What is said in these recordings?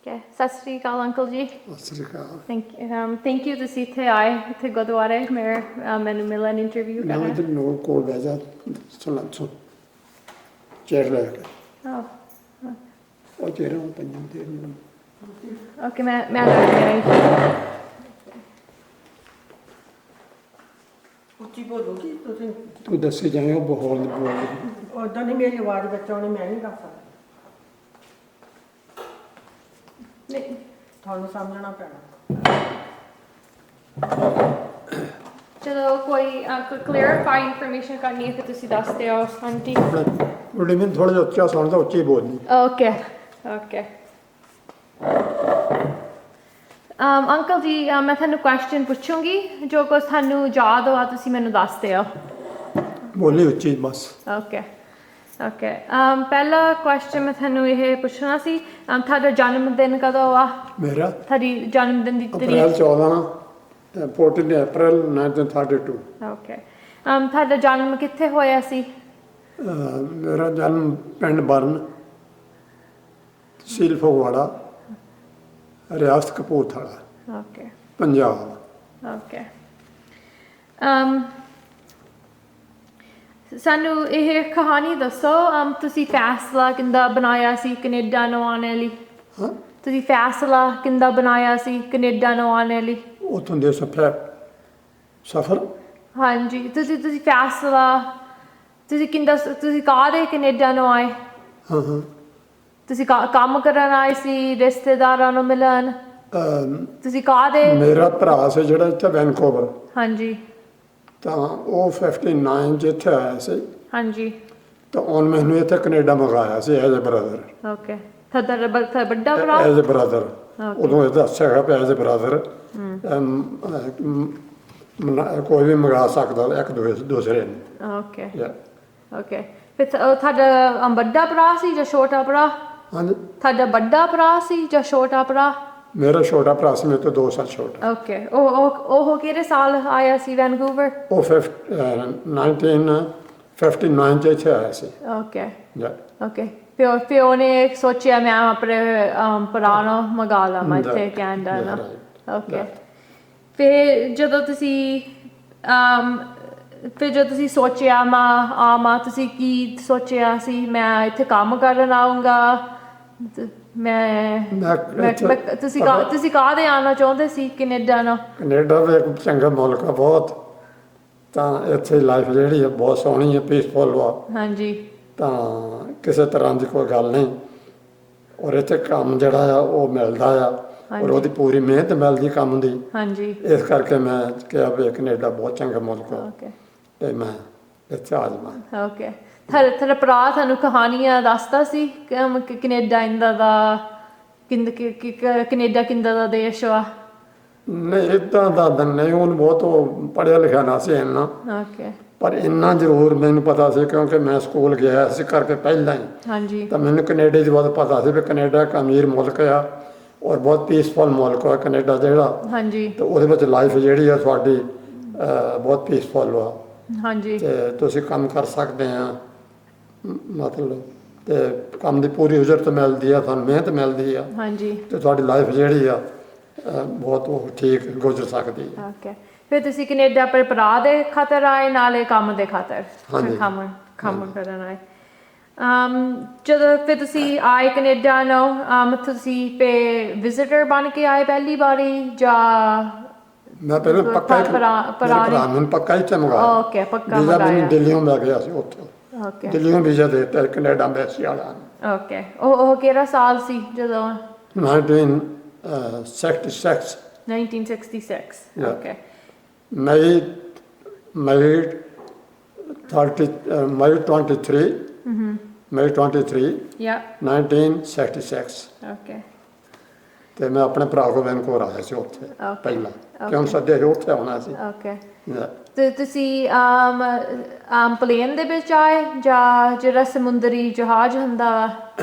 Okay. ਸਤਿ ਸ਼੍ਰੀ ਅਕਾਲ uncle ਜੀ। ਸਤਿ ਸ੍ਰੀ ਅਕਾਲ। Thank you ਤੁਸੀਂ ਇੱਥੇ ਆਏ ਇੱਥੇ ਗੁਰਦੁਆਰੇ ਮੈਨੂੰ ਮਿਲਣ ਇੰਟਰਵਿਊ ਨਾ ਕਰਨਾ। ਇਧਰ ਨੋਟ ਕੋਲ ਬਹਿ ਜਾ ਸੁਣ ਚੇਅਰ ਲੈ ਕੇ ਉਹ ਚੇਅਰਾਂ ਪਈਆਂ ਤੇ ਓਕੇ ਮੈਂ ਲੈ ਉੱਚੀ ਬੋਲੋਗੀ ਤੁਸੀਂ। ਤੂੰ ਦੱਸੀ ਜਾਏ ਉਹ ਬੋਲ ਬੋਲ ਉਦਾਂ ਨਹੀਂ ਮੇਰੀ ਆਵਾਜ਼ ਬਚਾਉਣੀ ਮੈਂ ਨਹੀਂ ਕਰ ਸਕਦਾ। ਨਹੀਂ ਤੁਹਾਨੂੰ ਸਮਝਣਾ ਪੈਣਾ। ਚਲੋ ਕੋਈ ਕਲੀਅਰਫਾਈ ਇਨਫੋਰਮੇਸ਼ਨ ਕਰਨੀ ਹੈ ਫਿਰ ਤੁਸੀਂ ਦੱਸ ਦਿਓ ਆਂਟੀ। ਉਹਦੇ ਮੈਨੂੰ ਥੋੜਾ ਜਿਹਾ ਉੱਚਾ ਸੁਣਦਾ ਉੱਚੀ ਬੋਲਣੀ। ਓਕੇ ਓਕੇ ਅੰਕਲ ਜੀ ਮੈਂ ਤੁਹਾਨੂੰ ਕੁਐਸਚਨ ਪੁੱਛੂੰਗੀ ਜੋ ਕੁਛ ਤੁਹਾਨੂੰ ਯਾਦ ਹੋਆ ਤੁਸੀਂ ਮੈਨੂੰ ਦੱਸ ਦਿਓ। ਬੋਲੀ ਉੱਚੀ ਬਸ। ਓਕੇ ਓਕੇ ਪਹਿਲਾ ਕੁਐਸਚਨ ਮੈਂ ਤੁਹਾਨੂੰ ਇਹ ਪੁੱਛਣਾ ਸੀ ਤੁਹਾਡਾ ਜਨਮ ਦਿਨ ਕਦੋਂ ਆ? ਮੇਰਾ ਤੁਹਾਡੀ ਜਨਮ ਦਿਨ ਦੀ ਅਪ੍ਰੈਲ ਤਰੀਕ? 14 ਅਪ੍ਰੈਲ 1932। ਓਕੇ ਤੁਹਾਡਾ ਜਨਮ ਕਿੱਥੇ ਹੋਇਆ ਸੀ? ਮੇਰਾ ਜਨਮ ਪਿੰਡ ਬਰਨ ਤਹਿਸੀਲ ਫਗਵਾੜਾ ਰਿਆਸਤ ਕਪੂਰਥਲਾ ਓਕੇ ਪੰਜਾਬ। ਓਕੇ ਸਾਨੂੰ ਇਹ ਕਹਾਣੀ ਦੱਸੋ ਤੁਸੀਂ ਫੈਸਲਾ ਕਿੰਦਾ ਬਣਾਇਆ ਸੀ ਕੈਨੇਡਾ ਨੂੰ ਆਉਣ ਲਈ? ਹਾਂ ਤੁਸੀਂ ਫੈਸਲਾ ਕਿੰਦਾ ਬਣਾਇਆ ਸੀ ਕੈਨੇਡਾ ਨੂੰ ਆਉਣ ਲਈ? ਉੱਥੋਂ ਦੇ ਸਫ਼ਰ ਹਾਂਜੀ ਤੁਸੀਂ ਫੈਸਲਾ ਤੁਸੀਂ ਕਾਹਦੇ ਕੈਨੇਡਾ ਨੂੰ ਆਏ? ਹਾਂ ਹਾਂ ਤੁਸੀਂ ਕੰਮ ਕਰਨ ਆਏ ਸੀ ਰਿਸ਼ਤੇਦਾਰਾਂ ਨੂੰ ਮਿਲਣ? ਤੁਸੀਂ ਕਾਹਦੇ? ਮੇਰਾ ਭਰਾ ਸੀ ਜਿਹੜਾ ਇੱਥੇ ਵੈਨਕੂਵਰ ਹਾਂਜੀ ਤਾਂ ਉਹ 59 ਜਿੱਥੇ ਆਇਆ ਸੀ ਹਾਂਜੀ ਤਾਂ ਉਹਨ ਮੈਨੂੰ ਇੱਥੇ ਕੈਨੇਡਾ ਮੰਗਾਇਆ ਸੀ ਐਜ਼ ਅ ਬ੍ਰਦਰ। ਓਕੇ ਤੁਹਾਡਾ ਵੱਡਾ ਭਰਾ? ਐਜ਼ ਅ ਬ੍ਰਦਰ ਉਦੋਂ ਇਹ ਦੱਸਿਆ ਹੈਗਾ ਐਜ਼ ਅ ਬ੍ਰਦਰ ਕੋਈ ਵੀ ਮੰਗਾ ਸਕਦਾ ਇੱਕ ਦੂਸਰੇ ਨੂੰ। ਓਕੇ ਓਕੇ ਫਿਰ ਤੁਹਾਡਾ ਵੱਡਾ ਭਰਾ ਸੀ ਜਾਂ ਛੋਟਾ ਭਰਾ? ਹਾਂਜੀ ਤੁਹਾਡਾ ਵੱਡਾ ਭਰਾ ਸੀ ਜਾਂ ਛੋਟਾ ਭਰਾ? ਮੇਰਾ ਛੋਟਾ ਭਰਾ ਸੀ ਮੇਰੇ ਤੋਂ 2 ਸਾਲ ਛੋਟਾ। ਓਕੇ ਉਹ ਕਿਹੜੇ ਸਾਲ ਆਇਆ ਸੀ ਵੈਨਕੂਵਰ? ਉਹ 1959 ਚ ਇੱਥੇ ਆਇਆ ਸੀ। ਓਕੇ ਜਾਂ ਓਕੇ ਫਿਰ ਉਹਨੇ ਸੋਚਿਆ ਮੈਂ ਆਪਣੇ ਭਰਾ ਨੂੰ ਮੰਗਾ ਲਵਾਂ ਇੱਥੇ ਕੈਨੇਡਾ ਨਾ। ਓਕੇ ਫਿਰ ਜਦੋਂ ਤੁਸੀਂ ਸੋਚਿਆ ਮੈਂ ਤੁਸੀਂ ਕੀ ਸੋਚਿਆ ਸੀ? ਮੈਂ ਇੱਥੇ ਕੰਮ ਕਰਨ ਆਉਂਗਾ ਤੁਸੀਂ ਕਾਹਦੇ ਆਉਣਾ ਚਾਹੁੰਦੇ ਸੀ ਕੈਨੇਡਾ ਨੂੰ? ਕੈਨੇਡਾ ਦਾ ਇੱਕ ਚੰਗਾ ਮੁਲਕ ਆ ਬਹੁਤ ਤਾਂ ਇੱਥੇ ਲਾਈਫ ਜਿਹੜੀ ਹੈ ਬਹੁਤ ਸੋਹਣੀ ਹੈ ਪੀਸਫੁਲ ਵਾ ਹਾਂਜੀ ਤਾਂ ਕਿਸੇ ਤਰ੍ਹਾਂ ਦੀ ਕੋਈ ਗੱਲ ਨਹੀਂ ਔਰ ਇੱਥੇ ਕੰਮ ਜਿਹੜਾ ਆ ਉਹ ਮਿਲਦਾ ਆ ਔਰ ਉਹਦੀ ਪੂਰੀ ਮਿਹਨਤ ਮਿਲਦੀ ਕੰਮ ਦੀ। ਹਾਂਜੀ ਇਸ ਕਰਕੇ ਮੈਂ ਕਿਹਾ ਵੀ ਕੈਨੇਡਾ ਬਹੁਤ ਚੰਗਾ ਮੁਲਕ ਆ ਓਕੇ ਤੇ ਮੈਂ ਇੱਥੇ ਆ ਜਾਵਾਂ। ਓਕੇ ਤੁਹਾਡਾ ਭਰਾ ਤੁਹਾਨੂੰ ਕਹਾਣੀਆਂ ਦੱਸਦਾ ਸੀ ਕਿ ਕੈਨੇਡਾ ਇੰਦਾ ਦਾ ਕੈਨੇਡਾ ਕਿੰਦਾ ਦਾ ਦੇਸ਼ ਵਾ? ਨਹੀਂ ਇੱਦਾਂ ਦਾ ਨਹੀਂ ਉਹਨੂੰ ਬਹੁਤ ਉਹ ਪੜ੍ਹਿਆ ਲਿਖਿਆ ਨਾ ਸੀ ਇੰਨਾ ਓਕੇ ਪਰ ਇੰਨਾ ਜ਼ਰੂਰ ਮੈਨੂੰ ਪਤਾ ਸੀ ਕਿਉਂਕਿ ਮੈਂ ਸਕੂਲ ਗਿਆ ਇਸ ਕਰਕੇ ਪਹਿਲਾਂ ਹੀ ਹਾਂਜੀ ਤਾਂ ਮੈਨੂੰ ਕੈਨੇਡਾ ਦੀ ਬਹੁਤ ਪਤਾ ਸੀ ਵੀ ਕੈਨੇਡਾ ਇੱਕ ਅਮੀਰ ਮੁਲਕ ਆ ਔਰ ਬਹੁਤ ਪੀਸਫੁਲ ਮੁਲਕ ਆ ਕੈਨੇਡਾ ਜਿਹੜਾ। ਹਾਂਜੀ ਤੇ ਉਹਦੇ ਵਿੱਚ ਲਾਈਫ ਜਿਹੜੀ ਆ ਤੁਹਾਡੀ ਬਹੁਤ ਪੀਸਫੁਲ ਆ। ਹਾਂਜੀ ਤੇ ਤੁਸੀਂ ਕੰਮ ਕਰ ਸਕਦੇ ਆ ਮਤਲਬ ਤੇ ਕੰਮ ਦੀ ਪੂਰੀ ਉਜਰਤ ਮਿਲਦੀ ਆ ਤੁਹਾਨੂੰ ਮਿਹਨਤ ਮਿਲਦੀ ਆ ਹਾਂਜੀ ਤੇ ਤੁਹਾਡੀ ਲਾਈਫ ਜਿਹੜੀ ਆ ਬਹੁਤ ਉਹ ਠੀਕ ਗੁਜ਼ਰ ਸਕਦੀ ਆ। ਓਕੇ ਫਿਰ ਤੁਸੀਂ ਕੈਨੇਡਾ ਆਪਣੇ ਭਰਾ ਦੇ ਖਾਤਰ ਆਏ ਨਾਲੇ ਕੰਮ ਦੇ ਖਾਤਰ? ਹਾਂਜੀ। ਕੰਮ ਕਰਨ ਆਏ। ਜਦੋਂ ਫਿਰ ਤੁਸੀਂ ਆਏ ਕੈਨੇਡਾ ਨੂੰ ਤੁਸੀਂ ਵਿਜ਼ਿਟਰ ਬਣ ਕੇ ਆਏ ਪਹਿਲੀ ਵਾਰੀ ਜਾਂ ਮੈਂ ਪਹਿਲਾਂ ਪੱਕਾ ਮੈਨੂੰ ਪੱਕਾ ਹੀ ਚਮਗਾ। ਓਕੇ ਪੱਕਾ ਵੀਜ਼ਾ ਮੈਨੂੰ ਮੰਗਾਇਆ। ਦਿੱਲੀੋਂ ਮਿਲ ਗਿਆ ਸੀ ਉੱਥੋਂ। ਓਕੇ ਦਿੱਲੀੋਂ ਵੀਜ਼ਾ ਦੇ ਦਿੱਤਾ ਕੈਨੇਡਾ ਐਮਬੈਸੀ ਵਾਲਿਆਂ ਨੇ। ਓਕੇ ਉਹ ਕਿਹੜਾ ਸਾਲ ਸੀ ਜਦੋਂ? 1966 1966 Yeah. ਓਕੇ May 23 May 23 ਯਾ 1966 ਓਕੇ ਤੇ ਮੈਂ ਆਪਣੇ ਭਰਾ ਕੋਲ ਵੈਨਕੂਵਰ ਆਇਆ ਸੀ ਉੱਥੇ Okay. ਪਹਿਲਾਂ ਕਿਉਂ ਸੱਦੇ ਉੱਥੇ ਆਉਣਾ ਸੀ। Okay Yeah. ਤੇ ਤੁਸੀਂ ਪਲੇਨ ਦੇ ਵਿੱਚ ਆਏ ਜਾਂ ਜਿਹੜਾ ਸਮੁੰਦਰੀ ਜਹਾਜ਼ ਹੁੰਦਾ ਵਾ?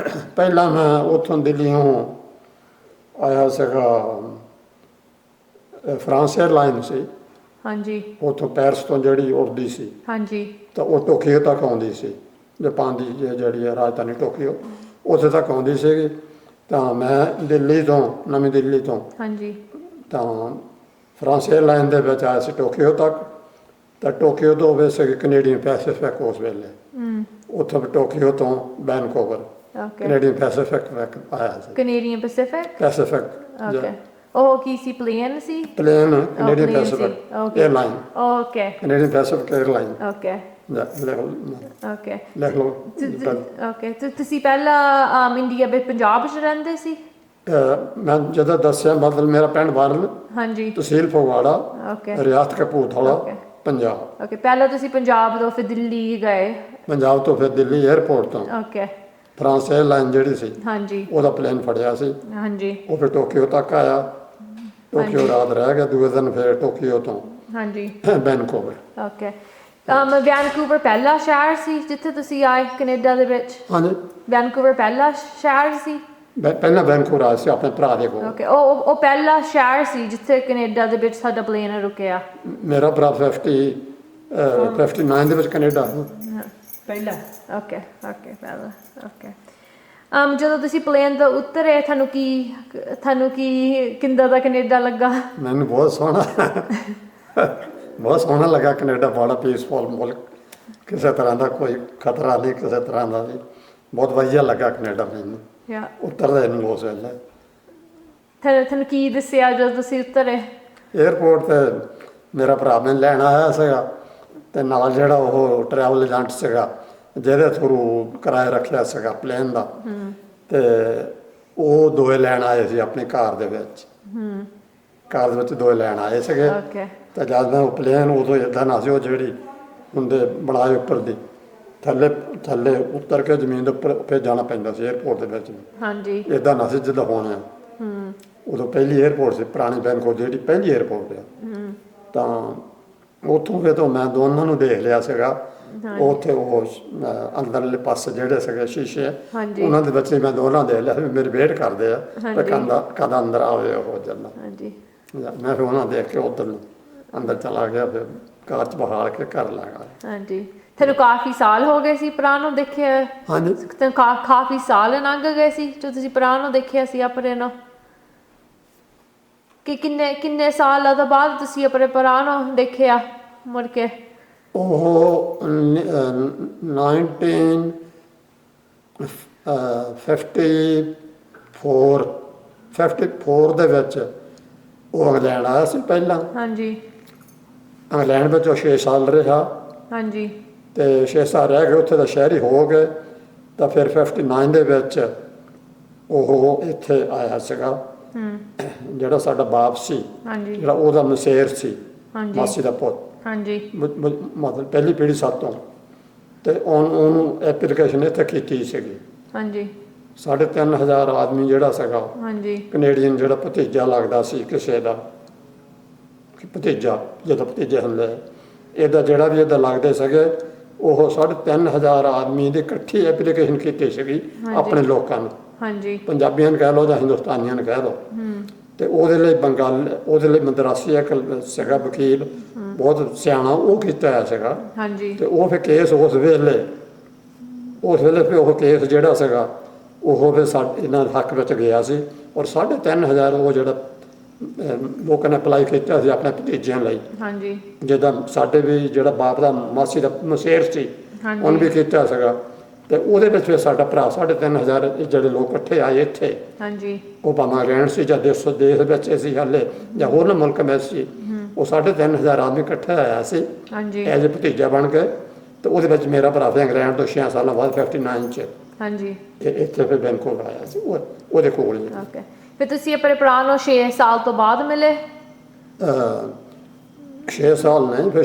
ਪਹਿਲਾਂ ਮੈਂ ਉੱਥੋਂ ਦਿੱਲੀੋਂ ਆਇਆ ਸੀਗਾ ਫਰਾਂਸ 에ਅਰਲਾਈਨ ਸੀ ਹਾਂਜੀ ਉੱਥੋਂ ਪੈਰਿਸ ਤੋਂ ਜਿਹੜੀ ਉੱਡਦੀ ਸੀ ਹਾਂਜੀ ਤਾਂ ਉਹ ਟੋਕੀਓ ਤੱਕ ਆਉਂਦੀ ਸੀ। ਜਾਪਾਨ ਦੀ ਜਿਹੜੀ ਹੈ ਰਾਜਧਾਨੀ ਟੋਕੀਓ ਉੱਥੇ ਤੱਕ ਆਉਂਦੀ ਸੀਗੀ ਤਾਂ ਮੈਂ ਦਿੱਲੀ ਤੋਂ, ਨਵੀਂ ਦਿੱਲੀ ਤੋਂ ਹਾਂਜੀ ਤਾਂ ਫਰਾਂਸ 에ਅਰਲਾਈਨ ਦੇ ਵਿੱਚ ਆਇਆ ਸੀ ਟੋਕੀਓ ਤੱਕ। ਤਾਂ ਟੋਕੀਓ ਤੋਂ ਵੈਸੇ ਕੈਨੇਡੀਅਨ ਪੈਸੀਫਿਕ ਉਸ ਵੇਲੇ, ਉੱਥੋਂ ਟੋਕੀਓ ਤੋਂ ਵੈਨਕੂਵਰ ਓਕੇ ਕੈਨੇਡੀਅਨ ਪੈਸੀਫਿਕ ਆਇਆ ਸੀ। ਕੈਨੇਡੀਅਨ ਪੈਸੀਫਿਕ ਪੈਸੀਫਿਕ ਓਕੇ ਉਹ ਕੀ ਸੀ ਪਲੇਨ ਸੀ ਪਲੇਨ ਕੈਨੇਡੀਅਨ plane ਸੀ, Pacific okay. Airline, okay Canadian Pacific airline. Okay okay ਲਿਖ ਲਓ। ਓਕੇ ਤੁਸੀਂ ਪਹਿਲਾਂ ਇੰਡੀਆ ਵਿੱਚ ਪੰਜਾਬ 'ਚ ਰਹਿੰਦੇ ਸੀ? ਮੈਂ ਜਦੋਂ ਦੱਸਿਆ ਮਤਲਬ ਮੇਰਾ ਪਿੰਡ ਬਾਰਲ, ਹਾਂਜੀ ਤਹਿਸੀਲ ਫਗਵਾੜਾ, ਓਕੇ ਰਿਆਸਤ ਕਪੂਰਥਲਾ, Okay. ਪੰਜਾਬ। ਓਕੇ ਪਹਿਲਾਂ ਤੁਸੀਂ ਪੰਜਾਬ ਤੋਂ ਫਿਰ ਦਿੱਲੀ ਗਏ? ਪੰਜਾਬ ਤੋਂ ਫਿਰ ਦਿੱਲੀ 에ਅਰਪੋਰਟ ਤੋਂ ਓਕੇ ਫਰਾਂਸ 에ਅਰਲਾਈਨ ਜਿਹੜੀ ਸੀ ਹਾਂਜੀ ਉਹਦਾ ਪਲੇਨ ਫੜਿਆ ਸੀ। ਹਾਂਜੀ ਉਹ ਫਿਰ ਟੋਕੀਓ ਤੱਕ ਆਇਆ। ਟੋਕੀਓ ਰਾਤ ਰਹਿ ਗਿਆ, ਦੂਜੇ ਦਿਨ ਫਿਰ ਟੋਕੀਓ ਤੋਂ ਹਾਂਜੀ ਵੈਨਕੂਵਰ। ਓਕੇ ਵੈਨਕੂਵਰ ਪਹਿਲਾ ਸ਼ਹਿਰ ਸੀ ਜਿੱਥੇ ਤੁਸੀਂ ਆਏ ਕੈਨੇਡਾ ਦੇ ਵਿੱਚ? ਹਾਂਜੀ, ਵੈਨਕੂਵਰ ਪਹਿਲਾ ਸ਼ਹਿਰ ਸੀ? ਪਹਿਲਾਂ ਵੈਨਕੂਵਰ ਆਇਆ ਸੀ ਆਪਣੇ ਭਰਾ ਦੇ ਕੋਲ। ਓਕੇ ਉਹ ਪਹਿਲਾ ਸ਼ਹਿਰ ਸੀ ਜਿੱਥੇ ਕੈਨੇਡਾ ਦੇ ਵਿੱਚ ਸਾਡਾ ਪਲੇਨ ਰੁਕਿਆ? ਮੇਰਾ ਭਰਾ 59 ਦੇ ਵਿੱਚ ਕੈਨੇਡਾ ਆਇਆ। ਪਹਿਲਾਂ ਓਕੇ ਓਕੇ ਪਹਿਲਾ ਓਕੇ ਜਦੋਂ ਤੁਸੀਂ ਪਲੇਨ ਤੋਂ ਉਤਰੇ ਤੁਹਾਨੂੰ ਕੀ ਕਿੰਦਾ ਦਾ ਕੈਨੇਡਾ ਲੱਗਾ? ਮੈਨੂੰ ਬਹੁਤ ਸੋਹਣਾ ਬਹੁਤ ਸੋਹਣਾ ਲੱਗਾ। ਕੈਨੇਡਾ ਬੜਾ ਪੀਸਫੁਲ ਮੁਲਕ, ਕਿਸੇ ਤਰ੍ਹਾਂ ਦਾ ਕੋਈ ਖਤਰਾ ਨਹੀਂ, ਕਿਸੇ ਤਰ੍ਹਾਂ ਦਾ ਵੀ। ਬਹੁਤ ਵਧੀਆ ਲੱਗਾ ਕੈਨੇਡਾ ਮੈਨੂੰ ਯਾ ਉਤਰਦੇ ਨੂੰ ਉਸ ਵੇਲੇ। ਤੁਹਾਨੂੰ ਕੀ ਦੱਸਿਆ ਜਦੋਂ ਤੁਸੀਂ ਉਤਰੇ? ਏਅਰਪੋਰਟ ਤੇ ਮੇਰਾ ਭਰਾ ਮੈਨੂੰ ਲੈਣ ਆਇਆ ਸੀਗਾ, ਤੇ ਨਾਲ ਜਿਹੜਾ ਉਹ ਟਰੈਵਲ ਏਜੰਟ ਸੀਗਾ ਜਿਹਦੇ ਥਰੂ ਕਿਰਾਇਆ ਰੱਖਿਆ ਸੀਗਾ ਪਲੇਨ ਦਾ, ਤੇ ਉਹ ਦੋਏ ਲੈਣ ਆਏ ਸੀ ਆਪਣੀ ਕਾਰ ਦੇ ਵਿੱਚ। ਕਾਰ ਦੇ ਵਿੱਚ ਦੋਏ ਲੈਣ ਆਏ ਸੀਗੇ। ਓਕੇ ਤੇ ਜਦ ਮੈਂ ਉਹ ਪਲੇਨ ਉਦੋਂ ਇੱਦਾਂ ਨਾ ਸੀ, ਉਹ ਜਿਹੜੀ ਹੁੰਦੇ ਬਣਾਏ ਉੱਪਰ ਦੀ, ਥੱਲੇ ਉਤਰ ਕੇ ਜ਼ਮੀਨ ਦੇ ਉੱਪਰ ਫਿਰ ਜਾਣਾ ਪੈਂਦਾ ਸੀ ਏਅਰਪੋਰਟ ਦੇ ਵਿੱਚ। ਹਾਂਜੀ ਇੱਦਾਂ ਨਾ ਸੀ ਜਿੱਦਾਂ ਹੁਣ ਆ। ਉਦੋਂ ਪਹਿਲੀ ਏਅਰਪੋਰਟ ਸੀ, ਪੁਰਾਣੀ ਬੈਂਕੋਕ ਜਿਹੜੀ ਪਹਿਲੀ ਏਅਰਪੋਰਟ ਆ। ਤਾਂ ਉੱਥੋਂ ਫਿਰ ਤੋਂ ਮੈਂ ਦੋਨਾਂ ਨੂੰ ਦੇਖ ਲਿਆ ਸੀਗਾ। ਉੱਥੇ ਉਹ ਅੰਦਰਲੇ ਪਾਸੇ ਜਿਹੜੇ ਸੀਗੇ ਸ਼ੀਸ਼ੇ, ਹਾਂਜੀ ਉਹਨਾਂ ਦੇ ਵਿੱਚ ਮੈਂ ਦੋਨਾਂ ਦੇਖ ਲਿਆ ਵੀ ਮੇਰੀ ਵੇਟ ਕਰਦੇ ਆ ਤੇ ਕਦਾ ਅੰਦਰ ਆਵੇ ਉਹ ਜਨਾ। ਹਾਂਜੀ ਮੈਂ ਫਿਰ ਉਹਨਾਂ ਦੇਖ ਕੇ ਉੱਧਰ ਨੂੰ ਅੰਦਰ ਚਲਾ ਗਿਆ, ਫਿਰ ਕਾਰ 'ਚ ਬਹਾਲ ਕੇ ਘਰ ਲੱਗਾ। ਹਾਂਜੀ ਤੁਹਾਨੂੰ ਕਾਫੀ ਸਾਲ ਹੋ ਗਏ ਸੀ ਭਰਾ ਨੂੰ ਦੇਖਿਆ? ਹਾਂਜੀ, ਤੁਹਾਨੂੰ ਕਾਫੀ ਸਾਲ ਲੰਘ ਗਏ ਸੀ ਜੋ ਤੁਸੀਂ ਭਰਾ ਨੂੰ ਦੇਖਿਆ ਸੀ ਆਪਣੇ ਨੂੰ? ਕਿ ਕਿੰਨੇ ਸਾਲਾਂ ਤੋਂ ਬਾਅਦ ਤੁਸੀਂ ਆਪਣੇ ਭਰਾ ਨੂੰ ਦੇਖਿਆ ਮੁੜ ਕੇ? ਉਹ 1954 ਦੇ ਵਿੱਚ ਉਹ ਇੰਗਲੈਂਡ ਆਇਆ ਸੀ ਪਹਿਲਾਂ। ਹਾਂਜੀ ਇੰਗਲੈਂਡ ਵਿੱਚ ਉਹ 6 ਸਾਲ ਰਿਹਾ, ਹਾਂਜੀ ਤੇ 6 ਸਾਲ ਰਹਿ ਗਏ ਉੱਥੇ ਦਾ ਸ਼ਹਿਰੀ ਹੋ ਗਏ। ਤਾਂ ਫਿਰ 59 ਦੇ ਵਿੱਚ ਉਹ ਇੱਥੇ ਆਇਆ ਸੀਗਾ। ਜਿਹੜਾ ਸਾਡਾ ਬਾਪ ਸੀ, ਹਾਂਜੀ ਜਿਹੜਾ ਉਹਦਾ ਮਸੇਰ ਸੀ, ਹਾਂਜੀ ਮਾਸੀ ਦਾ ਪੁੱਤ, ਹਾਂਜੀ ਮਤਲਬ ਪਹਿਲੀ ਪੀੜ੍ਹੀ ਸਾਤੋਂ, ਤੇ ਉਹਨੂੰ ਐਪਲੀਕੇਸ਼ਨ ਇੱਥੇ ਕੀਤੀ ਸੀਗੀ। ਹਾਂਜੀ 3500 ਆਦਮੀ ਜਿਹੜਾ ਸੀਗਾ, ਹਾਂਜੀ ਕੈਨੇਡੀਅਨ, ਜਿਹੜਾ ਭਤੀਜਾ ਲੱਗਦਾ ਸੀ ਕਿਸੇ ਦਾ, ਭਤੀਜਾ ਜਦੋਂ ਭਤੀਜੇ ਹੁੰਦੇ ਇਹਦਾ ਜਿਹੜਾ ਵੀ ਇਹਦਾ ਲੱਗਦੇ ਸੀਗੇ, ਉਹ 3500 ਆਦਮੀ ਦੀ ਇਕੱਠੀ ਐਪਲੀਕੇਸ਼ਨ ਕੀਤੀ ਸੀਗੀ ਆਪਣੇ ਲੋਕਾਂ ਨੂੰ, ਹਾਂਜੀ ਪੰਜਾਬੀਆਂ ਨੂੰ ਕਹਿ ਲਓ ਜਾਂ ਹਿੰਦੁਸਤਾਨੀਆਂ ਨੂੰ ਕਹਿ ਲਓ। ਤੇ ਉਹਦੇ ਲਈ ਉਹਦੇ ਲਈ ਮਦਰਾਸੀ ਇੱਕ ਸੀਗਾ ਵਕੀਲ, ਬਹੁਤ ਸਿਆਣਾ, ਉਹ ਕੀਤਾ ਹੋਇਆ ਸੀਗਾ। ਹਾਂਜੀ ਤੇ ਉਹ ਫਿਰ ਕੇਸ ਉਸ ਵੇਲੇ ਫਿਰ ਉਹ ਕੇਸ ਜਿਹੜਾ ਸੀਗਾ ਉਹ ਫਿਰ ਇਹਨਾਂ ਦੇ ਹੱਕ ਵਿੱਚ ਗਿਆ ਸੀ। ਔਰ 3500 ਉਹ ਜਿਹੜਾ ਲੋਕਾਂ ਨੇ ਅਪਲਾਈ ਕੀਤਾ ਸੀ ਆਪਣੇ ਭਤੀਜਿਆਂ ਲਈ, ਹਾਂਜੀ ਜਿੱਦਾਂ ਸਾਡੇ ਵੀ ਜਿਹੜਾ ਬਾਪ ਦਾ ਮਾਸੀ ਦਾ ਮਸੇਰ ਸੀ, ਉਹਨੇ ਵੀ ਕੀਤਾ ਸੀਗਾ। ਤੇ ਉਹਦੇ ਵਿੱਚ ਫਿਰ ਸਾਡਾ ਭਰਾ 3500 ਜਿਹੜੇ ਲੋਕ ਇਕੱਠੇ ਆਏ ਇੱਥੇ, ਹਾਂਜੀ ਉਹ ਭਾਵੇਂ ਇੰਗਲੈਂਡ ਸੀ ਜਾਂ ਦੇਸ਼ ਵਿੱਚ ਸੀ ਹਾਲੇ ਜਾਂ ਹੋਰ ਮੁਲਕ ਵਿੱਚ ਸੀ, ਉਹ 3500 ਆਦਮੀ ਇਕੱਠੇ ਆਇਆ ਸੀ ਹਾਂਜੀ ਐਜ ਭਤੀਜਾ ਬਣ ਕੇ। ਤੇ ਉਹਦੇ ਵਿੱਚ ਮੇਰਾ ਭਰਾ ਫਿਰ ਇੰਗਲੈਂਡ ਤੋਂ 6 ਸਾਲਾਂ ਬਾਅਦ 59 ਚ ਹਾਂਜੀ ਇੱਥੇ ਫਿਰ ਬੈਂਕੋਕ ਆਇਆ ਸੀ, ਉਹਦੇ ਕੋਲ ਹੀ। ਓਕੇ ਫਿਰ ਤੁਸੀਂ ਆਪਣੇ ਭਰਾ ਨੂੰ 6 ਸਾਲ ਤੋਂ ਬਾਅਦ ਮਿਲੇ? 6 ਸਾਲ ਨਹੀਂ, ਫਿਰ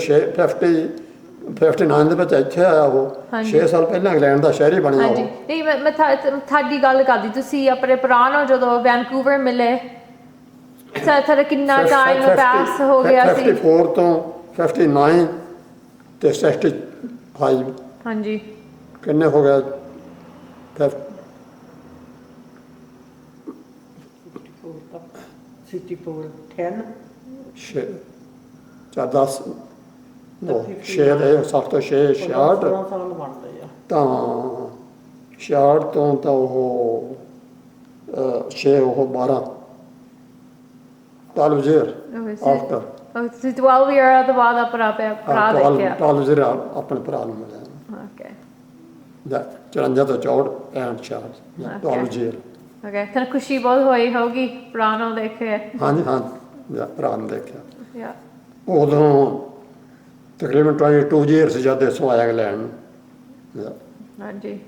59 ਦੇ ਵਿੱਚ ਇੱਥੇ ਆਇਆ ਉਹ। 6 ਸਾਲ ਪਹਿਲਾਂ ਇੰਗਲੈਂਡ ਦਾ ਸ਼ਹਿਰੀ ਬਣਿਆ ਹਾਂਜੀ ਉਹ। ਨਹੀਂ ਮੈਂ ਤੁਹਾਡੀ ਗੱਲ ਕਰਦੀ, ਤੁਸੀਂ ਆਪਣੇ ਭਰਾ ਨੂੰ ਜਦੋਂ ਵੈਨਕੂਵਰ ਮਿਲੇ ਤੁਹਾਡਾ ਕਿੰਨਾ ਟਾਈਮ ਪਾਸ ਹੋ ਗਿਆ ਸੀ? 54 ਤੋਂ 59 ਤੇ 65, ਹਾਂਜੀ ਕਿੰਨੇ ਹੋ ਗਿਆ? 64 10 6 4 10 6 ਦੇ 7 ਤੋਂ 6 66 ਸਾਲ ਬਣਦੇ ਆ। ਤਾਂ 66 ਤੋਂ ਤਾਂ ਉਹ 6 ਉਹ 12 12 year Okay, so, after ਤੁਸੀਂ 12 year ਤੋਂ ਬਾਅਦ ਆਪਣਾ ਭਰਾ ਦੇਖਿਆ 12 year ਆਪਣੇ ਭਰਾ ਨੂੰ ਮਿਲਿਆ ਓਕੇ ਜਾਂ 54 ਤੋਂ 64 ਐਂਡ ਚਾਰਜ 12 year ਓਕੇ ਤੁਹਾਨੂੰ ਖੁਸ਼ੀ ਬਹੁਤ ਹੋਈ ਹੋਗੀ ਭਰਾ ਨੂੰ ਦੇਖੇ ਹਾਂਜੀ ਹਾਂ ਜਾਂ ਭਰਾ ਨੂੰ ਦੇਖਿਆ ਯਾ ਉਦੋਂ ਤਕਰੀਬਨ 22 years ਜਦ ਇੱਥੋਂ ਆਇਆ ਇੰਗਲੈਂਡ ਨੂੰ ਜਾਂ ਹਾਂਜੀ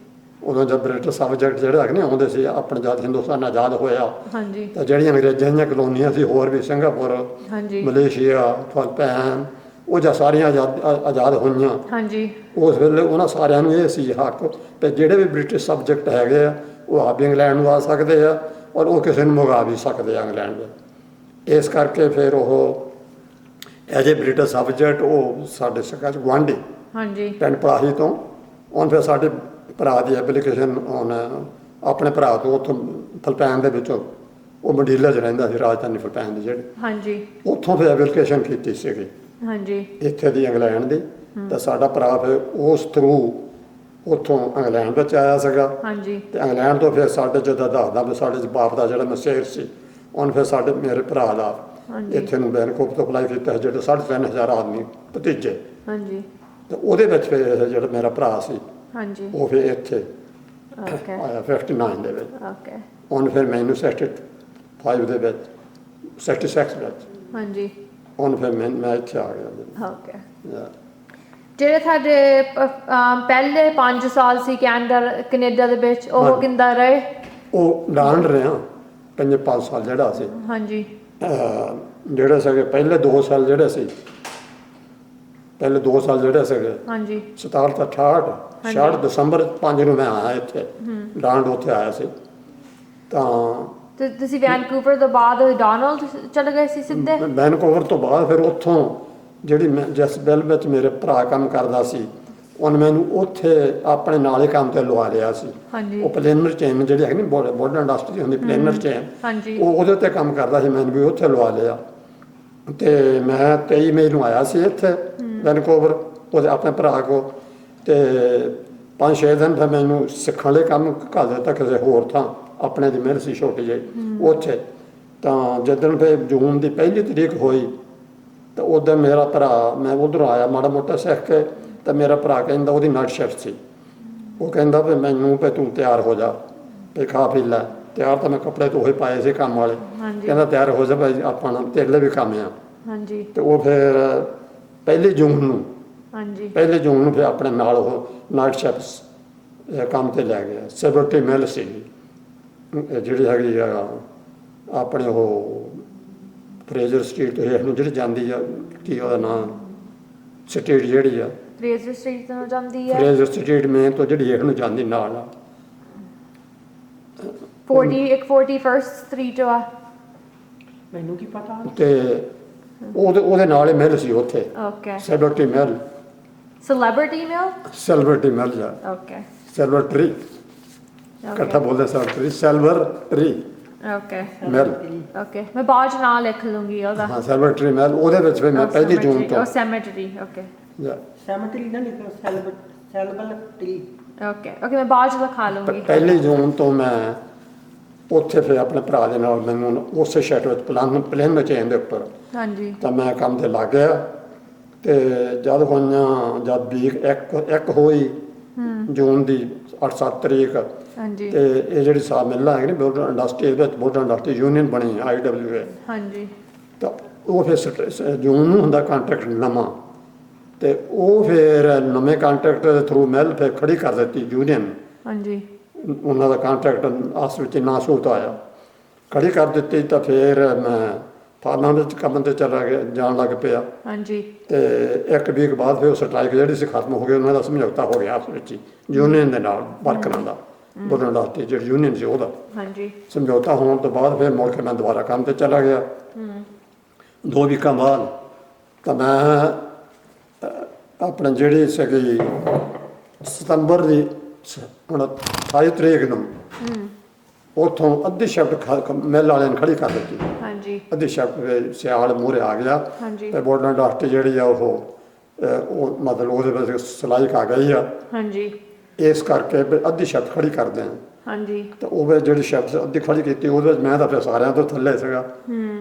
ਉਦੋਂ ਜਦ ਬ੍ਰਿਟਿਸ਼ ਸਬਜੈਕਟ ਜਿਹੜੇ ਹੈਗੇ ਨੇ ਆਉਂਦੇ ਸੀ ਆਪਣੇ ਜਦ ਹਿੰਦੁਸਤਾਨ ਆਜ਼ਾਦ ਹੋਇਆ ਹਾਂਜੀ ਤਾਂ ਜਿਹੜੀਆਂ ਅੰਗਰੇਜ਼ਾਂ ਦੀਆਂ ਕਲੋਨੀਆਂ ਸੀ ਹੋਰ ਵੀ ਸਿੰਗਾਪੁਰ ਹਾਂਜੀ ਮਲੇਸ਼ੀਆ ਫਿਲੀਪੀਨ ਉਹ ਜਾਂ ਸਾਰੀਆਂ ਆਜ਼ਾਦ ਹੋਈਆਂ ਹਾਂਜੀ ਉਸ ਵੇਲੇ ਉਹਨਾਂ ਸਾਰਿਆਂ ਨੂੰ ਇਹ ਸੀ ਹੱਕ ਤੇ ਜਿਹੜੇ ਵੀ ਬ੍ਰਿਟਿਸ਼ ਸਬਜੈਕਟ ਹੈਗੇ ਆ ਉਹ ਆਪ ਵੀ ਇੰਗਲੈਂਡ ਨੂੰ ਆ ਸਕਦੇ ਆ ਔਰ ਉਹ ਕਿਸੇ ਨੂੰ ਮੰਗਾ ਵੀ ਸਕਦੇ ਆ ਇੰਗਲੈਂਡ ਦੇ ਇਸ ਕਰਕੇ ਫਿਰ ਉਹ ਐਜ ਏ ਬ੍ਰਿਟਿਸ਼ ਸਬਜੈਕਟ ਉਹ ਸਾਡੇ ਸਕਾ ਚ ਗੁਆਂਢੀ ਹਾਂਜੀ ਪਿੰਡ ਪਲਾਹੀ ਤੋਂ ਉਹਨ ਫਿਰ ਸਾਡੇ ਭਰਾ ਦੀ ਐਪਲੀਕੇਸ਼ਨ ਉਹਨ ਆਪਣੇ ਭਰਾ ਤੋਂ ਉੱਥੋਂ ਫਿਲਪੈਨ ਦੇ ਵਿੱਚੋਂ ਉਹ ਮੰਡੀਲਾ 'ਚ ਰਹਿੰਦਾ ਸੀ ਰਾਜਧਾਨੀ ਫਿਲਪੈਨ ਦੀ ਜਿਹੜੀ ਹਾਂਜੀ ਉੱਥੋਂ ਫਿਰ ਐਪਲੀਕੇਸ਼ਨ ਕੀਤੀ ਸੀਗੀ ਹਾਂਜੀ ਇੱਥੇ ਦੀ ਇੰਗਲੈਂਡ ਦੀ ਤਾਂ ਸਾਡਾ ਭਰਾ ਫਿਰ ਉਸ ਥਰੂ ਉੱਥੋਂ ਇੰਗਲੈਂਡ ਵਿੱਚ ਆਇਆ ਸੀਗਾ ਹਾਂਜੀ ਤੇ ਇੰਗਲੈਂਡ ਤੋਂ ਫਿਰ ਸਾਡੇ ਜਿੱਦਾਂ ਦੱਸਦਾ ਵੀ ਸਾਡੇ ਬਾਪ ਦਾ ਜਿਹੜਾ ਮਸ਼ੇਰ ਸੀ ਉਹਨ ਫਿਰ ਸਾਡੇ ਮੇਰੇ ਭਰਾ ਦਾ ਹਾਂਜੀ ਇੱਥੇ ਨੂੰ ਬੈਨਕੋਕ ਤੋਂ ਅਪਲਾਈ ਕੀਤਾ ਜਿਹੜੇ 3,500 ਆਦਮੀ ਭਤੀਜੇ ਹਾਂਜੀ ਤੇ ਉਹਦੇ ਵਿੱਚ ਫਿਰ ਇਹ ਜਿਹੜਾ ਮੇਰਾ ਭਰਾ ਸੀ ਹਾਂਜੀ ਉਹ ਫਿਰ ਇੱਥੇ ਓਕੇ ਆਇਆ 59 ਦੇ ਵਿੱਚ ਓਕੇ ਉਹਨ ਫਿਰ ਮੈਨੂੰ 65 ਦੇ ਵਿੱਚ 66 ਵਿੱਚ ਹਾਂਜੀ ਉਹਨ ਫਿਰ ਮੈਂ ਇੱਥੇ ਆ ਗਿਆ ਓਕੇ Yeah. ਜਿਹੜੇ ਤੁਹਾਡੇ ਪਹਿਲੇ 5 ਸਾਲ ਸੀ ਕੈਨੇਡਾ ਦੇ ਵਿੱਚ ਉਹ ਹਾਂਜੀ। ਕਿੰਦਾ ਰਹੇ ਉਹ ਡਾਂਡ ਰਿਹਾ 5 ਸਾਲ ਜਿਹੜਾ ਸੀ ਹਾਂਜੀ ਜਿਹੜੇ ਸੀਗੇ ਪਹਿਲੇ 2 ਸਾਲ ਜਿਹੜੇ ਸੀ ਪਹਿਲੇ 2 ਸਾਲ ਜਿਹੜੇ ਸੀਗੇ ਹਾਂਜੀ 67 ਤੋਂ 68 66 ਦਸੰਬਰ 5 ਨੂੰ ਮੈਂ ਆਇਆ ਇੱਥੇ ਡਾਂਡ ਉੱਥੇ ਆਇਆ ਸੀ ਤਾਂ ਤੇ ਤੁਸੀਂ ਵੈਨਕੂਵਰ ਤੋਂ ਬਾਅਦ ਡੋਨਲਡ ਚਲੇ ਗਏ ਸੀ ਸਿੱਧੇ ਵੈਨਕੂਵਰ ਤੋਂ ਬਾਅਦ ਫਿਰ ਉੱਥੋਂ ਜਿਹੜੀ ਮੈਂ ਜਿਸ ਬਿੱਲ ਵਿੱਚ ਮੇਰੇ ਭਰਾ ਕੰਮ ਕਰਦਾ ਸੀ ਉਹਨੇ ਮੈਨੂੰ ਉੱਥੇ ਆਪਣੇ ਨਾਲ ਹੀ ਕੰਮ ਤੇ ਲਵਾ ਲਿਆ ਸੀ ਹਾਂਜੀ ਉਹ ਪਲੇਨਰ ਚੇਨ ਜਿਹੜੀ ਹੈਗੀ ਨੀ ਬੋਰਡ ਇੰਡਸਟਰੀ ਹੁੰਦੀ ਪਲੇਨਰ ਚੇਨ ਹਾਂਜੀ ਉਹ ਉਹਦੇ ਤੇ ਕੰਮ ਕਰਦਾ ਸੀ ਮੈਨੂੰ ਵੀ ਉੱਥੇ ਲਵਾ ਲਿਆ ਤੇ ਮੈਂ 23 ਮਈ ਨੂੰ ਆਇਆ ਸੀ ਇੱਥੇ ਵੈਨਕੂਵਰ ਉਹਦੇ ਆਪਣੇ ਭਰਾ ਕੋ ਤੇ 5-6 ਦਿਨ ਫਿਰ ਮੈਨੂੰ ਸਿੱਖਣ ਲਈ ਕੰਮ ਘੱਲ ਦਿੱਤਾ ਕਿਸੇ ਹੋਰ ਥਾਂ ਆਪਣੇ ਦੀ ਮਿਹਨਤ ਸੀ ਛੋਟੀ ਜਿਹੀ ਉੱਥੇ ਤਾਂ ਜਦੋਂ ਫਿਰ ਜੂਨ ਦੀ 1 ਤਰੀਕ ਹੋਈ ਤਾਂ ਉਦੋਂ ਮੇਰਾ ਭਰਾ ਮੈਂ ਉਧਰੋਂ ਆਇਆ ਮਾੜਾ ਮੋਟਾ ਸਿੱਖ ਕੇ ਤਾਂ ਮੇਰਾ ਭਰਾ ਕਹਿੰਦਾ ਉਹਦੀ ਨਾਈਟ ਸ਼ਿਫਟ ਸੀ ਉਹ ਕਹਿੰਦਾ ਵੀ ਮੈਨੂੰ ਵੀ ਤੂੰ ਤਿਆਰ ਹੋ ਜਾ ਤੇ ਖਾ ਪੀ ਲੈ ਤਿਆਰ ਤਾਂ ਮੈਂ ਕੱਪੜੇ ਤੋਂ ਉਹੀ ਪਾਏ ਸੀ ਕੰਮ ਵਾਲੇ ਹਾਂਜੀ ਕਹਿੰਦਾ ਤਿਆਰ ਹੋ ਜਾ ਭਾਈ ਆਪਾਂ ਨੂੰ ਤੇਰੇ ਲਈ ਵੀ ਕੰਮ ਆ ਹਾਂਜੀ ਤੇ ਉਹ ਫਿਰ 1 ਜੂਨ ਨੂੰ ਹਾਂਜੀ 1 ਜੂਨ ਨੂੰ ਫਿਰ ਆਪਣੇ ਨਾਲ ਉਹ ਨਾਈਟ ਸ਼ਿਫਟ ਕੰਮ ਤੇ ਲੈ ਗਿਆ ਸੈਬਰਟੀ ਮਿਲ ਸੀ ਜਿਹੜੀ ਹੈਗੀ ਆ ਆਪਣੇ ਉਹ ਫਰੇਜ਼ਰ ਸਟਰੀਟ ਤੋਂ ਇਹ ਨੂੰ ਜਿਹੜੀ ਜਾਂਦੀ ਆ ਕੀ ਉਹਦਾ ਨਾਮ ਸਟਰੀਟ ਜਿਹੜੀ ਆ ਫਰੇਜ਼ਰ ਸਟਰੀਟ ਤੋਂ ਜਾਂਦੀ ਹੈ ਫਰੇਜ਼ਰ ਸਟਰੀਟ ਮੇਂ ਤੋਂ ਜਿਹੜੀ ਇਹ ਨੂੰ ਜਾਂਦੀ ਨਾਲ ਆ 41st ਸਟਰੀਟ ਆ ਮੈਨੂੰ ਕੀ ਪਤਾ ਤੇ ਉਹਦੇ ਨਾਲ ਹੀ ਮਿਲ ਸੀ ਉੱਥੇ ਓਕੇ ਸੈਬਰਟੀ ਮਿਲ ਸੈਲਿਬ੍ਰਿਟੀ ਮਿਲ ਸੈਲਵਰਟੀ ਮਿਲ ਜਾ ਓਕੇ ਸਿਲਵਰ ਟਰੀ ਇਕੱਠਾ ਬੋਲਦੇ silver tree silver tree okay ਮਿਲ ਓਕੇ ਮੈਂ ਬਾਅਦ ਚ ਨਾਂ ਲਿਖ ਲੂੰਗੀ ਉਹਦਾ ਹਾਂ ਸਿਲਵਰ ਟਰੀ ਮਿਲ ਉਹਦੇ ਵਿੱਚ ਵੀ ਮੈਂ 1 ਜੂਨ ਤੋਂ ਸੈਮੇਟਰੀ ਓਕੇ ਜਾ, ਸੈਮਟਰੀ ਨਾ ਲਿਖੋ ਸੈਲਬਲ ਟਰੀ ਓਕੇ ਓਕੇ ਮੈਂ ਬਾਅਦ ਚ ਲਿਖਾ ਲੂੰਗੀ 1 ਜੂਨ ਤੋਂ ਮੈਂ ਉੱਥੇ ਫਿਰ ਆਪਣੇ ਭਰਾ ਦੇ ਨਾਲ ਮੈਨੂੰ ਉਸੇ ਸ਼ੈਟ ਵਿੱਚ ਪਲੇਨ ਚੇਨ ਦੇ ਉੱਪਰ ਹਾਂਜੀ ਤਾਂ ਮੈਂ ਕੰਮ ਤੇ ਲੱਗ ਗਿਆ ਤੇ ਜਦ ਵੀਕ ਇੱਕ ਹੋਈ ਜੂਨ ਦੀ 8-7 ਤਰੀਕ ਹਾਂਜੀ ਤੇ ਇਹ ਜਿਹੜੀ ਸਾਹ ਮਿਲਣਾ ਹੈ ਕਿ ਬੋਰਡ ਇੰਡਸਟਰੀ ਦੇ ਵਿੱਚ ਬੋਰਡ ਇੰਡਸਟਰੀ ਯੂਨੀਅਨ ਬਣੀ IWA ਹਾਂਜੀ ਤਾਂ ਉਹ ਫਿਰ ਜੂਨ ਨੂੰ ਹੁੰਦਾ ਕੰਟਰੈਕਟ ਨਵਾਂ ਤੇ ਉਹ ਫਿਰ ਨਵੇਂ ਕੰਟਰੈਕਟ ਦੇ ਥਰੂ ਮਿਲ ਫਿਰ ਖੜੀ ਕਰ ਦਿੱਤੀ ਯੂਨੀਅਨ ਹਾਂਜੀ ਉਹਨਾਂ ਦਾ ਕੰਟਰੈਕਟ ਆਸ ਵਿੱਚ ਨਾ ਸੂਤ ਆਇਆ ਖੜੀ ਕਰ ਦਿੱਤੀ ਤਾਂ ਫਿਰ ਮੈਂ ਫਾਰਮਾਂ ਵਿੱਚ ਕੰਮ ਤੇ ਚਲਾ ਗਿਆ ਜਾਣ ਲੱਗ ਪਿਆ ਹਾਂਜੀ ਤੇ 1 ਵੀਕ ਬਾਅਦ ਫਿਰ ਉਹ ਸਟ੍ਰਾਈਕ ਜਿਹੜੀ ਸੀ ਖਤਮ ਹੋ ਗਈ ਉਹਨਾਂ ਦਾ ਸਮਝੌਤਾ ਹੋ ਗਿਆ ਆਪਸ ਵਿੱਚ ਯੂਨੀਅਨ ਦੇ ਨਾਲ ਵਰਕਰਾਂ ਦਾ ਬੋਲਣ ਇੰਡਸਟਰੀ ਜਿਹੜੀ ਯੂਨੀਅਨ ਸੀ ਉਹਦਾ ਹਾਂਜੀ ਸਮਝੌਤਾ ਹੋਣ ਤੋਂ ਬਾਅਦ ਫਿਰ ਮੁੜ ਕੇ ਮੈਂ ਦੁਬਾਰਾ ਕੰਮ ਤੇ ਚਲਾ ਗਿਆ 2 ਵੀਕਾਂ ਬਾਅਦ ਤਾਂ ਮੈਂ ਆਪਣਾ ਜਿਹੜੀ ਸੀਗੀ ਸਤੰਬਰ ਦੀ ਹੁਣ 28 ਤਰੀਕ ਨੂੰ ਉੱਥੋਂ ਅੱਧੀ ਸ਼ਿਫਟ ਮਿਲ ਵਾਲਿਆਂ ਨੇ ਖੜੀ ਕਰ ਦਿੱਤੀ ਹਾਂਜੀ ਅੱਧੀ ਸ਼ਿਫਟ ਸਿਆਲ ਮੂਹਰੇ ਆ ਗਿਆ ਹਾਂਜੀ ਤੇ ਬੋਰਡ ਇੰਡਸਟਰੀ ਜਿਹੜੀ ਆ ਉਹ ਮਤਲਬ ਉਹਦੇ ਵਿੱਚ ਸਿਲਾਈ ਆ ਗਈ ਆ ਹਾਂਜੀ ਇਸ ਕਰਕੇ ਵੀ ਅੱਧੀ ਸ਼ਿਫਟ ਖੜੀ ਕਰਦੇ ਆ ਹਾਂਜੀ ਤੇ ਉਹ ਵਿੱਚ ਜਿਹੜੀ ਸ਼ਬਦ ਅੱਧੀ ਖੜੀ ਕੀਤੀ ਉਹਦੇ ਵਿੱਚ ਮੈਂ ਤਾਂ ਫਿਰ ਸਾਰਿਆਂ ਤੋਂ ਥੱਲੇ ਸੀਗਾ।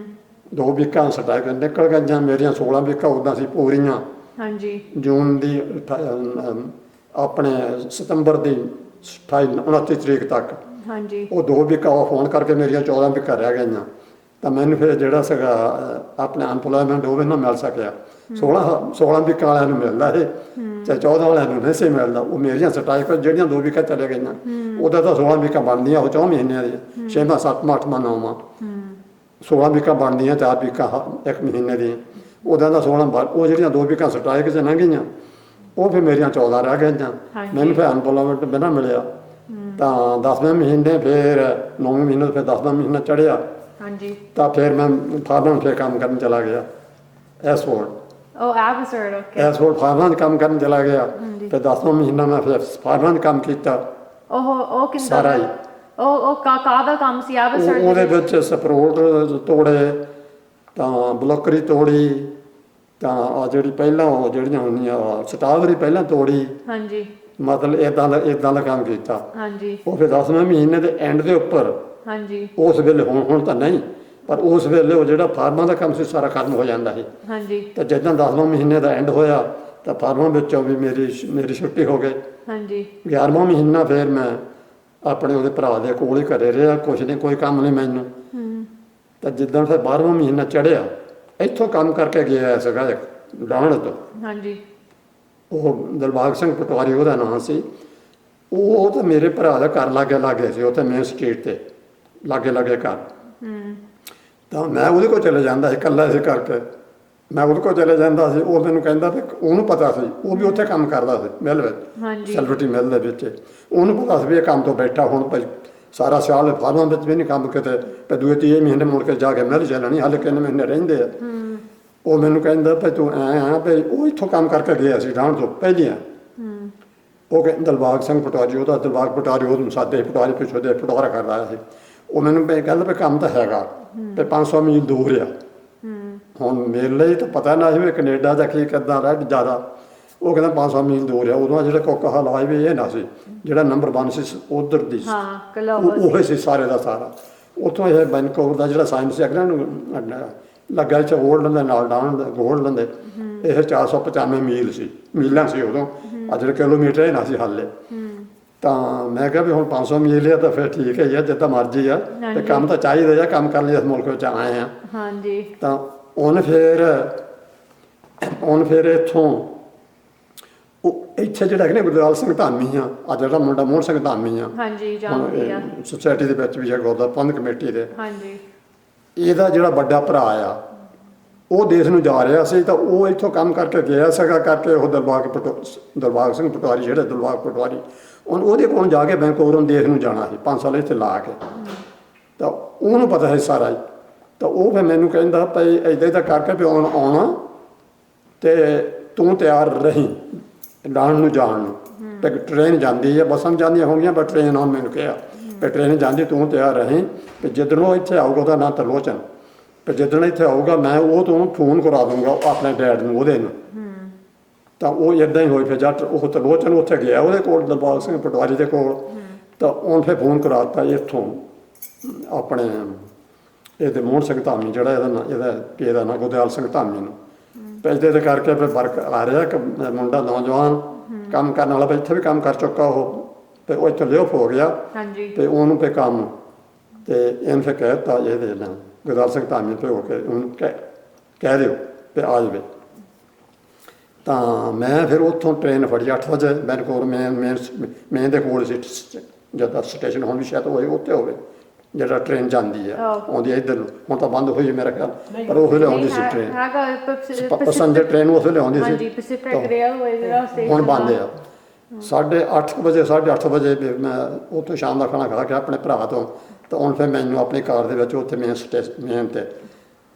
2 ਵੀਕਾਂ ਸਟਾਈਕ ਨਿਕਲ ਗਈਆਂ ਮੇਰੀਆਂ 16 ਵੀਕਾਂ ਉੱਦਾਂ ਸੀ ਪੂਰੀਆਂ। ਹਾਂਜੀ ਜੂਨ ਦੀ ਆਪਣੇ ਸਤੰਬਰ ਦੀ 29 ਤਰੀਕ ਤੱਕ ਹਾਂਜੀ ਉਹ 2 ਵੀਕਾਂ ਆਫ ਹੋਣ ਕਰਕੇ ਮੇਰੀਆਂ 14 ਵੀਕਾਂ ਰਹਿ ਗਈਆਂ। ਤਾਂ ਮੈਨੂੰ ਫਿਰ ਜਿਹੜਾ ਸੀਗਾ ਆਪਣੇ ਅਨਪਲੋਇਮੈਂਟ ਉਹ ਵੀ ਨਾ ਮਿਲ ਸਕਿਆ। 16 ਵੀਕਾਂ ਵਾਲਿਆਂ ਨੂੰ ਮਿਲਦਾ ਸੀ ਤੇ 14 ਵਾਲਿਆਂ ਨੂੰ ਨਹੀਂ ਸੀ ਮਿਲਦਾ। ਉਹ ਮੇਰੀਆਂ ਸਟਾਈਕ ਜਿਹੜੀਆਂ 2 ਵੀਕਾਂ ਚਲੇ ਗਈਆਂ ਉਹਦਾ ਤਾਂ 16 ਵੀਕਾਂ ਬਣਦੀਆਂ ਉਹ 4 ਮਹੀਨਿਆਂ ਦੀਆਂ 6ਵਾਂ 7ਵਾਂ 8ਵਾਂ 9ਵਾਂ 16 ਵੀਕਾਂ ਬਣਦੀਆਂ 4 ਵੀਕਾਂ ਇੱਕ ਮਹੀਨੇ ਦੀਆਂ ਉਹਦਾ ਤਾਂ 16 ਉਹ ਜਿਹੜੀਆਂ 2 ਵੀਕਾਂ ਸਟਾਈਕ 'ਚ ਲੰਘ ਗਈਆਂ ਉਹ ਫਿਰ ਮੇਰੀਆਂ 14 ਰਹਿ ਗਈਆਂ। ਮੈਨੂੰ ਫਿਰ ਅਨਪਲੋਇਮੈਂਟ ਬਿਨਾਂ ਮਿਲਿਆ। ਤਾਂ 10ਵੇਂ ਮਹੀਨੇ ਫਿਰ 9ਵੇਂ ਮਹੀਨੇ ਫਿਰ 10ਵਾਂ ਮਹੀਨਾ ਚੜ੍ਹਿਆ ਹਾਂਜੀ ਤਾਂ ਫਿਰ ਮੈਂ ਫਾਰਮਾਂ 'ਤੇ ਕੰਮ ਕਰਨ ਚਲਾ ਗਿਆ। ਐਸਫੋਰਡ ਉਹ ਐਬਸਰਡ ਓਕੇ ਐਸਫੋਰਡ ਫਾਰਮਾਂ 'ਚ ਕੰਮ ਕਰਨ ਚਲਾ ਗਿਆ। ਫਿਰ 10ਵਾਂ ਮਹੀਨਾ ਮੈਂ ਫਿਰ ਫਾਰਮਾਂ 'ਚ ਕੰਮ ਕੀਤਾ ਉਹ ਕਿੰਦਾ ਸਾਰਾ ਹੀ। ਉਹ ਕਾਹਦਾ ਕੰਮ ਸੀ ਐਬਸਰਡ ਉਹਦੇ ਵਿੱਚ ਸਪਰੋਟ ਤੋੜੇ ਤਾਂ ਬਲੋਕਰੀ ਤੋੜੀ ਤਾਂ ਆ ਜਿਹੜੀ ਪਹਿਲਾਂ ਉਹ ਜਿਹੜੀਆਂ ਹੁੰਦੀਆਂ ਸਟਾਵਰੀ ਪਹਿਲਾਂ ਤੋੜੀ ਹਾਂਜੀ ਮਤਲਬ ਇਦਾਂ ਦਾ ਕੰਮ ਕੀਤਾ। ਹਾਂਜੀ ਉਹ ਫਿਰ 10ਵੇਂ ਮਹੀਨੇ ਦੇ ਐਂਡ ਦੇ ਉੱਪਰ ਹਾਂਜੀ ਉਸ ਵੇਲੇ ਹੁਣ ਤਾਂ ਨਹੀਂ ਪਰ ਉਸ ਵੇਲੇ ਉਹ ਜਿਹੜਾ ਫਾਰਮਾਂ ਦਾ ਕੰਮ ਸੀ ਸਾਰਾ ਖਤਮ ਹੋ ਜਾਂਦਾ ਸੀ। ਹਾਂਜੀ ਤਾਂ ਜਦੋਂ 10ਵਾਂ ਮਹੀਨੇ ਦਾ ਐਂਡ ਹੋਇਆ ਤਾਂ ਫਾਰਮਾਂ ਵਿੱਚੋਂ ਵੀ ਮੇਰੀ ਛੁੱਟੀ ਹੋ ਗਈ। ਹਾਂਜੀ 11ਵਾਂ ਮਹੀਨਾ ਫਿਰ ਮੈਂ ਆਪਣੇ ਉਹਦੇ ਭਰਾ ਦੇ ਕੋਲ ਹੀ ਘਰੇ ਰਿਹਾ ਕੁਛ ਨਹੀਂ ਕੋਈ ਕੰਮ ਨਹੀਂ ਮੈਨੂੰ। ਤਾਂ ਜਿੱਦਾਂ ਫਿਰ 12ਵਾਂ ਮਹੀਨਾ ਚੜ੍ਹਿਆ ਇੱਥੋਂ ਕੰਮ ਕਰਕੇ ਗਿਆ ਸੀਗਾ ਇੱਕ ਡਾਹਣ ਤੋਂ। ਹਾਂਜੀ ਉਹ ਦਿਲਬਾਗ ਸਿੰਘ ਪਟਵਾਰੀ ਉਹਦਾ ਨਾਂ ਸੀ। ਉਹ ਤਾਂ ਮੇਰੇ ਭਰਾ ਦਾ ਘਰ ਲਾਗੇ ਸੀ ਉੱਥੇ ਮੇਨ ਸਟਰੀਟ ਤੇ ਲਾਗੇ ਘਰ। ਤਾਂ ਮੈਂ ਉਹਦੇ ਕੋਲ ਚਲੇ ਜਾਂਦਾ ਸੀ ਇਕੱਲਾ ਸੀ ਕਰਕੇ ਮੈਂ ਉਹਦੇ ਕੋਲ ਚਲੇ ਜਾਂਦਾ ਸੀ। ਉਹ ਮੈਨੂੰ ਕਹਿੰਦਾ ਵੀ ਉਹਨੂੰ ਪਤਾ ਸੀ ਉਹ ਵੀ ਉੱਥੇ ਕੰਮ ਕਰਦਾ ਸੀ ਮਿਲ ਵਿੱਚ ਹਾਂਜੀ ਸੈਲਵਟੀ ਮਿਲ ਦੇ ਵਿੱਚ। ਉਹਨੂੰ ਪਤਾ ਸੀ ਵੀ ਇਹ ਕੰਮ ਤੋਂ ਬੈਠਾ ਹੁਣ ਭਾਈ ਸਾਰਾ ਸਾਲ ਫਾਰਮਾਂ ਵਿੱਚ ਵੀ ਨਹੀਂ ਕੰਮ ਕਿਤੇ ਤੇ ਦੂਏ ਤੀਏ ਮਹੀਨੇ ਮੁੜ ਕੇ ਜਾ ਕੇ ਮਿਲ ਚੱਲਣੀ ਹਾਲੇ ਕਿੰਨੇ ਮਹੀਨੇ ਰਹਿੰਦੇ ਆ। ਉਹ ਮੈਨੂੰ ਕਹਿੰਦਾ ਭਾਈ ਤੂੰ ਆ ਭਾਈ ਉਹ ਇੱਥੋਂ ਕੰਮ ਕਰਕੇ ਗਿਆ ਸੀ ਡਾਹਣ ਤੋਂ ਪਹਿਲੀਆਂ। ਉਹ ਕਹਿੰਦਾ ਦਿਲਬਾਗ ਸਿੰਘ ਪਟਵਾਰੀ ਉਹਦਾ ਦਿਲਬਾਗ ਪਟਵਾਰੀ ਉਹਨੂੰ ਸਾਦੇ ਪਟਵਾਰੀ ਪਿੱਛੋਂ ਦੇ ਪਟਵਾਰਾ ਕਰਦਾ ਆਇਆ ਸੀ। ਉਹ ਮੈਨੂੰ ਕਹਿੰਦਾ ਵੀ ਕੰਮ ਤਾਂ ਹੈਗਾ ਤੇ 500 ਮੀਲ ਦੂਰ ਆ। ਹੁਣ ਮੇਰੇ ਲਈ ਤਾਂ ਪਤਾ ਨਾ ਸੀ ਵੀ ਕੈਨੇਡਾ ਦਾ ਕੀ ਕਿੱਦਾਂ ਰਹਿ ਜ਼ਿਆਦਾ। ਉਹ ਕਹਿੰਦਾ 500 ਮੀਲ ਦੂਰ ਆ। ਉਦੋਂ ਜਿਹੜਾ ਕੋਕਾ ਹਲਾਈ ਵੀ ਇਹ ਨਾ ਸੀ ਜਿਹੜਾ ਨੰਬਰ 1 ਸੀ ਉਧਰ ਦੀ ਹਾਂ ਕਲੋਬਸ ਉਹ ਸੀ ਸਾਰੇ ਦਾ ਸਾਰਾ। ਉੱਥੋਂ ਇਹ ਬੈਨਕੂਵਰ ਦਾ ਜਿਹੜਾ ਸਾਇੰਸ ਐਗਰਾਂ ਨੂੰ ਲੱਗਾ ਇੱਥੇ ਗੋਲਡਨ ਦੇ ਨਾਲ ਡਾਊਨ ਗੋਲਡਨ ਦੇ ਇਹ 495 ਮੀਲ ਸੀ ਮੀਲਾਂ ਸੀ ਉਦੋਂ। ਅੱਜ ਜਿਹੜੇ ਕਿਲੋਮੀਟਰ ਇਹ ਨਾ ਸੀ ਹਾਲੇ। ਤਾਂ ਮੈਂ ਕਿਹਾ ਵੀ ਹੁਣ 500 ਮੀਲ ਆ ਤਾਂ ਫਿਰ ਠੀਕ ਹੈ ਯਾਰ ਜਿੱਦਾਂ ਮਰਜ਼ੀ ਆ ਤੇ ਕੰਮ ਤਾਂ ਚਾਹੀਦਾ ਆ ਕੰਮ ਕਰਨ ਲਈ ਇਸ ਮੁਲਕ ਵਿੱਚ ਆਏ ਆ। ਹਾਂਜੀ ਤਾਂ ਉਹਨੇ ਫਿਰ ਇੱਥੋਂ ਉਹ ਇੱਥੇ ਜਿਹੜਾ ਕਿ ਨਾ ਗੁਰਦਿਆਲ ਸਿੰਘ ਧਾਮੀ ਆ ਅੱਜ ਜਿਹੜਾ ਮੁੰਡਾ ਮੋਹਨ ਸਿੰਘ ਧਾਮੀ ਆ ਹਾਂਜੀ ਜਾਣਦੀ ਆ ਸੁਸਾਇਟੀ ਦੇ ਵਿੱਚ ਵੀ ਹੈ ਗੁਰਦੁਆਰਾ ਕਮੇਟੀ ਦੇ। ਹਾਂਜੀ ਇਹਦਾ ਜਿਹੜਾ ਵੱਡਾ ਭਰਾ ਆ ਉਹ ਦੇਸ਼ ਨੂੰ ਜਾ ਰਿਹਾ ਸੀ ਤਾਂ ਉਹ ਇੱਥੋਂ ਕੰਮ ਕਰਕੇ ਗਿਆ ਸੀਗਾ ਕਰਕੇ ਉਹ ਦਿਲਬਾਗ ਸਿੰਘ ਪਟਵਾਰੀ ਜਿਹੜੇ ਦਿਲਬਾਗ ਪਟਵਾਰੀ ਉਹਦੇ ਕੋਲ ਜਾ ਕੇ ਬੈਂਕੋਵਰੋਂ ਦੇਸ਼ ਨੂੰ ਜਾਣਾ ਸੀ 5 ਸਾਲ ਇੱਥੇ ਲਾ ਕੇ। ਤਾਂ ਉਹਨੂੰ ਪਤਾ ਸੀ ਸਾਰਾ ਹੀ। ਤਾਂ ਉਹ ਫਿਰ ਮੈਨੂੰ ਕਹਿੰਦਾ ਭਾਈ ਇੱਦਾਂ ਹੀ ਤਾਂ ਕਰਕੇ ਵੀ ਆਉਣਾ ਤੇ ਤੂੰ ਤਿਆਰ ਰਹੀਂ ਡਾਹਣ ਨੂੰ ਜਾਣ ਨੂੰ। ਤੇ ਟ੍ਰੇਨ ਜਾਂਦੀ ਹੈ ਬੱਸਾਂ ਜਾਂਦੀਆਂ ਹੋਣਗੀਆਂ ਪਰ ਟ੍ਰੇਨ ਆਉਣ ਮੈਨੂੰ ਕਿਹਾ ਵੀ ਟ੍ਰੇਨ ਜਾਂਦੀ ਤੂੰ ਤਿਆਰ ਰਹੀਂ ਤੇ ਜਿੱਦਣ ਉਹ ਇੱਥੇ ਆਊਗਾ ਉਹਦਾ ਨਾਂ ਤਰਲੋਚਨ ਤੇ ਜਿੱਦਣ ਇੱਥੇ ਆਊਗਾ ਮੈਂ ਉਹ ਤੋਂ ਫੋਨ ਕਰਾ ਦੂੰਗਾ ਆਪਣੇ ਡੈਡ ਨੂੰ ਉਹਦੇ ਨੂੰ। ਤਾਂ ਉਹ ਇੱਦਾਂ ਹੀ ਹੋਈ ਫਿਰ ਜਦ ਉਹ ਤਰਲੋਚਨ ਉੱਥੇ ਗਿਆ ਉਹਦੇ ਕੋਲ ਦਿਲਬਾਗ ਸਿੰਘ ਪਟਵਾਰੀ ਦੇ ਕੋਲ। ਤਾਂ ਉਹਨੇ ਫਿਰ ਫੋਨ ਕਰਾ ਦਿੱਤਾ ਇੱਥੋਂ ਆਪਣੇ ਇਹਦੇ ਮੋਹਨ ਸਿੰਘ ਧਾਮੀ ਜਿਹੜਾ ਇਹਦਾ ਨਾਂ ਗੁਰਦਿਆਲ ਸਿੰਘ ਧਾਮੀ ਨੂੰ ਪੈਸੇ ਦੇ ਕਰਕੇ ਫਿਰ ਵਰਕ ਆ ਰਿਹਾ ਇੱਕ ਮੁੰਡਾ ਨੌਜਵਾਨ ਕੰਮ ਕਰਨ ਵਾਲਾ ਇੱਥੇ ਵੀ ਕੰਮ ਕਰ ਚੁੱਕਾ ਉਹ ਤੇ ਉਹ ਇੱਥੇ ਲਿਓ ਹੋ ਗਿਆ। ਹਾਂਜੀ ਤੇ ਉਹਨੂੰ ਤੇ ਕੰਮ ਤੇ ਇਹਨੇ ਫਿਰ ਕਹਿ ਦਿੱਤਾ ਇਹਦੇ ਨਾਲ ਗੁਰਦਿਆਲ ਸਿੰਘ ਧਾਮੀ ਤੇ ਹੋ ਕੇ ਉਹਨੂੰ ਕਹਿ ਦਿਓ ਤੇ ਆ ਜਾਵੇ। ਤਾਂ ਮੈਂ ਫਿਰ ਉੱਥੋਂ ਟ੍ਰੇਨ ਫੜੀ 8 ਵਜੇ ਬੈਂਕੋਰ ਮੇਨ ਦੇ ਕੋਲ ਸੀ ਜਦੋਂ ਸਟੇਸ਼ਨ ਹੁਣ ਵੀ ਸ਼ਾਇਦ ਹੋਏ ਉੱਥੇ ਹੋਵੇ ਜਿਹੜਾ ਟ੍ਰੇਨ ਜਾਂਦੀ ਆ ਆਉਂਦੀ ਇੱਧਰ ਨੂੰ ਹੁਣ ਤਾਂ ਬੰਦ ਹੋਈ ਮੇਰਾ ਖਿਆਲ ਪਰ ਉਹ ਵੇਲੇ ਆਉਂਦੀ ਸੀ ਟ੍ਰੇਨ ਹੈਗਾ ਪੈਸੰਜਰ ਟ੍ਰੇਨ ਉਸ ਵੇਲੇ ਆਉਂਦੀ ਹਾਂਜੀ ਸੀ ਪੈਸੀਫਿਕ ਰੇਲਵੇ ਜਿਹੜਾ ਸਟੇਸ਼ਨ ਹੁਣ ਬੰਦ ਆ। 8:30 ਵਜੇ 8:30 ਵਜੇ ਮੈਂ ਉੱਥੋਂ ਸ਼ਾਮ ਦਾ ਖਾਣਾ ਖਾ ਕੇ ਆਪਣੇ ਭਰਾ ਤੋਂ ਤਾਂ ਹੁਣ ਫਿਰ ਮੈਨੂੰ ਆਪਣੀ ਕਾਰ ਦੇ ਵਿੱਚ ਉੱਥੇ ਮੇਨ ਤੇ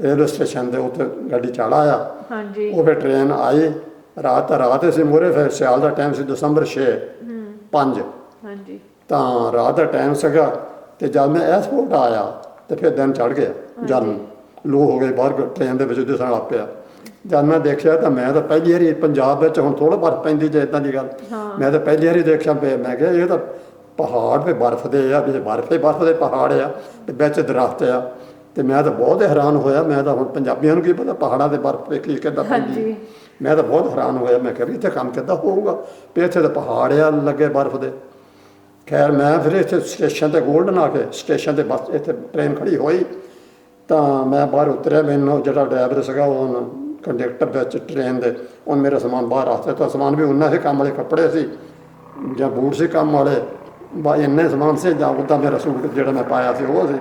ਰੇਲਵੇ ਸਟੇਸ਼ਨ ਦੇ ਉੱਤੇ ਗੱਡੀ ਚਾੜਾਇਆ। ਹਾਂਜੀ ਉਹ ਫਿਰ ਟ੍ਰੇਨ ਆਈ ਰਾਤ ਸੀ ਮੂਹਰੇ ਫਿਰ ਸਿਆਲ ਦਾ ਟਾਈਮ ਸੀ ਦਸੰਬਰ 5 ਹਾਂਜੀ ਤਾਂ ਰਾਤ ਦਾ ਟਾਈਮ ਸੀਗਾ। ਤੇ ਜਦ ਮੈਂ 에ਅਰਪੋਰਟ ਆਇਆ ਤੇ ਫਿਰ ਦਿਨ ਚੜ ਗਿਆ ਜਦ ਲੋ ਹੋ ਗਏ ਬਾਹਰ ਟ੍ਰੇਨ ਦੇ ਵਿੱਚ ਦਿਸਣ ਲੱਗ ਪਿਆ। ਜਦ ਮੈਂ ਦੇਖਿਆ ਤਾਂ ਮੈਂ ਤਾਂ ਪਹਿਲੀ ਵਾਰੀ ਪੰਜਾਬ ਵਿੱਚ ਹੁਣ ਥੋੜਾ ਫਰਕ ਪੈਂਦੀ ਜੇ ਇਦਾਂ ਦੀ ਗੱਲ ਮੈਂ ਤਾਂ ਪਹਿਲੀ ਵਾਰੀ ਦੇਖਿਆ ਮੈਂ ਕਿਹਾ ਇਹ ਤਾਂ ਪਹਾੜ ਤੇ ਬਰਫ਼ ਦੇ ਆ, ਵਿੱਚ ਬਰਫ਼ ਦੇ ਪਹਾੜ ਆ ਤੇ ਵਿੱਚ ਦਰਖਤ ਆ। ਤੇ ਮੈਂ ਤਾਂ ਬਹੁਤ ਹੈਰਾਨ ਹੋਇਆ। ਮੈਂ ਤਾਂ ਹੁਣ ਪੰਜਾਬੀਆਂ ਨੂੰ ਕੀ ਪਤਾ ਪਹਾੜਾਂ ਤੇ ਬਰਫ਼ ਵੇਖੀ ਕਿੱਦਾਂ ਪੈਂਦੀ। ਹਾਂਜੀ। ਮੈਂ ਤਾਂ ਬਹੁਤ ਹੈਰਾਨ ਹੋਇਆ। ਮੈਂ ਕਿਹਾ ਵੀ ਇੱਥੇ ਕੰਮ ਕਿੱਦਾਂ ਹੋਊਗਾ ਵੀ ਇੱਥੇ ਤਾਂ ਪਹਾੜ ਆ ਲੱਗੇ ਬਰਫ਼ ਦੇ। ਖੈਰ ਮੈਂ ਫਿਰ ਇੱਥੇ ਸਟੇਸ਼ਨ ਤੇ ਗੋਲਡਨ ਆ ਕੇ ਸਟੇਸ਼ਨ ਤੇ ਬੱਸ ਇੱਥੇ ਟ੍ਰੇਨ ਖੜੀ ਹੋਈ ਤਾਂ ਮੈਂ ਬਾਹਰ ਉਤਰਿਆ। ਮੈਨੂੰ ਜਿਹੜਾ ਡਰਾਈਵਰ ਸੀਗਾ ਉਹ ਕੰਡਕਟਰ ਵਿੱਚ ਟ੍ਰੇਨ ਦੇ ਉਹਨੇ ਮੇਰਾ ਸਮਾਨ ਬਾਹਰ ਰੱਖ ਦਿੱਤਾ। ਸਮਾਨ ਵੀ ਉਹਨਾਂ ਦੇ ਕੰਮ ਵਾਲੇ ਕੱਪੜੇ ਸੀ ਜਾਂ ਬੂਟ ਸੀ ਕੰਮ ਵਾਲੇ, ਬਸ ਇੰਨੇ ਸਮਾਨ ਸੀ। ਜਾਂ ਉੱਦਾਂ ਮੇਰਾ ਸੂਟ ਜਿਹੜਾ ਮੈਂ ਪਾਇਆ ਸੀ ਉਹ ਸੀ।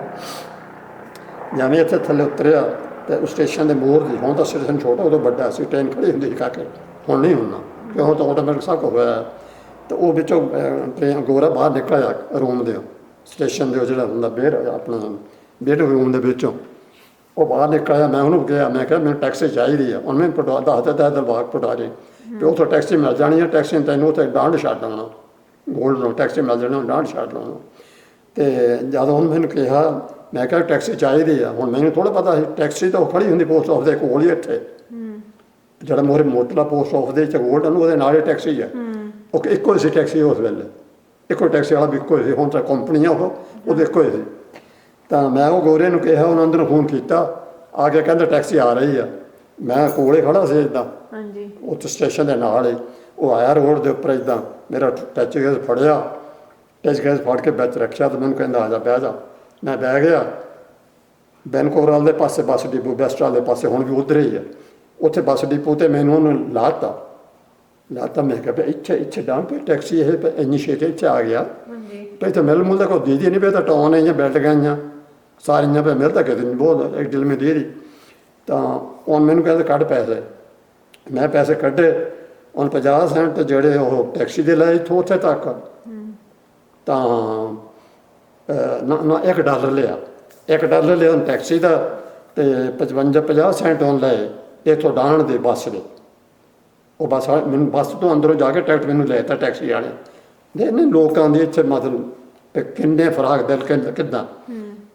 ਜਿਵੇਂ ਇੱਥੇ ਥੱਲੇ ਉਤਰਿਆ ਤੇ ਉਸ ਸਟੇਸ਼ਨ ਦੇ ਮੋਹਰ ਦੀ, ਹੁਣ ਤਾਂ ਸਟੇਸ਼ਨ ਛੋਟਾ ਉਦੋਂ ਵੱਡਾ ਸੀ, ਟ੍ਰੇਨ ਖੜੀ ਹੁੰਦੀ ਸੀ ਕਾਕੇ, ਹੁਣ ਨਹੀਂ ਹੁੰਦਾ ਕਿਉਂ ਤਾਂ ਆਟੋਮੈਟਿਕ ਸਭ ਕੁਛ ਹੋਇਆ। ਤੇ ਉਹ ਵਿੱਚੋਂ ਟ੍ਰੇਨ ਗੋਰਾ ਬਾਹਰ ਨਿਕਲਿਆ ਰੂਮ ਦੇ ਸਟੇਸ਼ਨ ਦੇ, ਉਹ ਜਿਹੜਾ ਹੁੰਦਾ ਆਪਣਾ ਵੇਟਿੰਗ ਰੂਮ ਦੇ ਵਿੱਚੋਂ ਉਹ ਬਾਹਰ ਨਿਕਲਿਆ। ਮੈਂ ਉਹਨੂੰ ਕਿਹਾ, ਮੈਂ ਕਿਹਾ ਮੈਨੂੰ ਟੈਕਸੀ ਚਾਹੀਦੀ ਆ। ਉਹਨੇ ਮੈਨੂੰ ਦੱਸ ਦਿੱਤਾ ਦਿਲਬਾਗ ਪਟਵਾਰੀ ਵੀ ਉੱਥੋਂ ਟੈਕਸੀ ਮਿਲ ਜਾਣੀ ਹੈ। ਟੈਕਸੀ ਤੈਨੂੰ ਉੱਥੇ ਡਾਂਢ ਛੱਡ ਆਉਣਾ, ਗੋਲਡ ਨੂੰ ਟੈਕਸੀ ਮਿਲ ਜਾਣੀ, ਡਾਂਢ ਛੱਡ ਲਾਉਣਾ। ਤੇ ਜਦੋਂ ਉਹਨੇ ਮੈਨੂੰ ਕਿਹਾ, ਮੈਂ ਕਿਹਾ ਟੈਕਸੀ ਚਾਹੀਦੀ ਆ। ਹੁਣ ਮੈਨੂੰ ਥੋੜ੍ਹਾ ਪਤਾ ਸੀ ਟੈਕਸੀ ਤਾਂ ਉਹ ਖੜੀ ਹੁੰਦੀ ਪੋਸਟ ਆਫਿਸ ਦੇ ਕੋਲ ਹੀ ਇੱਥੇ, ਜਿਹੜਾ ਮੋਹਰੇ ਮੋਟਲਾ ਪੋਸਟ ਆਫਿਸ ਦੇ ਚ ਗੋਲਡਨ ਉਹਦੇ ਨਾਲ ਹੀ ਟੈਕਸੀ ਹੈ। ਉਹ ਇੱਕੋ ਹੀ ਸੀ ਟੈਕਸੀ ਉਸ ਵੇਲੇ, ਇੱਕੋ ਟੈਕਸੀ ਵਾਲਾ ਵੀ ਇੱਕੋ ਹੀ ਸੀ। ਹੁਣ ਤਾਂ ਕੰਪਨੀ ਆ ਉਹਦੇ ਇੱਕੋ ਹੀ ਸੀ। ਤਾਂ ਮੈਂ ਉਹ ਗੋਰੇ ਨੂੰ ਕਿਹਾ, ਉਹਨਾਂ ਅੰਦਰ ਫੋਨ ਕੀਤਾ, ਆ ਕੇ ਕਹਿੰਦੇ ਟੈਕਸੀ ਆ ਰਹੀ ਆ। ਮੈਂ ਕੋਲੇ ਖੜਾ ਸੀ ਇੱਦਾਂ ਉੱਥੇ ਸਟੇਸ਼ਨ ਦੇ ਨਾਲ ਹੀ। ਉਹ ਆਇਆ ਰੋਡ ਦੇ ਉੱਪਰ ਇੱਦਾਂ, ਮੇਰਾ ਟੱਚ ਗੈਸ ਫੜਿਆ, ਟੱਚ ਗੈਸ ਫੜ ਕੇ ਵਿੱਚ ਰੱਖਿਆ ਤੇ ਮੈਨੂੰ ਕਹਿੰਦਾ ਆ ਜਾ ਬਹਿ ਜਾ। ਮੈਂ ਬਹਿ ਗਿਆ। ਬੈਨਕੋਰ ਵਾਲੇ ਪਾਸੇ ਬੱਸ ਡਿਪੂ, ਬੈਸਟ ਵਾਲੇ ਪਾਸੇ ਹੁਣ ਵੀ ਉੱਧਰ ਹੀ ਆ। ਉੱਥੇ ਬੱਸ ਡਿਪੂ ਤੇ ਮੈਨੂੰ ਉਹਨੂੰ ਲਾਤਾ। ਮੈਂ ਕਿਹਾ ਵੀ ਇੱਥੇ ਡਾਂ ਪਈ ਟੈਕਸੀ, ਇਹ ਇੰਨੀ ਛੇਤੀ ਇੱਥੇ ਆ ਗਿਆ ਤੇ ਇੱਥੇ ਮਿਲ ਮੁਲ ਦਾ ਕੋਈ ਦੀਦੀ ਨਹੀਂ ਪਈ, ਤਾਂ ਟੌਨ ਆਈਆਂ ਬੈਲਟ ਗਈਆਂ ਸਾਰੀਆਂ ਪੇ ਮਿਲਦਾ ਕਿਤੇ ਨਹੀਂ ਬਹੁਤ ਇੱਕ ਦਿਲ ਮੇ ਦੇ ਰਹੀ। ਤਾਂ ਉਹ ਮੈਨੂੰ ਕਹਿੰਦੇ ਕੱਢ ਪੈਸੇ। ਮੈਂ ਪੈਸੇ ਕੱਢੇ। ਉਹਨ 50 ਸੈਂਟ ਜਿਹੜੇ ਉਹ ਟੈਕਸੀ ਦੇ ਲਏ ਇੱਥੋਂ ਉੱਥੇ ਤੱਕ। ਤਾਂ ਨਾ $1 ਲਿਆ, $1 ਲਿਆ ਉਹਨ ਟੈਕਸੀ ਦਾ ਤੇ 50 ਸੈਂਟ ਉਹਨ ਲਏ ਇੱਥੋਂ ਡਾਹਣ ਦੇ ਬੱਸ ਦੇ। ਉਹ ਬੱਸ ਮੈਨੂੰ ਬੱਸ ਤੋਂ ਅੰਦਰੋਂ ਜਾ ਕੇ ਟਿਕਟ ਮੈਨੂੰ ਲੈ ਤਾ ਟੈਕਸੀ ਵਾਲੇ ਦੇ। ਨਹੀਂ ਲੋਕਾਂ ਦੀ ਇੱਥੇ ਮਤਲਬ ਕਿੰਨੇ ਫਰਾਕ ਦਿਲ ਕਿੱਦਾਂ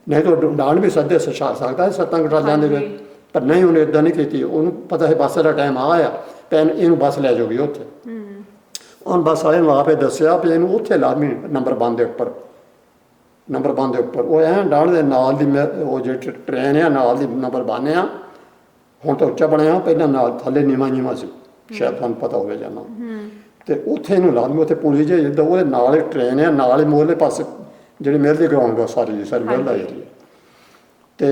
ਨਹੀਂ ਤਾਂ ਡਾਹਣ ਵੀ ਸੱਦੇ ਸਕਦਾ ਹੈ 7 ਘੰਟਿਆਂ ਦੇ ਵਿੱਚ, ਪਰ ਨਹੀਂ ਉਹਨੇ ਇੱਦਾਂ ਨਹੀਂ ਕੀਤੀ। ਉਹਨੂੰ ਪਤਾ ਹੈ ਬੱਸ ਦਾ ਟਾਈਮ ਆਇਆ ਤੇ ਇਹਨੂੰ ਬੱਸ ਲੈ ਜਾਊਗੀ ਉੱਥੇ। ਉਹਨ ਬੱਸ ਵਾਲੇ ਨੂੰ ਆਪੇ ਦੱਸਿਆ ਵੀ ਇਹਨੂੰ ਉੱਥੇ ਲਾਜ਼ਮੀ ਨੰਬਰ 1 ਦੇ ਉੱਪਰ, ਨੰਬਰ 1 ਦੇ ਉੱਪਰ। ਉਹ ਐਂ ਡਾਹਣ ਦੇ ਨਾਲ ਦੀ ਉਹ ਜਿਹੜੀ ਟ੍ਰੇਨ ਆ ਨਾਲ ਦੀ ਨੰਬਰ 1 ਆ। ਹੁਣ ਤਾਂ ਉੱਚਾ ਬਣਿਆ, ਪਹਿਲਾਂ ਨਾਲ ਥੱਲੇ ਨੀਵਾਂ ਸੀ, ਸ਼ਾਇਦ ਤੁਹਾਨੂੰ ਪਤਾ ਹੋਵੇ ਜਾਂ ਨਾ। ਤੇ ਉੱਥੇ ਇਹਨੂੰ ਲਾਜ਼ਮੀ ਉੱਥੇ ਪੁਲਿਸ ਜੇ ਜਿੱਦਾਂ ਉਹਦੇ ਨਾਲ ਹੀ ਟ੍ਰੇਨ ਆ, ਨਾਲ ਹੀ ਮੋਹਰਲੇ ਪਾਸੇ ਜਿਹੜੀ ਮਿਲ ਦੀ ਗਰਾਊਂਡ ਬਹੁਤ ਸਾਰੀ ਮਿਲ ਦਾ ਏਰੀਆ। ਤੇ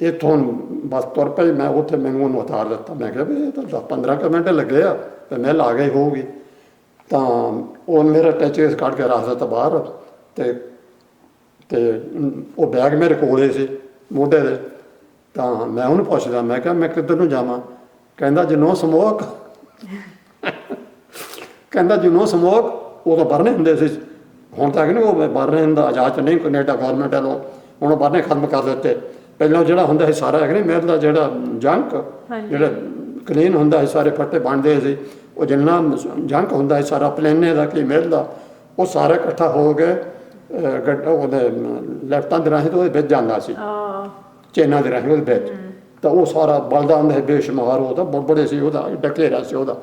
ਇੱਥੋਂ ਬਸ ਤੁਰ ਪਈ। ਮੈਂ ਉੱਥੇ ਮੈਨੂੰ ਉਹਨੂੰ ਉਤਾਰ ਦਿੱਤਾ। ਮੈਂ ਕਿਹਾ ਵੀ ਇਹ ਤਾਂ 10-15 ਮਿੰਟ ਲੱਗੇ ਆ ਤੇ ਮਿਲ ਆ ਗਈ ਹੋਊਗੀ। ਤਾਂ ਉਹ ਮੇਰਾ ਟੈਚੇਸ ਕੱਢ ਕੇ ਰੱਖ ਦਿੱਤਾ ਬਾਹਰ ਤੇ ਉਹ ਬੈਗ ਮੇਰੇ ਕੋਲੇ ਸੀ ਮੋਢੇ ਦੇ। ਤਾਂ ਮੈਂ ਉਹਨੂੰ ਪੁੱਛਦਾ, ਮੈਂ ਕਿਹਾ ਮੈਂ ਕਿੱਧਰ ਨੂੰ ਜਾਵਾਂ? ਕਹਿੰਦਾ ਜੀ ਨੋ ਸਮੋਕ। ਕਹਿੰਦਾ ਜੀ ਨੋ ਸਮੋਕ। ਉਹ ਤਾਂ ਬਰਨੇ ਹੁੰਦੇ ਸੀ, ਹੁਣ ਤੱਕ ਨਹੀਂ ਉਹ ਬਰਨੇ ਹੁੰਦਾ, ਇਜਾਜ਼ਤ ਨਹੀਂ ਕੈਨੇਡਾ ਗੌਰਮੈਂਟ ਵੱਲੋਂ। ਹੁਣ ਉਹ ਬਰਨੇ ਖਤਮ ਕਰ ਦਿੱਤੇ। ਪਹਿਲਾਂ ਜਿਹੜਾ ਹੁੰਦਾ ਸੀ ਸਾਰਾ ਹੈਗਾ ਨਹੀਂ ਮਿਲਦਾ, ਜਿਹੜਾ ਜੰਕ ਜਿਹੜਾ ਕਲੀਨ ਹੁੰਦਾ ਸੀ, ਸਾਰੇ ਫੱਟੇ ਬਣਦੇ ਸੀ। ਉਹ ਜਿੰਨਾ ਜੰਕ ਹੁੰਦਾ ਸੀ ਸਾਰਾ ਪਲੇਨੇ ਦਾ ਕੀ ਮਿਲਦਾ, ਉਹ ਸਾਰਾ ਇਕੱਠਾ ਹੋ ਕੇ ਉਹਦੇ ਲੈਫਟਾਂ ਦੇ ਰਾਹੀਂ ਤੇ ਉਹਦੇ ਵਿੱਚ ਜਾਂਦਾ ਸੀ, ਚੇਨਾਂ ਦੇ ਰਾਹੀਂ ਉਹਦੇ ਵਿੱਚ। ਤਾਂ ਉਹ ਸਾਰਾ ਬਲਦਾ ਹੁੰਦਾ ਸੀ ਬੇਸ਼ੁਮਾਰ। ਉਹ ਤਾਂ ਬੜੇ ਸੀ, ਉਹਦਾ ਡਕੇਰਾ ਸੀ ਉਹਦਾ।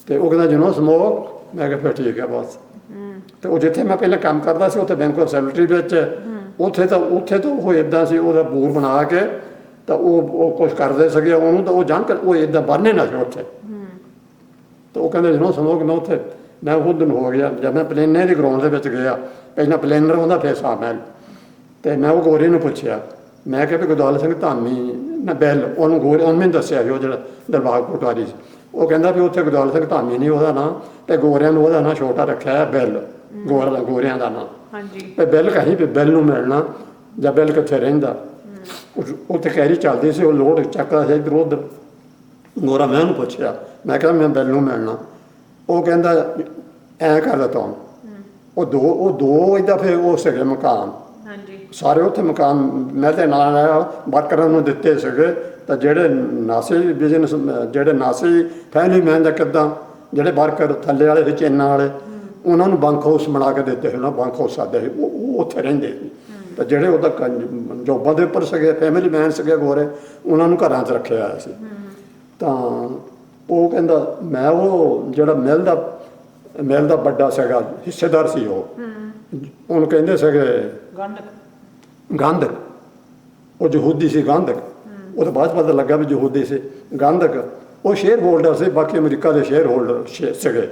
ਤੇ ਉਹ ਕਹਿੰਦਾ ਜਨੋ ਸਮੋਕ। ਮੈਂ ਕਿਹਾ ਫਿਰ ਠੀਕ ਹੈ ਬਸ। ਤੇ ਉਹ ਜਿੱਥੇ ਮੈਂ ਪਹਿਲਾਂ ਕੰਮ ਕਰਦਾ ਸੀ ਉੱਥੇ ਬੈਂਕ ਆਫ ਸੈਕਟਰੀ ਵਿੱਚ, ਉੱਥੇ ਤਾਂ ਉਹ ਇੱਦਾਂ ਸੀ, ਉਹਦਾ ਬੂਰ ਬਣਾ ਕੇ ਤਾਂ ਉਹ ਕੁਛ ਕਰਦੇ ਸੀਗੇ ਉਹਨੂੰ। ਤਾਂ ਉਹ ਜੰਕ ਉਹ ਇੱਦਾਂ ਬੰਨ੍ਹੇ ਨਾ ਸੀ ਉੱਥੇ। ਤਾਂ ਉਹ ਕਹਿੰਦੇ ਜਨੋ ਸਮੋਕ। ਮੈਂ ਉੱਥੇ ਮੈਂ ਉਹ ਦਿਨ ਹੋ ਗਿਆ ਜਦ ਮੈਂ ਪਲੇਨੇ ਦੀ ਗਰਾਊਂਡ ਦੇ ਵਿੱਚ ਗਿਆ। ਪਹਿਲਾਂ ਪਲੇਨਰ ਹੁੰਦਾ ਫਿਰ ਸਾਹਮਣੇ। ਤੇ ਮੈਂ ਉਹ ਗੋਰੇ ਨੂੰ ਪੁੱਛਿਆ, ਮੈਂ ਕਿਹਾ ਵੀ ਗੁਰਦਿਆਲ ਸਿੰਘ ਧਾਮੀ ਨਾ ਬੈਲ, ਉਹਨੂੰ ਗੋਰੇ ਉਹਨੇ ਮੈਨੂੰ ਦੱਸਿਆ ਸੀ ਉਹ ਜਿਹੜਾ ਦਿਲਬਾਗ ਪਟਵਾਰੀ ਸੀ। ਉਹ ਕਹਿੰਦਾ ਵੀ ਉੱਥੇ ਗੁਰਦਿਆਲ ਸਿੰਘ ਧਾਮੀ ਨਹੀਂ ਉਹਦਾ ਨਾਂ, ਤੇ ਗੋਰਿਆਂ ਨੂੰ ਉਹਦਾ ਨਾਂ ਛੋਟਾ ਰੱਖਿਆ ਹੈ ਬੈਲ, ਗੋਰਿਆਂ ਦਾ ਨਾਂ। ਤੇ ਬਿੱਲ ਕਹੀਂ ਵੀ ਬਿੱਲ ਨੂੰ ਮਿਲਣਾ ਜਾਂ ਬਿੱਲ ਕਿੱਥੇ ਰਹਿੰਦਾ। ਉੱਥੇ ਕੈਰੀ ਚੱਲਦੀ ਸੀ, ਉਹ ਲੋਡ ਚੱਕਦਾ ਸੀ ਇੱਧਰ ਉੱਧਰ। ਗੋਰਾ ਮੈਂ ਉਹਨੂੰ ਪੁੱਛਿਆ, ਮੈਂ ਕਿਹਾ ਮੈਂ ਬਿੱਲ ਨੂੰ ਮਿਲਣਾ। ਉਹ ਕਹਿੰਦਾ ਐਂ ਕਰ ਦਿੱਤਾ ਹੁਣ। ਉਹ ਦੋ ਇੱਦਾਂ ਫਿਰ ਉਹ ਸੀਗੇ ਮਕਾਨ ਸਾਰੇ ਉੱਥੇ ਮਕਾਨ ਮੈਂ ਤੇ ਨਾਲ ਵਰਕਰਾਂ ਨੂੰ ਦਿੱਤੇ ਸੀਗੇ। ਤਾਂ ਜਿਹੜੇ ਨਾਸੀ ਬਿਜ਼ਨਸ ਜਿਹੜੇ ਨਾਸੀ ਫੈਮਿਲੀ ਮੈਨ ਦਾ ਕਿੱਦਾਂ ਜਿਹੜੇ ਵਰਕਰ ਥੱਲੇ ਵਾਲੇ ਸੀ ਚੇਨਾਂ ਵਾਲੇ, ਉਹਨਾਂ ਨੂੰ ਬੰਕ ਹਾਊਸ ਬਣਾ ਕੇ ਦਿੱਤੇ ਸੀ। ਉਹਨਾਂ ਬੰਕ ਹਾਊਸ ਆਦੇ ਸੀ, ਉਹ ਉੱਥੇ ਰਹਿੰਦੇ ਸੀ। ਤਾਂ ਜਿਹੜੇ ਉਹਦਾ ਜੋਬਾਂ ਦੇ ਉੱਪਰ ਸੀਗੇ ਫੈਮਿਲੀ ਮੈਨ ਸੀਗੇ ਗੋਰੇ, ਉਹਨਾਂ ਨੂੰ ਘਰਾਂ 'ਚ ਰੱਖਿਆ ਹੋਇਆ ਸੀ। ਤਾਂ ਉਹ ਕਹਿੰਦਾ ਮੈਂ ਉਹ ਜਿਹੜਾ ਮਿਲ ਦਾ ਵੱਡਾ ਸੀਗਾ ਹਿੱਸੇਦਾਰ ਸੀ ਉਹ। ਉਹਨੂੰ ਕਹਿੰਦੇ ਸੀਗੇ ਗੰਢ ਗੰਧਕ। ਉਹ ਯਹੂਦੀ ਸੀ ਗੰਧਕ। ਉਹ ਤਾਂ ਬਾਅਦ 'ਚ ਪਤਾ ਲੱਗਾ ਵੀ ਯਹੂਦੀ ਸੀ ਗੰਧਕ। ਉਹ ਸ਼ੇਅਰ ਹੋਲਡਰ ਸੀ, ਬਾਕੀ ਅਮਰੀਕਾ ਦੇ ਸ਼ੇਅਰ ਹੋਲਡਰ ਸੀਗੇ।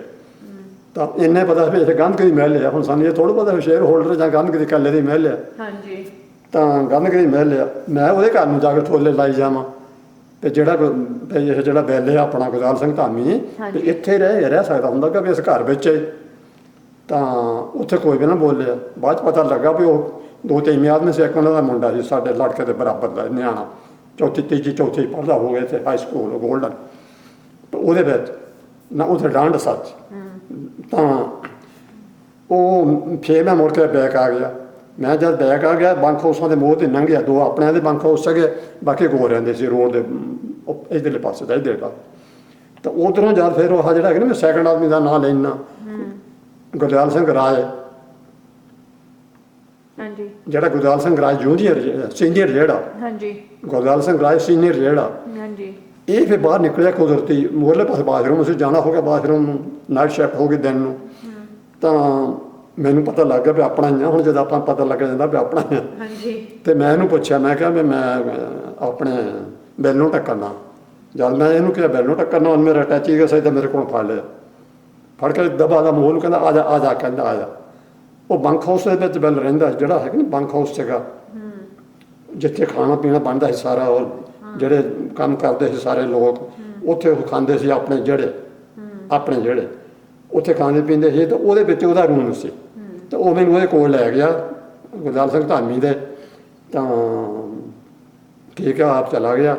ਤਾਂ ਇੰਨੇ ਪਤਾ ਵੀ ਇਹ ਗੰਧਕ ਦੀ ਮਹਿਲ ਆ। ਹੁਣ ਸਾਨੂੰ ਇਹ ਥੋੜ੍ਹਾ ਪਤਾ ਵੀ ਸ਼ੇਅਰ ਹੋਲਡਰ ਜਾਂ ਗੰਧਕ ਦੀ ਇਕੱਲੇ ਦੀ ਮਹਿਲ ਆ। ਹਾਂਜੀ। ਤਾਂ ਗੰਧਕ ਦੀ ਮਹਿਲ ਆ। ਮੈਂ ਉਹਦੇ ਘਰ ਨੂੰ ਜਾ ਕੇ ਥੋਲੇ ਲਾਈ ਜਾਵਾਂ ਤੇ ਜਿਹੜਾ ਇਹ ਜਿਹੜਾ ਬਿੱਲ ਆ ਆਪਣਾ ਗੁਰਦਿਆਲ ਸਿੰਘ ਧਾਮੀ ਤੇ ਇੱਥੇ ਰਹਿ ਸਕਦਾ ਹੁੰਦਾ ਕਿ ਇਸ ਘਰ ਵਿੱਚ ਹੈ। ਤਾਂ ਉੱਥੇ ਕੋਈ ਵੀ ਨਾ ਬੋਲਿਆ। ਬਾਅਦ 'ਚ ਪਤਾ ਲੱਗਾ ਵੀ ਉਹ 2-3 ਆਦਮੀ ਸੀ। ਇੱਕ ਉਹਨਾਂ ਦਾ ਮੁੰਡਾ ਸੀ ਸਾਡੇ ਲੜਕੇ ਦੇ ਬਰਾਬਰ ਦਾ ਨਿਆਣਾ, ਤੀਜੀ ਚੌਥੀ ਪੜ੍ਹਦਾ ਹੋ ਗਿਆ ਇੱਥੇ ਹਾਈ ਸਕੂਲ ਗੋਲਡਨ। ਉਹਦੇ ਵਿੱਚ ਨਾ ਉੱਥੇ ਡਾਂਡ ਸੱਚ। ਤਾਂ ਉਹ ਫੇਰ ਮੈਂ ਮੁੜ ਕੇ ਬੈਕ ਆ ਗਿਆ। ਮੈਂ ਜਦ ਬੈਕ ਆ ਗਿਆ ਬੰਕ ਹਾਊਸਾਂ ਦੇ ਮੋਹ ਤੇ ਲੰਘਿਆ। 2 ਆਪਣਿਆਂ ਦੇ ਬੰਕ ਹਾਊਸ ਸੀਗੇ, ਬਾਕੀ ਗੋ ਰਹਿੰਦੇ ਸੀ ਰੋਡ ਦੇ ਇੱਧਰਲੇ ਪਾਸੇ ਦਾ ਇੱਧਰ ਦਾ। ਤਾਂ ਉੱਧਰੋਂ ਜਦ ਫਿਰ ਉਹ ਜਿਹੜਾ ਹੈਗਾ ਨਾ, ਮੈਂ ਸੈਕਿੰਡ ਆਦਮੀ ਦਾ ਨਾਂ ਲੈਣਾ, ਗੁਰਦਿਆਲ ਸਿੰਘ ਰਾਏ। ਹਾਂਜੀ। ਜਿਹੜਾ ਗੁਰਦਿਆਲ ਸਿੰਘ ਰਾਏ ਜੂਨੀਅਰ ਸੀਨੀਅਰ ਜਿਹੜਾ, ਹਾਂਜੀ। ਗੁਰਦਿਆਲ ਸਿੰਘ ਰਾਏ ਸੀਨੀਅਰ ਜਿਹੜਾ, ਹਾਂਜੀ। ਇਹ ਫਿਰ ਬਾਹਰ ਨਿਕਲਿਆ ਕੁਦਰਤੀ। ਮੋਰਲੇ ਪਾਸੇ ਬਾਥਰੂਮ ਅਸੀਂ ਜਾਣਾ ਹੋ ਗਿਆ, ਬਾਥਰੂਮ ਨੂੰ ਨਾਈਟ ਸ਼ਿਫਟ ਹੋ ਗਈ ਦਿਨ ਨੂੰ। ਤਾਂ ਮੈਨੂੰ ਪਤਾ ਲੱਗ ਗਿਆ ਵੀ ਆਪਣਾ ਹੀ ਆ। ਹੁਣ ਜਦੋਂ ਆਪਾਂ ਪਤਾ ਲੱਗ ਜਾਂਦਾ ਵੀ ਆਪਣਾ ਹੀ ਆ। ਹਾਂਜੀ। ਤੇ ਮੈਂ ਇਹਨੂੰ ਪੁੱਛਿਆ, ਮੈਂ ਕਿਹਾ ਵੀ ਮੈਂ ਆਪਣੇ ਬਿੱਲ ਨੂੰ ਟੱਕਰਨਾ। ਜਦ ਮੈਂ ਇਹਨੂੰ ਕਿਹਾ ਬਿੱਲ ਨੂੰ ਟੱਕਰਨਾ, ਉਹਨੇ ਮੇਰਾ ਅਟੈਚੀ ਗਿਆ ਸਹੀ ਤਾਂ ਮੇਰੇ ਕੋਲ ਫੜ ਲਿਆ। ਫੜ ਕੇ ਦਬਾ ਦਾ ਮੋਹ ਨੂੰ ਕਹਿੰਦਾ ਆ ਜਾ ਆ ਜਾ, ਕਹਿੰਦਾ ਆ ਜਾ। ਉਹ ਬੰਕ ਹਾਊਸ ਦੇ ਵਿੱਚ ਬਿੱਲ ਰਹਿੰਦਾ ਜਿਹੜਾ ਹੈ ਕਿ ਨਹੀਂ, ਬੰਕ ਹਾਊਸ ਸੀਗਾ ਜਿੱਥੇ ਖਾਣਾ ਪੀਣਾ ਬਣਦਾ ਸੀ ਸਾਰਾ, ਔਰ ਜਿਹੜੇ ਕੰਮ ਕਰਦੇ ਸੀ ਸਾਰੇ ਲੋਕ ਉੱਥੇ ਉਹ ਖਾਂਦੇ ਸੀ ਆਪਣੇ ਜਿਹੜੇ ਉੱਥੇ ਖਾਂਦੇ ਪੀਂਦੇ ਸੀ। ਤਾਂ ਉਹਦੇ ਵਿੱਚ ਉਹਦਾ ਰੂਮ ਸੀ। ਤੇ ਉਹ ਮੈਨੂੰ ਉਹਦੇ ਕੋਲ ਲੈ ਗਿਆ ਗੁਰਦਿਆਲ ਸਿੰਘ ਧਾਮੀ ਦੇ। ਤਾਂ ਠੀਕ ਆ, ਆਪ ਚਲਾ ਗਿਆ।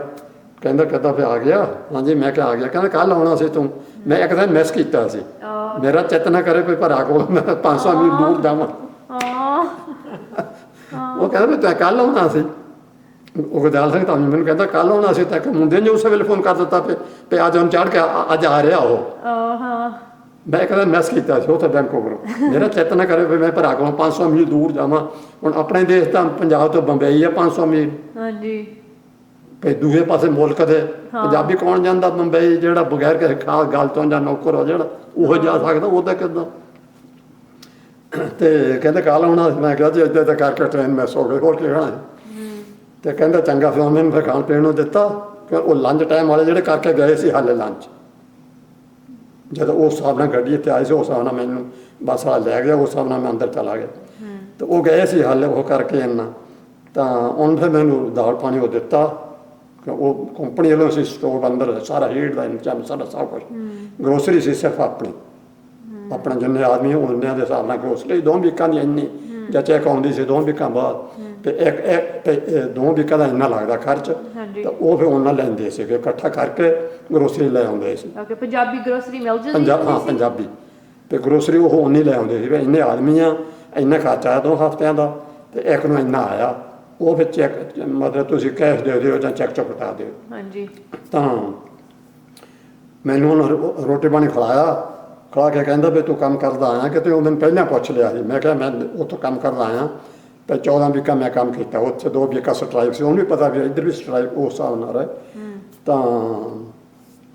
ਕਹਿੰਦਾ ਫਿਰ ਆ ਗਿਆ? ਹਾਂਜੀ। ਮੈਂ ਕਿਹਾ ਆ ਗਿਆ। ਕਹਿੰਦਾ ਕੱਲ੍ਹ ਆਉਣਾ ਸੀ ਤੂੰ। ਮੈਂ ਇੱਕ ਦਿਨ ਮਿਸ ਕੀਤਾ ਸੀ। ਮੇਰਾ ਚਿੱਤ ਨਾ ਕਰੇ ਕੋਈ ਭਰਾ ਕੋਲ ਮੈਂ 500 ਮੀਲ ਦੂਰ ਜਾਵਾਂ। ਉਹ ਕਹਿੰਦਾ ਵੀ ਤੈਂ ਕੱਲ੍ਹ ਆਉਣਾ ਸੀ। ਉਹ ਗੁਰਦਿਆਲ ਸਿੰਘ ਧਾਮੀ ਮੈਨੂੰ ਕਹਿੰਦਾ ਕੱਲ੍ਹ ਆਉਣਾ ਸੀ। ਤਾਂ ਮੁੰਡੇ ਨੇ ਉਸੇ ਵੇਲੇ ਫੋਨ ਕਰ ਦਿੱਤਾ ਵੀ ਅੱਜ ਉਹਨੂੰ ਚੜ੍ਹ ਕੇ ਅੱਜ ਆ ਰਿਹਾ ਉਹ। ਮੈਂ ਇੱਕ ਦਿਨ ਮਿਸ ਕੀਤਾ ਸੀ ਉੱਥੇ ਬੈਂਕੋਵਰ। ਮੇਰਾ ਚਿੱਤ ਨਾ ਕਰੇ ਵੀ ਮੈਂ ਭਰਾ ਕੋਲ 500 ਮੀਲ ਦੂਰ ਜਾਵਾਂ। ਹੁਣ ਆਪਣੇ ਦੇਸ਼ ਤਾਂ ਪੰਜਾਬ ਤੋਂ ਬੰਬਈ ਆ 500 ਮੀਲ। ਹਾਂਜੀ। ਭਈ ਦੂਏ ਪਾਸੇ ਮੁਲਕ ਦੇ ਪੰਜਾਬੀ ਕੌਣ ਜਾਂਦਾ ਬੰਬਈ? ਜਿਹੜਾ ਬਗੈਰ ਕਿਸੇ ਖਾਸ ਗੱਲ ਤੋਂ ਜਾਂ ਨੌਕਰ ਹੋ ਜਿਹੜਾ ਉਹ ਜਾ ਸਕਦਾ, ਉਹ ਤਾਂ ਕਿੱਦਾਂ? ਤੇ ਕਹਿੰਦੇ ਕੱਲ੍ਹ ਆਉਣਾ। ਮੈਂ ਕਿਹਾ ਜੀ ਇੱਦਾਂ ਤਾਂ ਕਰਕੇ ਟ੍ਰੇਨ ਮਿਸ ਹੋ ਗਈ, ਹੋਰ ਕੀ ਖਾਣਾ? ਤੇ ਕਹਿੰਦਾ ਚੰਗਾ। ਫਿਰ ਉਹਨੇ ਫਿਰ ਖਾਣ ਪੀਣ ਨੂੰ ਦਿੱਤਾ। ਉਹ ਲੰਚ ਟਾਈਮ ਵਾਲੇ ਜਿਹੜੇ ਕਰਕੇ ਗਏ ਸੀ ਹਾਲੇ ਲੰਚ, ਜਦੋਂ ਉਸ ਹਿਸਾਬ ਨਾਲ ਗੱਡੀ ਇੱਥੇ ਆਈ ਸੀ ਉਸ ਹਿਸਾਬ ਨਾਲ ਮੈਨੂੰ ਬੱਸ ਵਾਲਾ ਲੈ ਗਿਆ, ਉਸ ਹਿਸਾਬ ਨਾਲ ਮੈਂ ਅੰਦਰ ਚਲਾ ਗਿਆ। ਤੇ ਉਹ ਗਏ ਸੀ ਹਾਲੇ ਉਹ ਕਰਕੇ ਇੰਨਾ। ਤਾਂ ਉਹਨੇ ਫਿਰ ਮੈਨੂੰ ਦਾਲ ਪਾਣੀ ਉਹ ਦਿੱਤਾ। ਉਹ ਕੰਪਨੀ ਵੱਲੋਂ ਸੀ ਸਟੋਰ ਅੰਦਰ ਸਾਰਾ ਹੀਟ ਦਾ ਇੰਤਜ਼ਾਮ ਸਾਰਾ ਸਭ ਕੁਛ। ਗਰੋਸਰੀ ਸੀ ਸਿਰਫ ਆਪਣਾ ਜਿੰਨੇ ਆਦਮੀ ਉਹਨਿਆਂ ਦੇ ਹਿਸਾਬ ਨਾਲ ਗਰੋਸਰੀ 2 ਵੀਕਾਂ ਦੀ ਇੰਨੀ ਜਾਂ ਚੈੱਕ ਆਉਂਦੀ ਸੀ 2 ਵੀਕਾਂ ਬਾਅਦ। ਤੇ ਇੱਕ 2 ਵੀਕਾਂ ਦਾ ਇੰਨਾ ਲੱਗਦਾ ਖਰਚ। ਤਾਂ ਉਹ ਫਿਰ ਉਹਨਾਂ ਲੈਂਦੇ ਸੀਗੇ ਇਕੱਠਾ ਕਰਕੇ ਗਰੋਸਰੀ ਲੈ ਆਉਂਦੇ ਸੀ। ਪੰਜਾਬੀ ਗਰੋਸਰੀ ਮਿਲ ਜਾਂਦੀ? ਹਾਂ ਪੰਜਾਬੀ। ਤੇ ਗਰੋਸਰੀ ਉਹ ਉਨੀ ਲੈ ਆਉਂਦੇ ਸੀ ਵੀ ਇੰਨੇ ਆਦਮੀ ਆ, ਇੰਨਾ ਖਰਚਾ ਆਇਆ 2 ਹਫ਼ਤਿਆਂ ਦਾ ਤੇ ਇੱਕ ਨੂੰ ਇੰਨਾ ਆਇਆ। ਉਹ ਫਿਰ ਚੈੱਕ ਮਤਲਬ ਤੁਸੀਂ ਕੈਸ਼ ਦੇ ਦਿਓ ਜਾਂ ਚੈੱਕ ਚੋਂ ਕਟਾ ਦਿਓ। ਹਾਂਜੀ। ਤਾਂ ਮੈਨੂੰ ਹੁਣ ਰੋਟੀ ਪਾਣੀ ਖਿਲਾ ਕੇ ਕਹਿੰਦਾ ਵੀ ਤੂੰ ਕੰਮ ਕਰਦਾ ਆਇਆ ਕਿਤੇ? ਉਹ ਮੈਨੂੰ ਪਹਿਲਾਂ ਪੁੱਛ ਲਿਆ ਸੀ। ਮੈਂ ਕਿਹਾ ਮੈਂ ਉੱਥੋਂ ਕੰਮ ਕਰਦਾ ਆਇਆ ਤੇ 14 ਵੀਕਾਂ ਮੈਂ ਕੰਮ ਕੀਤਾ। ਉੱਥੇ 2 ਵੀਕਾਂ ਸਟਰਾਈਕ ਸੀ। ਉਹਨੂੰ ਵੀ ਪਤਾ ਵੀ ਇੱਧਰ ਵੀ ਸਟਰਾਈਕ ਉਸ ਹਿਸਾਬ ਨਾਲ ਹੈ। ਤਾਂ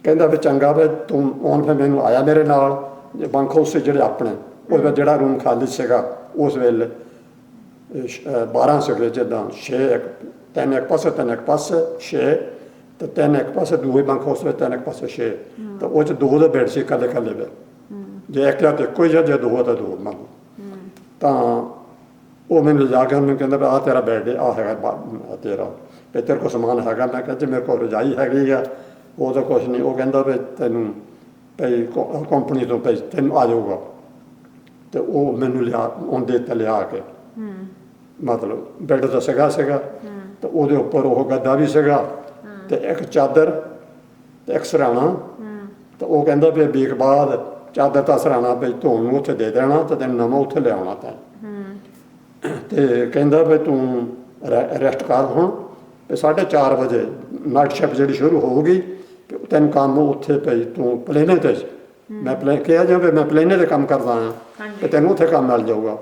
ਕਹਿੰਦਾ ਵੀ ਚੰਗਾ ਵੀ ਤੂੰ ਹੁਣ ਫਿਰ ਮੈਨੂੰ ਆਇਆ ਮੇਰੇ ਨਾਲ ਬੰਕ ਹਾਊਸ ਸੀ ਜਿਹੜੇ ਆਪਣੇ, ਉਹਦੇ ਵਿੱਚ ਜਿਹੜਾ ਰੂਮ ਖਾਲੀ ਸੀਗਾ ਉਸ ਵੇਲੇ 12 ਸੀਗੇ, ਜਿੱਦਾਂ 6 3 ਇੱਕ ਪਾਸੇ 3 ਇੱਕ ਪਾਸੇ 6 ਤੇ 3 ਇੱਕ ਪਾਸੇ ਦੂਏ ਬੰਕ ਹਾਊਸ ਵਿੱਚ 3 ਇੱਕ ਪਾਸੇ 6। ਤਾਂ ਉਹ 'ਚ 2 ਦੇ ਬੈੱਡ ਸੀ ਇਕੱਲੇ ਦੇ। ਜੇ ਇੱਕ ਜਾਂ ਤਾਂ ਇੱਕੋ ਹੀ ਜੇ 2 ਤਾਂ 2 ਮੰਨ। ਤਾਂ ਉਹ ਮੈਨੂੰ ਲਿਜਾ ਕੇ ਮੈਨੂੰ ਕਹਿੰਦਾ ਵੀ ਆਹ ਤੇਰਾ ਬੈੱਡ ਆ ਹੈਗਾ ਤੇਰਾ, ਵੀ ਤੇਰੇ ਕੋਲ ਸਮਾਨ ਹੈਗਾ? ਮੈਂ ਕਿਹਾ ਜੀ ਮੇਰੇ ਕੋਲ ਰਜਾਈ ਹੈਗੀ ਆ। ਉਹ ਤਾਂ ਕੁਛ ਨਹੀਂ। ਉਹ ਕਹਿੰਦਾ ਵੀ ਤੈਨੂੰ ਭਈ ਕੰਪਨੀ ਤੋਂ ਭਈ ਤੈਨੂੰ ਆ ਜਾਊਗਾ। ਤੇ ਉਹ ਮੈਨੂੰ ਆਉਂਦੇ ਤੇ ਲਿਆ ਕੇ ਮਤਲਬ ਬੈੱਡ ਤਾਂ ਸੀਗਾ ਤੇ ਉਹਦੇ ਉੱਪਰ ਉਹ ਗੱਦਾ ਵੀ ਸੀਗਾ ਤੇ ਇੱਕ ਚਾਦਰ ਤੇ ਇੱਕ ਸਿਰਹਾਣਾ। ਤੇ ਉਹ ਕਹਿੰਦਾ ਵੀ ਵੀਕ ਬਾਅਦ ਚਾਦਰ ਤਾਂ ਸਿਰਹਾਣਾ ਵੀ ਧੋਣ ਨੂੰ ਉੱਥੇ ਦੇ ਦੇਣਾ ਤੇ ਤੈਨੂੰ ਨਵਾਂ ਉੱਥੇ ਲਿਆਉਣਾ ਤੈਂ। ਤੇ ਕਹਿੰਦਾ ਵੀ ਤੂੰ ਰੈਸਟ ਕਰ ਹੁਣ ਤੇ 4:30 ਵਜੇ ਨਾਈਟ ਸ਼ਿਫਟ ਜਿਹੜੀ ਸ਼ੁਰੂ ਹੋਊਗੀ ਤੈਨੂੰ ਕੰਮ ਉੱਥੇ ਪਈ ਤੂੰ ਪਲੇਨੇ ਤੇ। ਮੈਂ ਕਿਹਾ ਜਾਵੇ ਮੈਂ ਪਲੇਨੇ ਤੇ ਕੰਮ ਕਰਦਾ ਹਾਂ ਤੇ ਤੈਨੂੰ ਉੱਥੇ ਕੰਮ ਮਿਲ ਜਾਊਗਾ।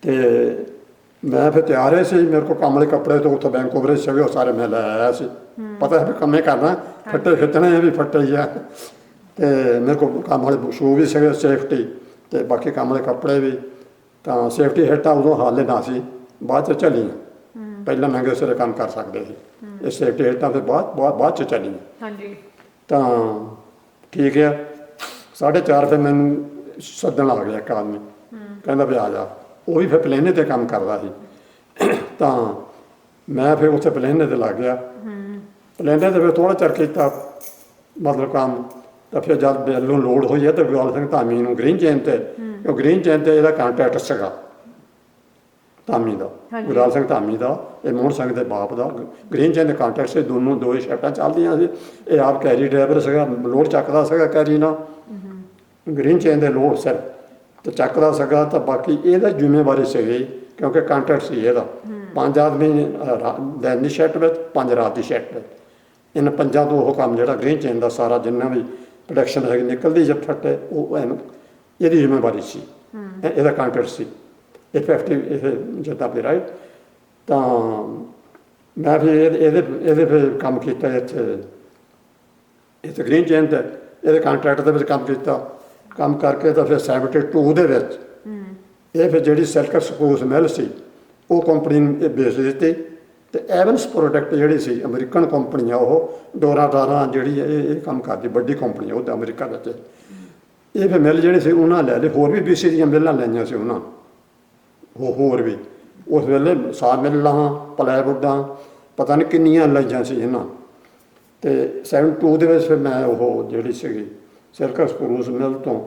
ਤੇ ਮੈਂ ਫਿਰ ਤਿਆਰ ਹੀ ਸੀ। ਮੇਰੇ ਕੋਲ ਕੰਮ ਵਾਲੇ ਕੱਪੜੇ ਤੋਂ ਉੱਥੇ ਬੈਂਕੋਵਰ ਸੀਗੇ ਉਹ ਸਾਰੇ ਮੈਂ ਲੈ ਆਇਆ ਸੀ। ਪਤਾ ਹੈ ਵੀ ਕੰਮੇ ਕਰਨਾ, ਫੱਟੇ ਖਿੱਚਣੇ ਵੀ ਫੱਟੇ ਹੀ ਆ। ਤੇ ਮੇਰੇ ਕੋਲ ਕੰਮ ਵਾਲੇ ਸ਼ੂ ਵੀ ਸੀਗੇ ਸੇਫਟੀ ਤੇ ਬਾਕੀ ਕੰਮ ਵਾਲੇ ਕੱਪੜੇ ਵੀ। ਤਾਂ ਸੇਫਟੀ ਹਿੱਟਾਂ ਉਦੋਂ ਹਾਲੇ ਨਾ ਸੀ, ਬਾਅਦ 'ਚ ਚੱਲੀਆਂ। ਪਹਿਲਾਂ ਨੰਗੇ ਸਿਰੇ ਕੰਮ ਕਰ ਸਕਦੇ ਸੀ, ਇਹ ਸੇਫਟੀ ਹਿੱਟਾਂ ਫਿਰ ਬਾਅਦ 'ਚ ਚੱਲੀਆਂ। ਹਾਂਜੀ। ਤਾਂ ਠੀਕ ਹੈ, 4:30 ਫਿਰ ਮੈਨੂੰ ਸੱਦਣ ਆ ਗਿਆ ਇੱਕ ਆਦਮੀ, ਕਹਿੰਦਾ ਵੀ ਆ ਜਾ। ਉਹ ਵੀ ਫਿਰ ਪਲੇਨੇ ਤੇ ਕੰਮ ਕਰਦਾ ਸੀ। ਤਾਂ ਮੈਂ ਫਿਰ ਉੱਥੇ ਪਲੇਨੇ ਤੇ ਲੱਗ ਗਿਆ। ਪਲੇਨੇ ਤੇ ਫਿਰ ਥੋੜ੍ਹਾ ਚਿਰ ਕੀਤਾ ਮਤਲਬ ਕੰਮ। ਤਾਂ ਫਿਰ ਜਦ ਬਿੱਲ ਨੂੰ ਲੋੜ ਹੋਈ ਹੈ ਤਾਂ ਗੁਰਦਿਆਲ ਸਿੰਘ ਧਾਮੀ ਨੂੰ ਗ੍ਰੀਨ ਚੇਨ ਤੇ, ਉਹ ਗ੍ਰੀਨ ਚੇਨ ਤੇ ਇਹਦਾ ਕੰਟਰੈਕਟ ਸੀਗਾ ਧਾਮੀ ਦਾ, ਗੁਰਦਿਆਲ ਸਿੰਘ ਧਾਮੀ ਦਾ, ਇਹ ਮੋਹਨ ਸਿੰਘ ਦੇ ਬਾਪ ਦਾ। ਗ੍ਰੀਨ ਚੇਨ ਦੇ ਕੰਟਰੈਕਟ ਸੀ, ਦੋ ਹੀ ਸ਼ਿਫਟਾਂ ਚੱਲਦੀਆਂ ਸੀ। ਇਹ ਆਪ ਕੈਰੀ ਡਰਾਈਵਰ ਸੀਗਾ, ਲੋਡ ਚੱਕਦਾ ਸੀਗਾ ਕੈਰੀ ਨਾਲ, ਗ੍ਰੀਨ ਚੇਨ ਦੇ ਲੋਡ ਸਿਰ ਤੇ ਚੱਕਦਾ ਸੀਗਾ। ਤਾਂ ਬਾਕੀ ਇਹਦਾ ਜ਼ਿੰਮੇਵਾਰੀ ਸੀਗੀ ਕਿਉਂਕਿ ਕੰਟਰੈਕਟ ਸੀ ਇਹਦਾ। 5 ਆਦਮੀ ਦਿਨ ਦੀ ਸ਼ਿਫਟ ਵਿੱਚ, 5 ਰਾਤ ਦੀ ਸ਼ਿਫਟ ਵਿੱਚ। ਇਹਨਾਂ 5 ਤੋਂ ਉਹ ਕੰਮ ਜਿਹੜਾ ਗ੍ਰੀਨ ਚੇਨ ਦਾ ਸਾਰਾ ਜਿੰਨਾ ਵੀ ਪ੍ਰੋਡਕਸ਼ਨ ਹੈਗੀ ਨਿਕਲਦੀ ਜਦ ਫੱਟੇ, ਉਹ ਇਹਦੀ ਜ਼ਿੰਮੇਵਾਰੀ ਸੀ, ਇਹਦਾ ਕੰਟਰੈਕਟ ਸੀ ਇਫੈਕਟਿਵ ਇਹ ਜਿੱਦਾਂ ਵੀ ਰਾਈਟ। ਤਾਂ ਮੈਂ ਫਿਰ ਇਹਦੇ ਫਿਰ ਕੰਮ ਕੀਤਾ ਇੱਥੇ ਗ੍ਰੀਨ ਚੇਨ ਤੇ, ਇਹਦੇ ਕੰਟਰੈਕਟ ਦੇ ਵਿੱਚ ਕੰਮ ਕੀਤਾ। ਕੰਮ ਕਰਕੇ ਤਾਂ ਫਿਰ 72 ਦੇ ਵਿੱਚ ਇਹ ਫਿਰ ਜਿਹੜੀ ਸਿਲਕਰ ਸਕੂਸ ਮਿਲ ਸੀ ਉਹ ਕੰਪਨੀ ਨੂੰ ਇਹ ਵੇਚ ਦਿੱਤੀ। ਤੇ ਐਵਨਸ ਪ੍ਰੋਡਕਟ ਜਿਹੜੀ ਸੀ ਅਮਰੀਕਨ ਕੰਪਨੀ ਆ, ਉਹ ਡੋਰਾ ਜਿਹੜੀ ਇਹ ਕੰਮ ਕਰਦੀ, ਵੱਡੀ ਕੰਪਨੀ ਉਹ ਤਾਂ ਅਮਰੀਕਾ ਵਿੱਚ। ਇਹ ਫਿਰ ਮਿਲ ਜਿਹੜੀ ਸੀ ਉਹਨਾਂ ਲੈ ਲਈ, ਹੋਰ ਵੀ BC ਦੀਆਂ ਮਿੱਲਾਂ ਲਈਆਂ ਸੀ ਉਹਨਾਂ, ਹੋਰ ਵੀ ਉਸ ਵੇਲੇ ਸਾਰ ਮਿੱਲਾਂ, ਪਲਾਈਵੁੱਡਾਂ, ਪਤਾ ਨਹੀਂ ਕਿੰਨੀਆਂ ਲਈਆਂ ਸੀ ਇਹਨਾਂ। ਤੇ 72 ਦੇ ਵਿੱਚ ਫਿਰ ਮੈਂ ਉਹ ਜਿਹੜੀ ਸੀਗੀ ਸਿਲਕਰ ਸਕੂਸ ਮਿਲ ਤੋਂ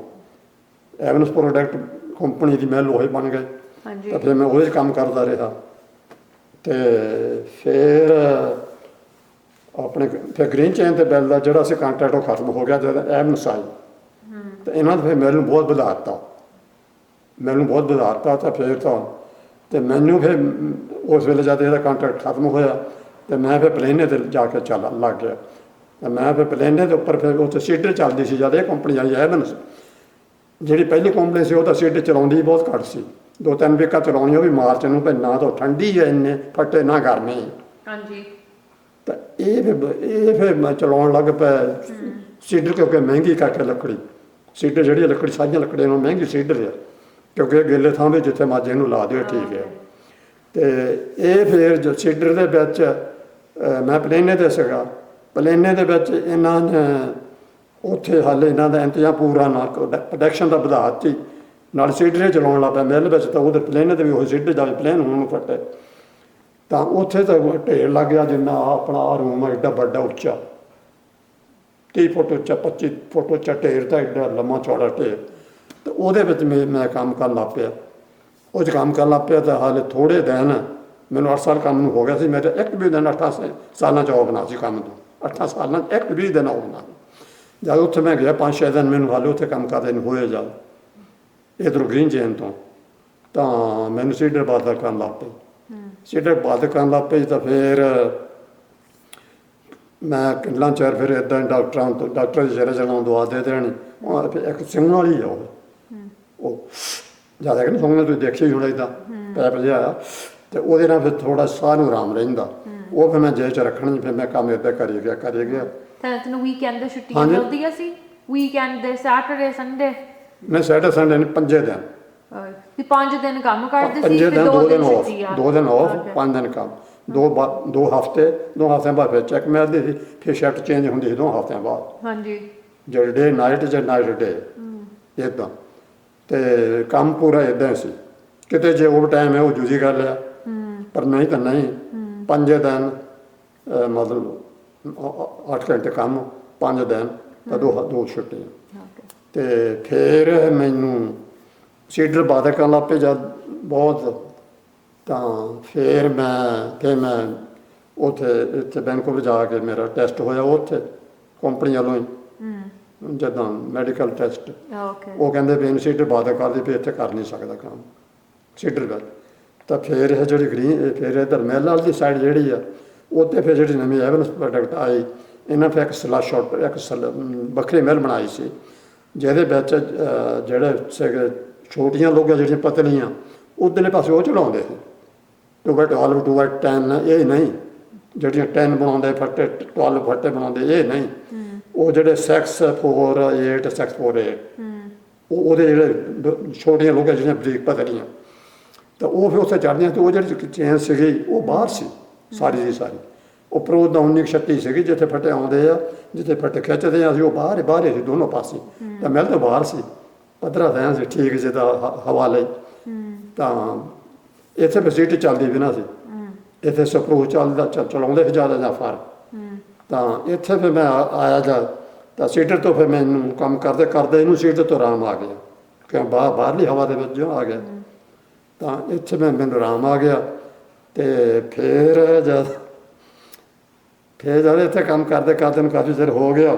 ਐਵਨਸ ਪ੍ਰੋਡਕਟ ਕੰਪਨੀ ਦੀ ਮਿਲ ਉਹ ਬਣ ਗਏ। ਤਾਂ ਫਿਰ ਮੈਂ ਉਹਦੇ 'ਚ ਕੰਮ ਕਰਦਾ ਰਿਹਾ। ਤੇ ਫਿਰ ਆਪਣੇ ਫਿਰ ਗ੍ਰੀਨ ਚੇਨ ਤੇ ਬਿੱਲ ਦਾ ਜਿਹੜਾ ਸੀ ਕੰਟਰੈਕਟ ਉਹ ਖਤਮ ਹੋ ਗਿਆ ਜਦ ਐਵਨਸ ਆਈ। ਤੇ ਇਹਨਾਂ ਨੇ ਫਿਰ ਮੈਨੂੰ ਬਹੁਤ ਵਧਾਤਾ, ਤਾਂ ਫਿਰ ਤਾਂ ਤੇ ਮੈਨੂੰ ਫਿਰ ਉਸ ਵੇਲੇ ਜਦ ਇਹਦਾ ਕੰਟਰੈਕਟ ਖਤਮ ਹੋਇਆ ਤੇ ਮੈਂ ਫਿਰ ਪਲੇਨੇ ਤੇ ਜਾ ਕੇ ਚੱਲਣ ਲੱਗ ਗਿਆ। ਤੇ ਮੈਂ ਫਿਰ ਪਲੇਨੇ ਦੇ ਉੱਪਰ ਫਿਰ ਉੱਥੇ ਸੀਡਰ ਚੱਲਦੀ ਸੀ ਜਦ ਇਹ ਕੰਪਨੀ ਆਈ ਐਵਨਸ। ਜਿਹੜੀ ਪਹਿਲੀ ਕੰਪਨੀ ਸੀ ਉਹ ਤਾਂ ਸੀਡਰ ਚਲਾਉਂਦੀ ਬਹੁਤ ਘੱਟ ਸੀ, 2-3 ਵੀਕਾਂ ਚਲਾਉਣੀ, ਉਹ ਵੀ ਮਾਰਚ ਨੂੰ, ਭਾਈ ਨਾ ਤਾਂ ਠੰਡੀ ਹੈ ਇੰਨੇ ਫੱਟੇ ਨਾ ਗਰਮੀ। ਹਾਂਜੀ। ਤਾਂ ਇਹ ਫਿਰ ਮੈਂ ਚਲਾਉਣ ਲੱਗ ਪਿਆ ਸੀਡਰ, ਕਿਉਂਕਿ ਮਹਿੰਗੀ ਕਰਕੇ ਲੱਕੜੀ, ਸੀਡਰ ਜਿਹੜੀ ਲੱਕੜੀ ਸਾਰੀਆਂ ਲੱਕੜੀਆਂ ਨਾਲੋਂ ਮਹਿੰਗੀ ਸੀਡਰ ਹੈ, ਕਿਉਂਕਿ ਇਹ ਗਿੱਲੇ ਥਾਂ ਵਿੱਚ ਜਿੱਥੇ ਮਰਜ਼ੀ ਇਹਨੂੰ ਲਾ ਦਿਓ ਠੀਕ ਹੈ। ਤੇ ਇਹ ਫਿਰ ਸੀਡਰ ਦੇ ਵਿੱਚ ਮੈਂ ਪਲੇਨੇ ਤੇ ਸੀਗਾ। ਪਲੇਨੇ ਦੇ ਵਿੱਚ ਇਹਨਾਂ ਨੇ ਉੱਥੇ ਹਾਲੇ ਇਹਨਾਂ ਦਾ ਇੰਤਜ਼ਾਮ ਪੂਰਾ ਨਾ, ਪ੍ਰੋਡਕਸ਼ਨ ਦਾ ਵਧਾ ਦਿੱਤੀ, ਨਾਲ ਸੀਡਰੇ ਚਲਾਉਣ ਲੱਗ ਪਿਆ ਮਿਲ ਵਿੱਚ। ਤਾਂ ਉਹਦੇ ਪਲੇਨੇ ਤੇ ਵੀ ਉਹ ਸੀਡਰ ਜਾ ਕੇ ਪਲੇਨ ਹੋਣ ਨੂੰ ਫੱਟੇ। ਤਾਂ ਉੱਥੇ ਤਾਂ ਢੇਰ ਲੱਗ ਗਿਆ ਜਿੰਨਾ ਆਪਣਾ ਆਹ ਰੂਮ ਐਡਾ ਵੱਡਾ ਉੱਚਾ, 30 ਫੁੱਟ ਉੱਚਾ, 25 ਫੁੱਟ ਉੱਚਾ ਢੇਰ, ਤਾਂ ਐਡਾ ਲੰਮਾ ਚੌੜਾ ਢੇਰ। ਤੇ ਉਹਦੇ ਵਿੱਚ ਮੈਂ ਕੰਮ ਕਰਨ ਲੱਗ ਪਿਆ। ਉਹ 'ਚ ਕੰਮ ਕਰਨ ਲੱਗ ਪਿਆ ਤਾਂ ਹਾਲੇ ਥੋੜ੍ਹੇ ਦਿਨ, ਮੈਨੂੰ 8 ਸਾਲ ਕੰਮ ਨੂੰ ਹੋ ਗਿਆ ਸੀ। ਮੇਰੇ ਇੱਕ ਵੀ ਦਿਨ 8 ਸਾਲਾਂ 'ਚ ਆਫ ਨਾ ਸੀ ਕੰਮ ਤੋਂ, 8 ਸਾਲਾਂ 'ਚ ਇੱਕ ਵੀ ਦਿਨ ਆਫ ਨਾ। ਜਦ ਉੱਥੇ ਮੈਂ ਗਿਆ 5-6 ਦਿਨ ਮੈਨੂੰ ਹਾਲੇ ਉੱਥੇ ਕੰਮ ਕਰਦੇ ਨੂੰ ਹੋਏ ਜਦ ਇੱਧਰੋਂ ਗ੍ਰੀਨ ਚੇਨ ਤੋਂ। ਤਾਂ ਮੈਨੂੰ ਸੀਡਰ ਬਾਦਰ ਕਰਨ ਲੱਗ ਪਈ। ਸੀਡਰ ਬਾਦਰ ਕਰਨ ਲੱਗ ਪਈ ਤਾਂ ਫਿਰ ਮੈਂ ਕਿੰਨਾ ਚਿਰ ਫਿਰ ਇੱਦਾਂ ਡਾਕਟਰਾਂ ਤੋਂ, ਡਾਕਟਰ ਦੀ ਜਿਹੜੇ ਜਗ੍ਹਾ ਦਵਾ ਦੇ ਦੇਣੀ। ਉਹ ਫਿਰ ਇੱਕ ਸਿੰਘ ਵਾਲੀ ਆ ਉਹ ਜ਼ਿਆਦਾ ਕਿ ਨਹੀਂ ਸੁਣਨਾ, ਤੁਸੀਂ ਦੇਖਿਆ ਹੀ ਹੋਣਾ ਇੱਦਾਂ ਪੈਪ ਜਿਹਾ, ਤੇ ਉਹਦੇ ਨਾਲ ਫਿਰ ਥੋੜ੍ਹਾ ਸਾਹ ਨੂੰ ਆਰਾਮ ਰਹਿੰਦਾ। ਉਹ ਫਿਰ ਮੈਂ ਜੇਬ 'ਚ ਰੱਖਣੀ, ਫਿਰ ਮੈਂ ਕੰਮ ਇੱਦਾਂ ਕਰੀ ਗਿਆ। ਤੈਨੂੰ ਵੀਕਐਂਡ ਦੇ ਛੁੱਟੀਆਂ ਮਿਲਦੀਆਂ ਸੀ? ਵੀਕਐਂਡ ਦੇ ਸੈਟਰਡੇ ਸੰਡੇ? ਨਹੀਂ, ਸੈਟਰਡੇ ਸੰਡੇ ਨਹੀਂ, 5 ਦਿਨ। ਤੇ 5 ਦਿਨ ਕੰਮ ਕਰਦੇ ਸੀ, 5 ਦਿਨ, 2 ਦਿਨ ਆਫ, ਛੁੱਟੀਆਂ? 2 ਦਿਨ ਆਫ, 5 ਦਿਨ ਕੰਮ। 2 ਹਫ਼ਤਿਆਂ ਬਾਅਦ ਫਿਰ ਚੈੱਕ ਮਿਲਦੀ ਸੀ, ਫਿਰ ਸ਼ਿਫਟ ਚੇਂਜ ਹੁੰਦੀ ਸੀ 2 ਹਫ਼ਤਿਆਂ ਬਾਅਦ। ਹਾਂਜੀ। ਜਿਹੜੇ ਡੇ ਨਾਈਟ ਜਾਂ ਨਾਈਟ ਡੇ ਇੱਦਾਂ। ਤੇ ਕੰਮ ਪੂਰਾ ਇੱਦਾਂ ਸੀ। ਕਿਤੇ ਜੇ ਓਵਰ ਟਾਈਮ ਹੈ ਉਹ ਜੁਦੀ ਗੱਲ ਆ, ਪਰ ਨਹੀਂ ਤਾਂ ਨਹੀਂ। 5 ਦਿਨ ਮਤਲਬ 8 ਘੰਟੇ ਕੰਮ, 5 ਦਿਨ ਤਾਂ 2 ਛੁੱਟੀਆਂ। ਤੇ ਫਿਰ ਮੈਨੂੰ ਸੀਡਰ ਬਾਦਰ ਕਰਨ ਲੱਗ ਪਏ ਜਦ ਬਹੁਤ। ਤਾਂ ਫਿਰ ਮੈਂ ਉੱਥੇ ਬੈਂਕੋਵਰ ਜਾ ਕੇ ਮੇਰਾ ਟੈਸਟ ਹੋਇਆ ਉੱਥੇ ਕੰਪਨੀ ਵੱਲੋਂ ਹੀ, ਜਿੱਦਾਂ ਮੈਡੀਕਲ ਟੈਸਟ। ਉਹ ਕਹਿੰਦੇ ਵੀ ਸੀਡਰ ਬਾਦਰ ਕਰਦੇ, ਫਿਰ ਇੱਥੇ ਕਰ ਨਹੀਂ ਸਕਦਾ ਕੰਮ ਸੀਡਰ ਵਿੱਚ। ਤਾਂ ਫਿਰ ਇਹ ਜਿਹੜੀ ਫਿਰ ਇੱਧਰ ਮਹਿਲਾ ਵਾਲੀ ਸਾਈਡ ਜਿਹੜੀ ਆ, ਉੱਥੇ ਫਿਰ ਜਿਹੜੀ ਨਵੀਂ ਐਵਨਸ ਪ੍ਰੋਡਕਟ ਆਈ, ਇਹਨਾਂ ਫਿਰ ਇੱਕ ਵੱਖਰੀ ਮਿਲ ਬਣਾਈ ਸੀ, ਜਿਹਦੇ ਵਿੱਚ ਜਿਹੜੇ ਸੀਗੇ ਛੋਟੀਆਂ ਲੋਕਾਂ ਜਿਹੜੀਆਂ ਪਤਲੀਆਂ ਉੱਧਰਲੇ ਪਾਸੇ ਉਹ ਚਲਾਉਂਦੇ ਸੀ, 2x12, 2x10, ਇਹ ਨਹੀਂ ਜਿਹੜੀਆਂ 10 ਬਣਾਉਂਦੇ ਫੱਟੇ, 12 ਫੱਟੇ ਬਣਾਉਂਦੇ, ਇਹ ਨਹੀਂ। ਉਹ ਜਿਹੜੇ 648, 648, ਉਹਦੇ ਜਿਹੜੇ ਛੋਟੀਆਂ ਲੋਕਾਂ ਜਿਹੜੀਆਂ ਬਰੀਕ ਪਤਲੀਆਂ ਤਾਂ ਉਹ ਫਿਰ ਉੱਥੇ ਚੜ੍ਹਦੀਆਂ ਤੇ ਉਹ ਜਿਹੜੀ ਚੇਨ ਸੀਗੀ ਉਹ ਬਾਹਰ ਸੀ ਸਾਰੀ ਦੀ ਸਾਰੀ। ਉੱਪਰੋਂ ਦਾ 1936 ਸੀਗੀ ਜਿੱਥੇ ਫੱਟੇ ਆਉਂਦੇ ਆ, ਜਿੱਥੇ ਫੱਟੇ ਖਿੱਚਦੇ ਆ ਅਸੀਂ ਉਹ ਬਾਹਰ ਹੀ ਸੀ ਦੋਨੋਂ ਪਾਸੇ। ਤਾਂ ਮਿਲ ਤਾਂ ਬਾਹਰ ਸੀ, ਪੱਧਰਾ ਤਾਂ ਸੀ ਠੀਕ ਜਿੱਦਾਂ ਹਵਾ ਲਈ। ਤਾਂ ਇੱਥੇ ਫੈਸਿਲਿਟੀ ਚੱਲਦੀ ਵੀ ਨਾ ਸੀ, ਇੱਥੇ ਸਪਰੂ ਚਲਾਉਂਦੇ ਸੀ ਜ਼ਿਆਦਾ ਜਾਂ ਫਰ। ਤਾਂ ਇੱਥੇ ਫਿਰ ਮੈਂ ਆਇਆ ਜਦ ਤਾਂ ਸੀਟਰ ਤੋਂ ਫਿਰ ਮੈਨੂੰ ਕੰਮ ਕਰਦੇ ਕਰਦੇ ਇਹਨੂੰ ਸੀਟਰ ਤੋਂ ਆਰਾਮ ਆ ਗਿਆ, ਕਿਉਂ ਬਾਹਰਲੀ ਹਵਾ ਦੇ ਵਿੱਚ ਜੋ ਆ ਗਿਆ। ਤਾਂ ਇੱਥੇ ਮੈਨੂੰ ਆਰਾਮ ਆ ਗਿਆ। ਤੇ ਫਿਰ ਜਦ ਇੱਥੇ ਕੰਮ ਕਰਦੇ ਕਰਦੇ ਨੂੰ ਕਾਫੀ ਚਿਰ ਹੋ ਗਿਆ।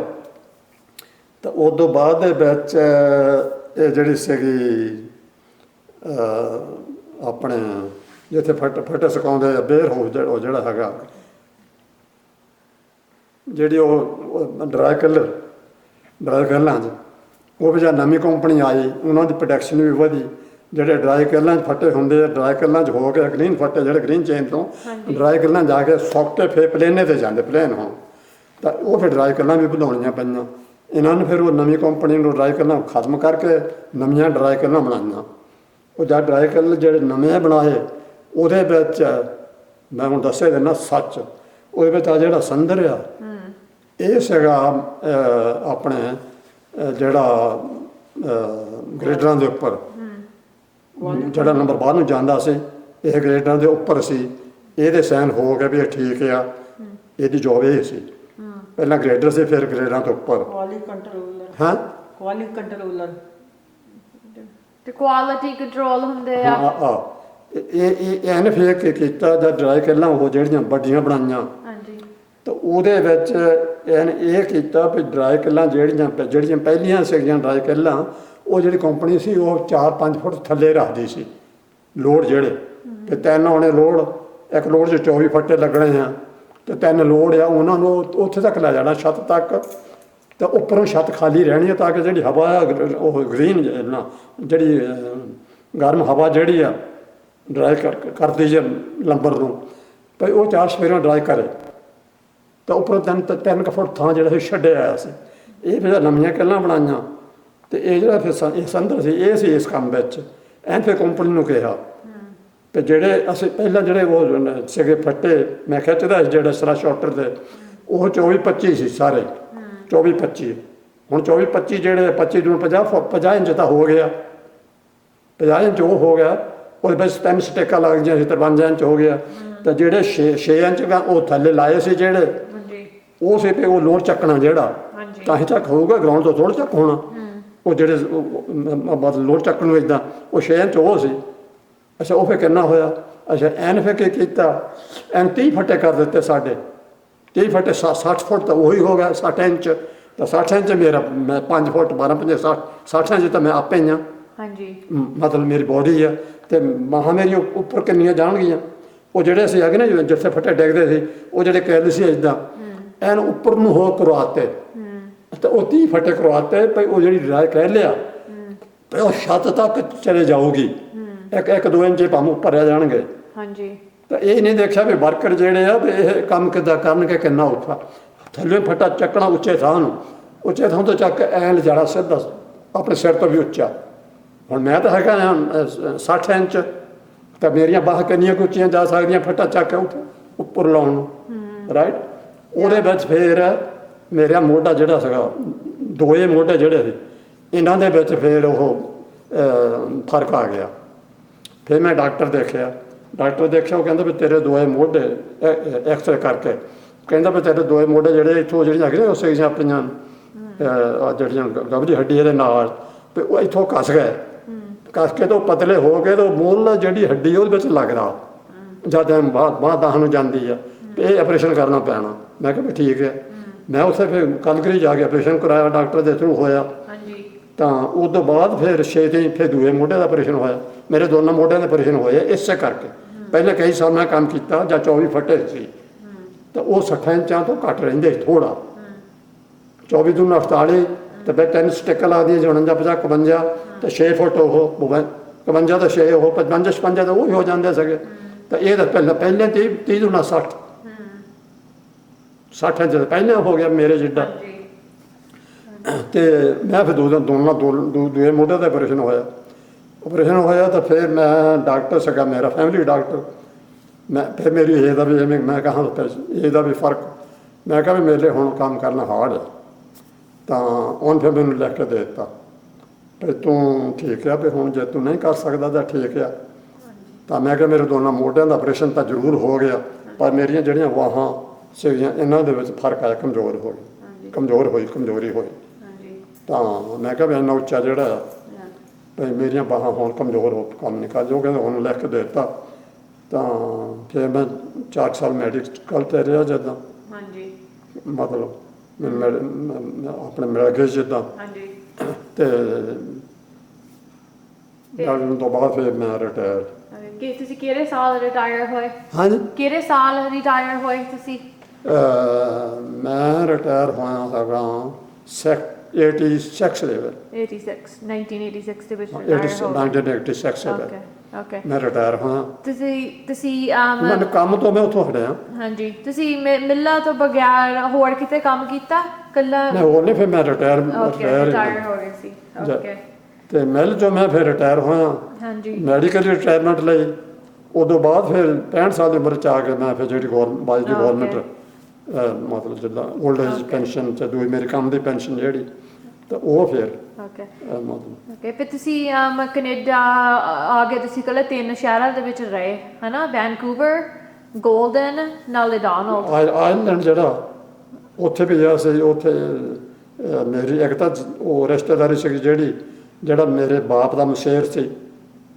ਤਾਂ ਉਦੋਂ ਬਾਅਦ ਦੇ ਵਿੱਚ ਇਹ ਜਿਹੜੀ ਸੀਗੀ ਆਪਣੇ ਜਿੱਥੇ ਫੱਟੇ ਸੁਕਾਉਂਦੇ ਆ ਬੇਰ ਹੋ ਉਹ ਜਿਹੜਾ ਹੈਗਾ ਜਿਹੜੀ ਉਹ ਡਰਾਈ ਕਲਰਾਂ 'ਚ ਉਹ ਵੀ ਜਦ ਨਵੀਂ ਕੰਪਨੀ ਆਈ ਉਹਨਾਂ ਦੀ ਪ੍ਰੋਡਕਸ਼ਨ ਵੀ ਵਧੀ। ਜਿਹੜੇ ਡਰਾਈ ਕਲਰਾਂ 'ਚ ਫੱਟੇ ਹੁੰਦੇ ਆ ਡਰਾਈ ਕਲਰਾਂ 'ਚ ਹੋ ਕੇ ਗ੍ਰੀਨ ਫੱਟੇ ਜਿਹੜੇ ਗ੍ਰੀਨ ਚੇਨ ਤੋਂ ਡਰਾਈ ਕਲਰਾਂ ਜਾ ਕੇ ਸੌਕਟੇ ਫੇਰ ਪਲੇਨੇ 'ਤੇ ਜਾਂਦੇ ਪਲੇਨ ਹੋਣ। ਤਾਂ ਉਹ ਫਿਰ ਡਰਾਈ ਕਲਰਾਂ ਵੀ ਬਣਾਉਣੀਆਂ ਪਈਆਂ ਇਹਨਾਂ ਨੇ। ਫਿਰ ਉਹ ਨਵੀਂ ਕੰਪਨੀ ਨੂੰ ਡਰਾਈ ਕਲਰਾਂ ਖਤਮ ਕਰਕੇ ਨਵੀਆਂ ਡਰਾਈ ਕਲਰਾਂ ਬਣਾਈਆਂ। ਉਹ ਜਦ ਡਰਾਈ ਕਲਰ ਜਿਹੜੇ ਨਵੇਂ ਬਣਾਏ ਉਹਦੇ ਵਿੱਚ ਮੈਂ ਹੁਣ ਦੱਸੇ ਦਿੰਦਾ ਸੱਚ, ਉਹਦੇ ਵਿੱਚ ਆ ਜਿਹੜਾ ਸੰਦਰ ਆ ਇਹ ਸੀਗਾ ਆਪਣੇ ਜਿਹੜਾ ਗ੍ਰੇਡਰਾਂ ਦੇ ਉੱਪਰ ਜਿਹੜਾ ਨੰਬਰ ਬਾਅਦ ਨੂੰ ਜਾਂਦਾ ਸੀ ਇਹ ਗ੍ਰੇਡਰਾਂ ਦੇ ਉੱਪਰ ਸੀ। ਇਹਦੇ ਸਾਈਨ ਹੋ ਗਏ ਵੀ ਇਹ ਠੀਕ ਆ, ਇਹਦੀ ਜੋਬ ਇਹ ਸੀ। ਪਹਿਲਾਂ ਗ੍ਰੇਡਰ ਸੀ ਫਿਰ ਗ੍ਰੇਡਰਾਂ ਤੋਂ ਉੱਪਰ ਕੁਆਲਿਟੀ ਕੰਟਰੋਲਰ। ਹਾਂ ਕੁਆਲਿਟੀ ਕੰਟਰੋਲਰ ਤੇ ਕੁਆਲਿਟੀ ਕੰਟਰੋਲ ਹੁੰਦੇ ਆ। ਇਹਨੇ ਫਿਰ ਕੀ ਕੀਤਾ ਜਦ ਡਰਾਈ ਕਲਰਾਂ ਉਹ ਜਿਹੜੀਆਂ ਵੱਡੀਆਂ ਬਣਾਈਆਂ ਹਾਂਜੀ। ਤਾਂ ਉਹਦੇ ਵਿੱਚ ਇਹਨੇ ਇਹ ਕੀਤਾ ਵੀ ਡਰਾਈ ਕਲਰਾਂ ਜਿਹੜੀਆਂ ਪਹਿਲੀਆਂ ਸੀਗੀਆਂ ਡਰਾਈ ਕਲਰਾਂ ਉਹ ਜਿਹੜੀ ਕੰਪਨੀ ਸੀ ਉਹ 4-5 ਫੁੱਟ ਥੱਲੇ ਰੱਖਦੀ ਸੀ ਲੋਡ ਜਿਹੜੇ। ਤੇ 3 ਆਉਣੇ ਲੋਡ, ਇੱਕ ਲੋਡ 'ਚ 24 ਫੱਟੇ ਲੱਗਣੇ ਆ ਤੇ 3 ਲੋਡ ਆ ਉਹਨਾਂ ਨੂੰ ਉੱਥੇ ਤੱਕ ਲੈ ਜਾਣਾ ਛੱਤ ਤੱਕ। ਤਾਂ ਉੱਪਰੋਂ ਛੱਤ ਖਾਲੀ ਰਹਿਣੀ ਹੈ ਤਾਂ ਕਿ ਜਿਹੜੀ ਹਵਾ ਆ ਉਹ ਗ੍ਰੀਨ ਜਿਹੜੀ ਗਰਮ ਹਵਾ ਜਿਹੜੀ ਆ ਡਰਾਈ ਕਰਦੀ ਜੇ ਲੰਬਰ ਨੂੰ ਭਈ ਉਹ 4 ਸਫੇਰਿਆਂ ਡਰਾਈ ਕਰੇ। ਤਾਂ ਉੱਪਰੋਂ 3 ਫੁੱਟ ਥਾਂ ਜਿਹੜਾ ਸੀ ਛੱਡਿਆ ਆਇਆ ਸੀ। ਇਹ ਫਿਰ ਨਵੀਆਂ ਕਲਰਾਂ ਬਣਾਈਆਂ ਤੇ ਇਹ ਜਿਹੜਾ ਫਿਰ ਇਹ ਸੰਦਰ ਸੀ ਇਹ ਸੀ ਇਸ ਕੰਮ ਵਿੱਚ। ਐਨ ਫਿਰ ਕੰਪਨੀ ਨੂੰ ਕਿਹਾ ਤੇ ਜਿਹੜੇ ਅਸੀਂ ਪਹਿਲਾਂ ਜਿਹੜੇ ਉਹ ਸੀਗੇ ਫੱਟੇ ਮੈਂ ਖਿੱਚਦਾ ਜਿਹੜਾ ਸਰਾ ਸ਼ਾਰਟਰ ਦੇ ਉਹ 24-25 ਸੀ ਸਾਰੇ 24-25। ਹੁਣ 24-25 ਜਿਹੜੇ 25 ਨੂੰ 50 ਇੰਚ ਤਾਂ ਹੋ ਗਿਆ, 50 ਇੰਚ ਉਹ ਹੋ ਗਿਆ। ਉਹਦੇ ਵਿੱਚ 3 ਸਟੇਕਾਂ ਲੱਗ ਗਈਆਂ ਸੀ 53 ਇੰਚ ਹੋ ਗਿਆ। ਤਾਂ ਜਿਹੜੇ 6 ਇੰਚ ਉਹ ਥੱਲੇ ਲਾਏ ਸੀ ਜਿਹੜੇ ਉਹ ਸੀ ਤੇ ਉਹ ਲੋਡ ਚੱਕਣਾ ਜਿਹੜਾ ਤਾਂ ਹੀ ਚੱਕ ਹੋਊਗਾ ਗਰਾਊਂਡ ਤੋਂ ਥੋੜ੍ਹਾ ਚੱਕ ਹੋਣਾ। ਉਹ ਜਿਹੜੇ ਮਤਲਬ ਲੋਡ ਚੱਕਣ ਨੂੰ ਇੱਦਾਂ ਉਹ 6 ਇੰਚ ਉਹ ਸੀ। ਅੱਛਾ ਉਹ ਫਿਰ ਕਿੰਨਾ ਹੋਇਆ? ਅੱਛਾ ਐਨ ਫਿਰ ਕੀ ਕੀਤਾ ਐਨ 30 ਫੱਟੇ ਕਰ ਦਿੱਤੇ ਸਾਡੇ 30 ਫੱਟੇ 60 ਫੁੱਟ ਤਾਂ ਉਹੀ ਹੋ ਗਿਆ 60 ਇੰਚ। ਤਾਂ 60 ਇੰਚ ਮੇਰਾ ਮੈਂ 5 ਫੁੱਟ 12-5 60 ਇੰਚ ਤਾਂ ਮੈਂ ਆਪੇ ਹੀ ਹਾਂ। ਹਾਂਜੀ ਮਤਲਬ ਮੇਰੀ ਬੋਡੀ ਆ ਤੇ ਬਾਹਾਂ ਮੇਰੀਆਂ ਉੱਪਰ ਕਿੰਨੀਆਂ ਜਾਣਗੀਆਂ। ਉਹ ਜਿਹੜੇ ਅਸੀਂ ਹੈਗੇ ਨਾ ਜਿੱਥੇ ਫੱਟੇ ਡਿੱਗਦੇ ਸੀ ਉਹ ਜਿਹੜੇ ਕੈਲ ਸੀ ਇੱਦਾਂ ਐਨ ਉੱਪਰ ਨੂੰ ਹੋ ਕਰਵਾਤੇ। ਤਾਂ ਉਹ 30 ਫੱਟੇ ਕਰਵਾਤੇ ਭਈ ਉਹ ਜਿਹੜੀ ਡਰਾਈ ਕਹਿ ਲਿਆ ਭਈ ਉਹ ਛੱਤ ਤੱਕ ਚਲੇ ਜਾਊਗੀ। 1-2 ਇੰਚ ਭਾਵੇਂ ਉੱਪਰ ਰਹਿ ਜਾਣਗੇ। ਹਾਂਜੀ। ਤਾਂ ਇਹ ਨਹੀਂ ਦੇਖਿਆ ਵੀ ਵਰਕਰ ਜਿਹੜੇ ਆ ਵੀ ਇਹ ਕੰਮ ਕਿੱਦਾਂ ਕਰਨਗੇ ਕਿੰਨਾ ਔਖਾ। ਥੱਲੇ ਫੱਟਾ ਚੱਕਣਾ ਉੱਚੇ ਥਾਂ ਨੂੰ, ਉੱਚੇ ਥਾਂ ਤੋਂ ਚੱਕ ਐਂ ਲਿਜਾਣਾ ਸਿੱਧਾ ਆਪਣੇ ਸਿਰ ਤੋਂ ਵੀ ਉੱਚਾ। ਹੁਣ ਮੈਂ ਤਾਂ ਹੈਗਾ 60 ਇੰਚ ਤਾਂ ਮੇਰੀਆਂ ਬਾਹਾਂ ਕਿੰਨੀਆਂ ਕੁ ਉੱਚੀਆਂ ਜਾ ਸਕਦੀਆਂ ਫੱਟਾ ਚੱਕ ਕੇ ਉੱਪਰ ਲਾਉਣ ਨੂੰ ਰਾਈਟ। ਉਹਦੇ ਵਿੱਚ ਫਿਰ ਮੇਰਾ ਮੋਢਾ ਜਿਹੜਾ ਸੀਗਾ ਦੋਏ ਮੋਢੇ ਜਿਹੜੇ ਸੀ ਇਹਨਾਂ ਦੇ ਵਿੱਚ ਫਿਰ ਉਹ ਫਰਕ ਆ ਗਿਆ। ਫਿਰ ਮੈਂ ਡਾਕਟਰ ਦੇਖਿਆ ਉਹ ਕਹਿੰਦਾ ਵੀ ਤੇਰੇ ਦੋਏ ਮੋਢੇ ਐਕਸਰੇ ਕਰਕੇ ਕਹਿੰਦਾ ਵੀ ਤੇਰੇ ਦੋਏ ਮੋਢੇ ਜਿਹੜੇ ਇੱਥੋਂ ਜਿਹੜੀਆਂ ਹੈਗੀਆਂ ਉਹ ਸੀਗੀਆਂ ਆਪਣੀਆਂ ਜਿਹੜੀਆਂ ਗਬੜੀ ਹੱਡੀ ਇਹਦੇ ਨਾਲ ਤੇ ਉਹ ਇੱਥੋਂ ਕੱਸ ਗਏ। ਕੱਸ ਕੇ ਤੋਂ ਪਤਲੇ ਹੋ ਗਏ ਤਾਂ ਮੂਲ ਜਿਹੜੀ ਹੱਡੀ ਉਹਦੇ ਵਿੱਚ ਲੱਗਦਾ ਜਦ ਬਾਂਹ ਦਾਹ ਨੂੰ ਜਾਂਦੀ ਆ ਤੇ ਇਹ ਆਪਰੇਸ਼ਨ ਕਰਨਾ ਪੈਣਾ। ਮੈਂ ਕਿਹਾ ਵੀ ਠੀਕ ਹੈ। ਮੈਂ ਉੱਥੇ ਫਿਰ ਕਲਗਰੀ ਜਾ ਕੇ ਆਪਰੇਸ਼ਨ ਕਰਾਇਆ ਡਾਕਟਰ ਦੇ ਥਰੂ ਹੋਇਆ। ਤਾਂ ਉਸ ਤੋਂ ਬਾਅਦ ਫਿਰ 6 ਦਿਨ ਫਿਰ ਦੂਏ ਮੋਢੇ ਦਾ ਆਪਰੇਸ਼ਨ ਹੋਇਆ। ਮੇਰੇ ਦੋਨਾਂ ਮੋਢਿਆਂ ਦੇ ਆਪਰੇਸ਼ਨ ਹੋਏ ਇਸੇ ਕਰਕੇ। ਪਹਿਲੇ ਕਈ ਸਾਲ ਮੈਂ ਕੰਮ ਕੀਤਾ ਜਾਂ 24 ਫੱਟੇ ਸੀ ਤਾਂ ਉਹ 60 ਇੰਚਾਂ ਤੋਂ ਘੱਟ ਰਹਿੰਦੇ ਥੋੜ੍ਹਾ। 24 ਦੂਣ 48 ਤੇ ਫਿਰ 3 ਸਟਿੱਕਾਂ ਲੱਗਦੀਆਂ ਸੀ 49 50 51 ਤੇ 6 ਫੁੱਟ ਉਹ 51 ਤਾਂ 6 ਉਹ 55 56 ਤਾਂ ਉਹ ਵੀ ਹੋ ਜਾਂਦੇ ਸੀਗੇ। ਤਾਂ ਇਹ ਤਾਂ ਪਹਿਲੇ 30 ਦੂਣਾ 60 ਇੰਚ ਤਾਂ ਪਹਿਲਾਂ ਹੋ ਗਿਆ ਮੇਰੇ ਜਿੱਡਾ। ਤੇ ਮੈਂ ਫਿਰ ਦੂਏ ਮੋਢੇ ਦਾ ਆਪਰੇਸ਼ਨ ਹੋਇਆ। ਆਪਰੇਸ਼ਨ ਹੋਇਆ ਤਾਂ ਫਿਰ ਮੈਂ ਡਾਕਟਰ ਸੀਗਾ ਮੇਰਾ ਫੈਮਿਲੀ ਡਾਕਟਰ, ਮੈਂ ਫਿਰ ਮੇਰੀ ਏਜ ਦਾ ਵੀ ਐਵੇਂ ਮੈਂ ਕਹਾਂ ਏਜ ਦਾ ਵੀ ਫਰਕ, ਮੈਂ ਕਿਹਾ ਵੀ ਮੇਰੇ ਲਈ ਹੁਣ ਕੰਮ ਕਰਨਾ ਹਾਰਡ ਹੈ। ਤਾਂ ਉਹਨੇ ਫਿਰ ਮੈਨੂੰ ਲਿਖ ਕੇ ਦੇ ਦਿੱਤਾ ਵੀ ਤੂੰ ਠੀਕ ਆ, ਵੀ ਹੁਣ ਜੇ ਤੂੰ ਨਹੀਂ ਕਰ ਸਕਦਾ ਤਾਂ ਠੀਕ ਆ। ਤਾਂ ਮੈਂ ਕਿਹਾ ਮੇਰੇ ਦੋਨਾਂ ਮੋਢਿਆਂ ਦਾ ਆਪਰੇਸ਼ਨ ਤਾਂ ਜ਼ਰੂਰ ਹੋ ਗਿਆ, ਪਰ ਮੇਰੀਆਂ ਜਿਹੜੀਆਂ ਬਾਹਾਂ ਸੀਗੀਆਂ ਇਹਨਾਂ ਦੇ ਵਿੱਚ ਫਰਕ ਆਇਆ, ਕਮਜ਼ੋਰੀ ਹੋਈ। ਤਾਂ ਮੈਂ ਕਿਹਾ ਵੀ ਇੰਨਾ ਉੱਚਾ ਜਿਹੜਾ ਆ ਵੀ ਮੇਰੀਆਂ ਬਾਹਾਂ ਹੁਣ ਕਮਜ਼ੋਰ ਹੋ ਕੰਮ ਨਹੀਂ ਕਰ ਜੋ, ਕਹਿੰਦੇ ਉਹਨੂੰ ਲਿਖ ਕੇ ਦੇ ਦਿੱਤਾ। ਤਾਂ ਫਿਰ ਮੈਂ 4 ਸਾਲ ਮੈਡੀਕਲ ਤੇ ਰਿਹਾ ਜਿੱਦਾਂ, ਮਤਲਬ ਆਪਣੇ ਮਿਲ ਗਏ ਜਿੱਦਾਂ, ਤੇ ਜਾਣ ਤੋਂ ਬਾਅਦ ਫਿਰ ਮੈਂ ਰਿਟਾਇਰ। ਕਿ ਤੁਸੀਂ ਕਿਹੜੇ ਸਾਲ ਰਿਟਾਇਰ ਹੋਏ? ਹਾਂਜੀ, ਕਿਹੜੇ ਸਾਲ ਰਿਟਾਇਰ ਹੋਏ ਤੁਸੀਂ? ਮੈਂ ਰਿਟਾਇਰ ਹੋਇਆ ਹੈਗਾ 86 ਦੇ ਵਿੱਚ, 1986 ਦੇ ਵਿੱਚ ਰਿਟਾਇਰ ਹੋ ਗਏ। 1986 ਦੇ ਵਿੱਚ ਓਕੇ ਮੈਂ ਰਿਟਾਇਰ ਹੋਇਆ। ਤੁਸੀਂ ਮੈਨੂੰ ਕੰਮ ਤੋਂ ਮੈਂ ਉੱਥੋਂ ਹਟਿਆ। ਹਾਂਜੀ, ਤੁਸੀਂ ਮਿੱਲਾਂ ਤੋਂ ਬਗੈਰ ਹੋਰ ਕਿਤੇ ਕੰਮ ਕੀਤਾ ਕੱਲਾ? ਮੈਂ ਹੋਰ ਨਹੀਂ, ਫਿਰ ਮੈਂ ਰਿਟਾਇਰ ਹੋ ਗਏ ਸੀ। ਓਕੇ, ਤੇ ਮਿਲ ਚੋਂ ਮੈਂ ਫਿਰ ਰਿਟਾਇਰ ਹੋਇਆ। ਹਾਂਜੀ, ਮੈਡੀਕਲ ਰਿਟਾਇਰਮੈਂਟ ਲਈ। ਉਦੋਂ ਬਾਅਦ ਫਿਰ 65 ਸਾਲ ਦੀ ਉਮਰ 'ਚ ਆ ਕੇ ਮੈਂ ਫਿਰ ਜਿਹੜੀ ਬਾਜ ਦੀ ਗੌਰਮੈਂਟ ਮਤਲਬ ਜਿੱਦਾਂ 올ਡ ਏਜ ਪੈਨਸ਼ਨ ਤੇ ਦੂਈ ਮੇਰੇ ਕੰਮ ਦੀ ਪੈਨਸ਼ਨ ਜਿਹੜੀ, ਤਾਂ ਉਹ ਫਿਰ ਓਕੇ। ਫਿਰ ਤੁਸੀਂ ਕੈਨੇਡਾ ਆ ਗਏ, ਤੁਸੀਂ ਕੱਲੇ 3 ਸ਼ਹਿਰਾਂ ਦੇ ਵਿੱਚ ਰਹੇ ਹਨਾ? ਵੈਨਕੂਵਰ, ਗੋਲਡਨ, ਨਾਲੇ ਡੋਨਾਲਡ। ਆਇਰਲੈਂਡ ਜਿਹੜਾ ਉੱਥੇ ਵੀ ਗਿਆ ਸੀ। ਉੱਥੇ ਮੇਰੀ ਇੱਕ ਤਾਂ ਉਹ ਰਿਸ਼ਤੇਦਾਰੀ ਸੀ ਜਿਹੜਾ ਮੇਰੇ ਬਾਪ ਦਾ ਮਸ਼ੇਰ ਸੀ,